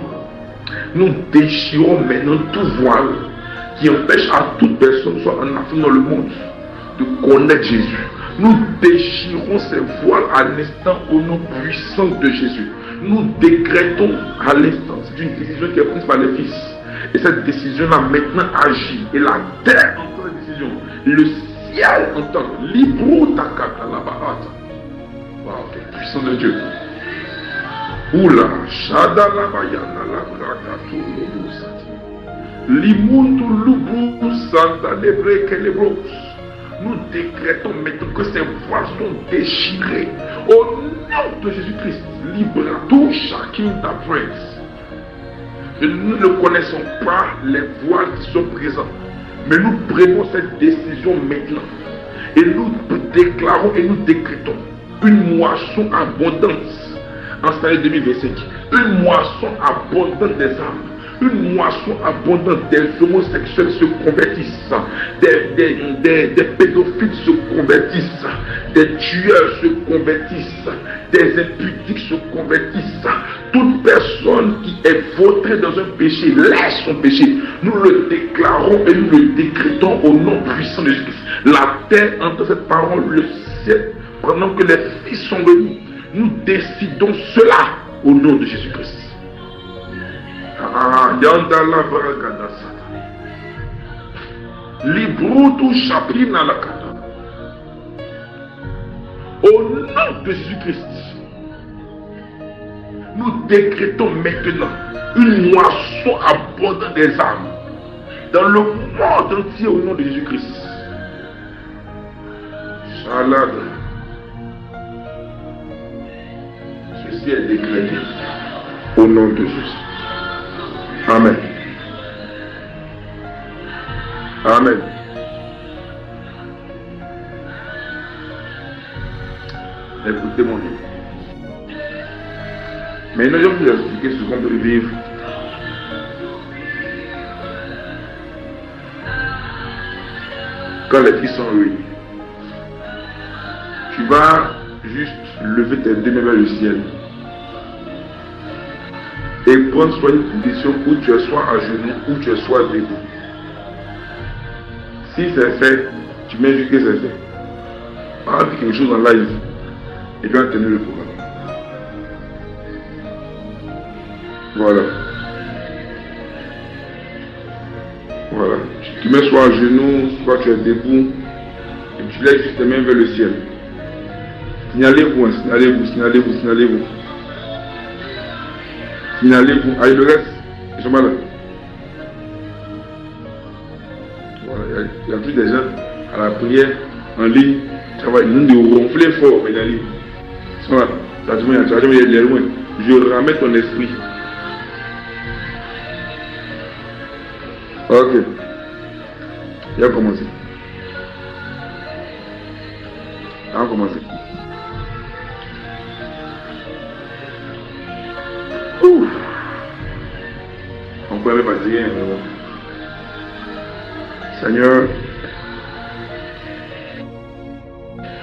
nous déchirons maintenant tout voile qui empêche à toute personne, soit en Afrique dans le monde, de connaître Jésus. Nous déchirons ces voiles à l'instant au nom puissant de Jésus. Nous décrétons à l'instant, c'est une décision qui est prise par les fils. Et cette décision-là maintenant agit. Et la terre entend la décision. Le ciel entend. Libro takata la barata. Wow, quelle puissance de Dieu. Oula, shada la bayana la brakatu lobu sati. Limuntu lubu santa lebreke lebros. Nous décrétons maintenant que ces voiles sont déchirées. Au nom de Jésus-Christ, liberato chacun d'après. Nous ne connaissons pas les voiles qui sont présents. Mais nous prenons cette décision maintenant. Et nous déclarons et nous décrétons une moisson abondante en cette année 2025. Une moisson abondante des âmes. Une moisson abondante des homosexuels se convertissent, des pédophiles se convertissent, des tueurs se convertissent, des impudiques se convertissent. Toute personne qui est vautrée dans un péché laisse son péché. Nous le déclarons et nous le décrétons au nom puissant de Jésus-Christ. La terre entend cette parole, le ciel, pendant que les fils sont venus. Nous décidons cela au nom de Jésus-Christ. Yandala Bragada Sata. Librutu Chaplina la Kata. Au nom de Jésus-Christ, nous décrétons maintenant une moisson abondante des âmes dans le monde entier au nom de Jésus-Christ. malade. Ceci est décrété au nom de Jésus. Amen. Amen. Écoutez mon Dieu. Maintenant, je vais vous expliquer ce qu'on peut vivre quand les filles sont réunies. Tu vas juste lever tes deux mains vers le ciel et prendre soit une position où tu es soit à genoux ou tu es soit debout. Si c'est fait, tu mets juste que c'est fait. On va dire quelque chose en live et puis on va tenir le programme. Voilà. Voilà. Tu te mets soit à genoux, soit tu es debout et tu lèves juste tes mains vers le ciel. Signalez-vous, hein, signalez-vous, signalez-vous, signalez-vous. Signalez-vous. Allez, le reste, ils sont malades. Voilà, il y a plus des gens à la prière en ligne. Ça va, ils nous ronfler fort, mais dans la ligne. Ils sont là. Ça va dire, il est loin. Je ramène ton esprit. Ok. Il a commencé. On va commencer. Ouh. On peut même pas dire. Seigneur,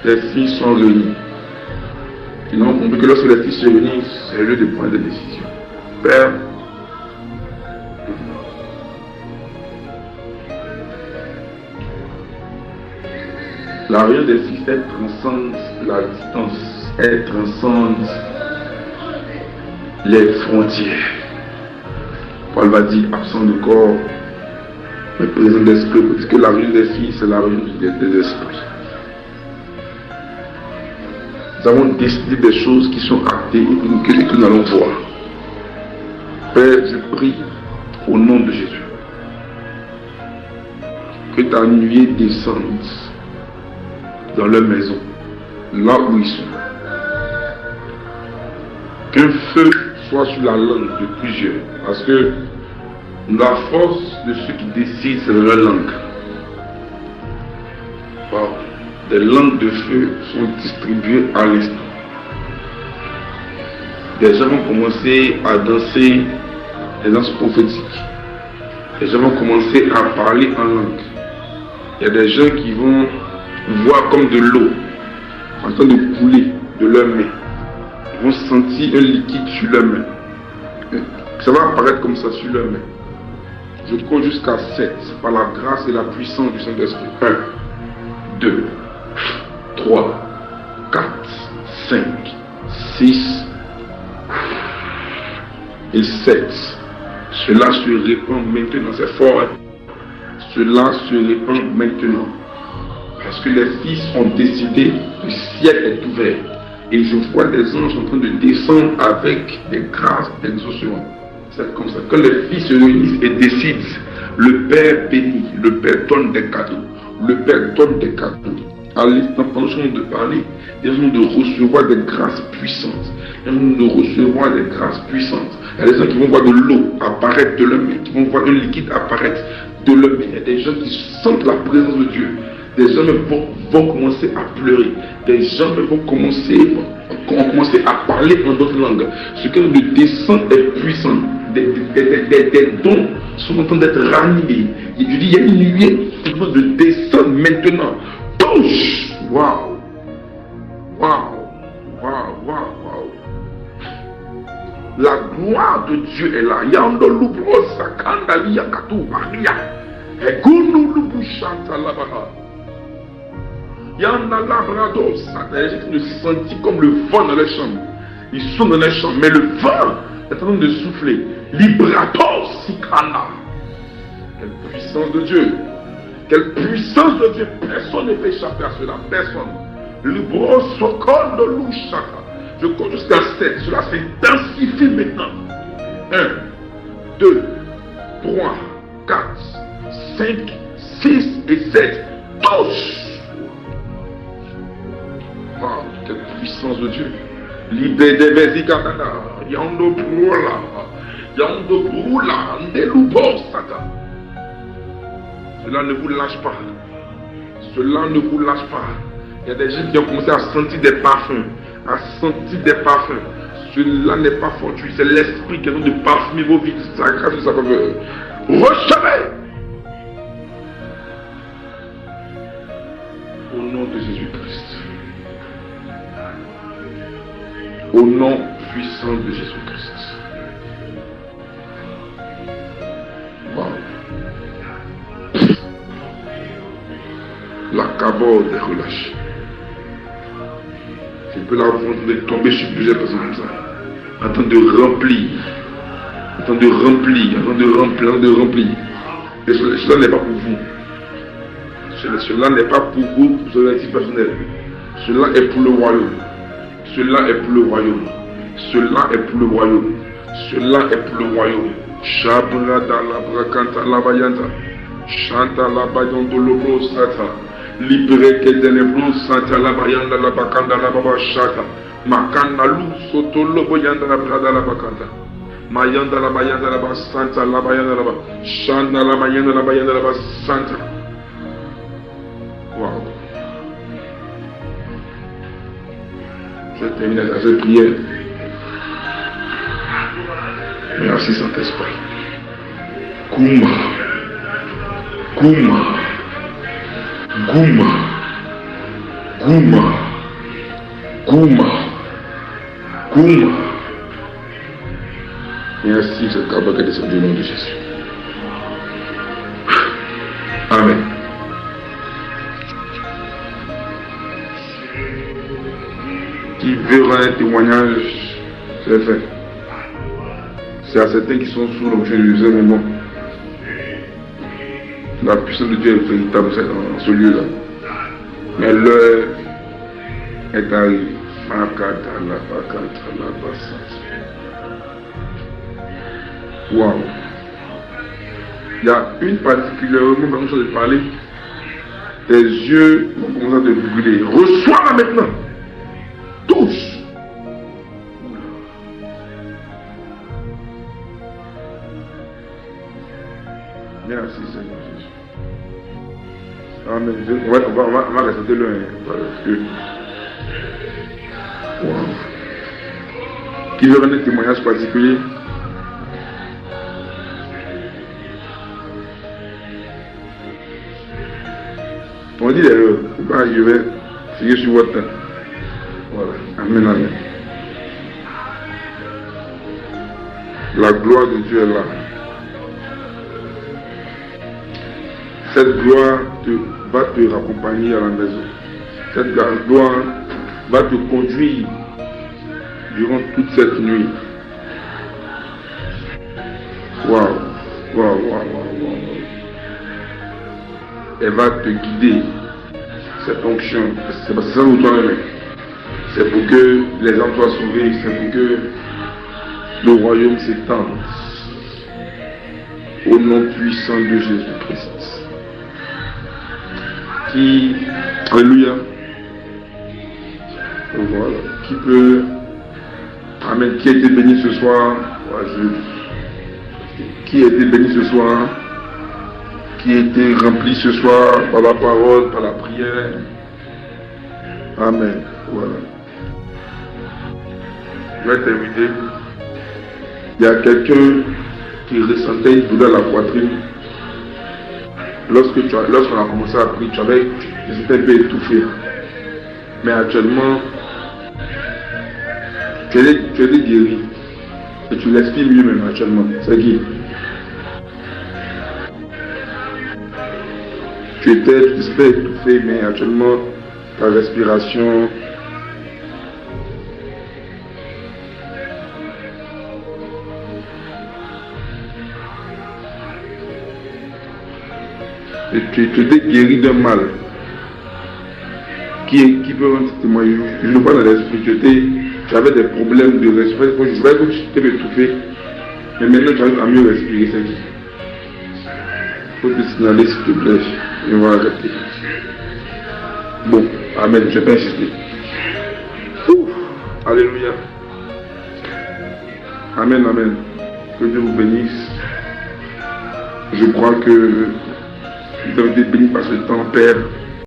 les filles sont réunies. Ils n'ont compris que lorsque les filles se réunissent, c'est le lieu de prendre des décisions. Père, la réunion des filles, elle transcende la distance, elle transcende les frontières. Paul va dire absent de corps, mais présent d'esprit, parce que la réunion des filles, c'est la réunion des esprits. Nous avons décidé des choses qui sont actées et que nous allons voir. Père, je prie au nom de Jésus que ta nuée descende dans leur maison, là où ils sont. Qu'un feu soit sur la langue de plusieurs, parce que la force de ceux qui décident, c'est leur langue. Wow. Des langues de feu sont distribuées à l'instant. Des gens vont commencer à danser des danses prophétiques. Des gens vont commencer à parler en langue. Il y a des gens qui vont voir comme de l'eau en train de couler de leurs mains. Ils vont sentir un liquide sur leurs mains. Ça va apparaître comme ça sur leurs mains. Je compte jusqu'à 7 par la grâce et la puissance du Saint-Esprit. 1, 2, 3, 4, 5, 6 et 7. Cela se répand maintenant. C'est fort. Hein? Cela se répand maintenant. Parce que les fils ont décidé, le ciel est ouvert. Et je vois des anges en train de descendre avec des grâces d'exaucement. C'est comme ça. Quand les fils se réunissent et décident, le Père bénit, le Père donne des cadeaux. Le Père donne des cadeaux. À l'instant, pendant que nous sommes de parler, ils ont de recevoir des grâces puissantes. Ils ont de recevoir des grâces puissantes. Il y a des gens qui vont voir de l'eau apparaître de leur main, qui vont voir un liquide apparaître de leur main. Il y a des gens qui sentent la présence de Dieu. Des gens vont commencer à pleurer. Des gens vont commencer à parler en d'autres langues. Ce qui de descend est puissant. Des dons sont en train d'être ranimés. Je dis, il y a une nuée de descendre maintenant. Touche! Waouh! Waouh! Waouh! Waouh! Waouh! La gloire de Dieu est là. Yando lubro sakanda liya katu maria. Egunu lubu chanta labaha. Yanda labrador, ça ne sentit comme le vent dans les chambres. Ils sont dans les chambres, mais le vent est en train de souffler. Librator sikana. Quelle puissance de Dieu! Quelle puissance de Dieu! Personne ne peut échapper à cela. Personne. Le bros sokol de l'ouchaka. Je compte jusqu'à 7. Cela s'intensifie maintenant. 1, 2, 3, 4, 5, 6 et 7. Tous. Wow, quelle puissance de Dieu. Libé de Vezikakana, Yando Brula, Yando Brula, Ndelubo Sata. Cela ne vous lâche pas. Cela ne vous lâche pas. Il y a des gens qui ont commencé à sentir des parfums. À sentir des parfums. Cela n'est pas fortuit. C'est l'esprit qui est en train de parfumer vos vies. Sa grâce et sa faveur. Recevez. Au nom de Jésus-Christ. Au nom puissant de Jésus-Christ. Wow. La caborde est relâchée. Je peux la voir tomber sur plusieurs personnes comme ça. En train de remplir. En train de remplir. En train de remplir. En train de remplir. Et cela n'est pas pour vous. Cela n'est pas pour vous, pour cela est personnel. Cela est pour le royaume. Cela est pour le royaume. Cela est pour le royaume. Cela est pour le royaume. Shabrada la brakanta la bayanta. Chanta la bayon de l'obro sata. Libéré que de l'ebro sata la bayanda la bakanda la baba shata. Makanda lu soto lobo yanda la brada la bakanda. Mayanda la bayanda la ba santa la bayanda la ba. Chanta la bayanda la bayanda la ba santa. Wow. Je termine avec cette prière. Merci Saint-Esprit. Kuma. Kuma. Guma. Guma. Guma. Guma. Merci ce cabot qui est descendu au nom de Jésus. Amen. Qui verra un témoignage, c'est fait. C'est à certains qui sont sous l'objet de Jésus, mais bon. La puissance de Dieu est véritable dans ce lieu-là. Mais l'heure est arrivée. Waouh. Il y a une particulièrement, quand nous sommes de parler, tes yeux vont commencer à te brûler. Reçois-la maintenant. Tous. Merci Seigneur Jésus. Amen. On va rester loin. Parce que... Wow. Qui veut rendre un témoignage particulier? On dit l'erreur. Je vais seguir sur votre temps. Voilà. Amen, amen. La gloire de Dieu est là. Cette gloire va te raccompagner à la maison. Cette gloire va te conduire durant toute cette nuit. Waouh, waouh, waouh, waouh. Elle va te guider. Cette onction, c'est parce que ça vous toi-même. C'est pour que les hommes soient sauvés, c'est pour que le royaume s'étende. Au nom puissant de Jésus-Christ. Qui, alléluia, voilà, qui peut, amen, qui a été béni ce soir, qui a été béni ce soir, qui a été rempli ce soir par la parole, par la prière, amen, voilà. Je vais terminer. Il y a quelqu'un qui ressentait une douleur à la poitrine. Lorsqu'on a commencé à prier, tu étais un peu étouffé. Mais actuellement, tu es guéri. Et tu l'exprimes mieux même actuellement. C'est guéri. Tu étais étouffé, mais actuellement, ta respiration... Et tu étais guéri d'un mal qui peut rendre témoignage. Je ne vois pas dans l'esprit, tu avais des problèmes de respiration. Je voyais que tu t'es étouffé, mais maintenant tu arrives à mieux respirer. C'est dit. Il faut te signaler s'il te plaît. Et on va arrêter. Bon, amen, je ne vais pas insister. Alléluia. Amen, amen. Que Dieu vous bénisse. Je crois que vous avez été bénis par ce temps, Père.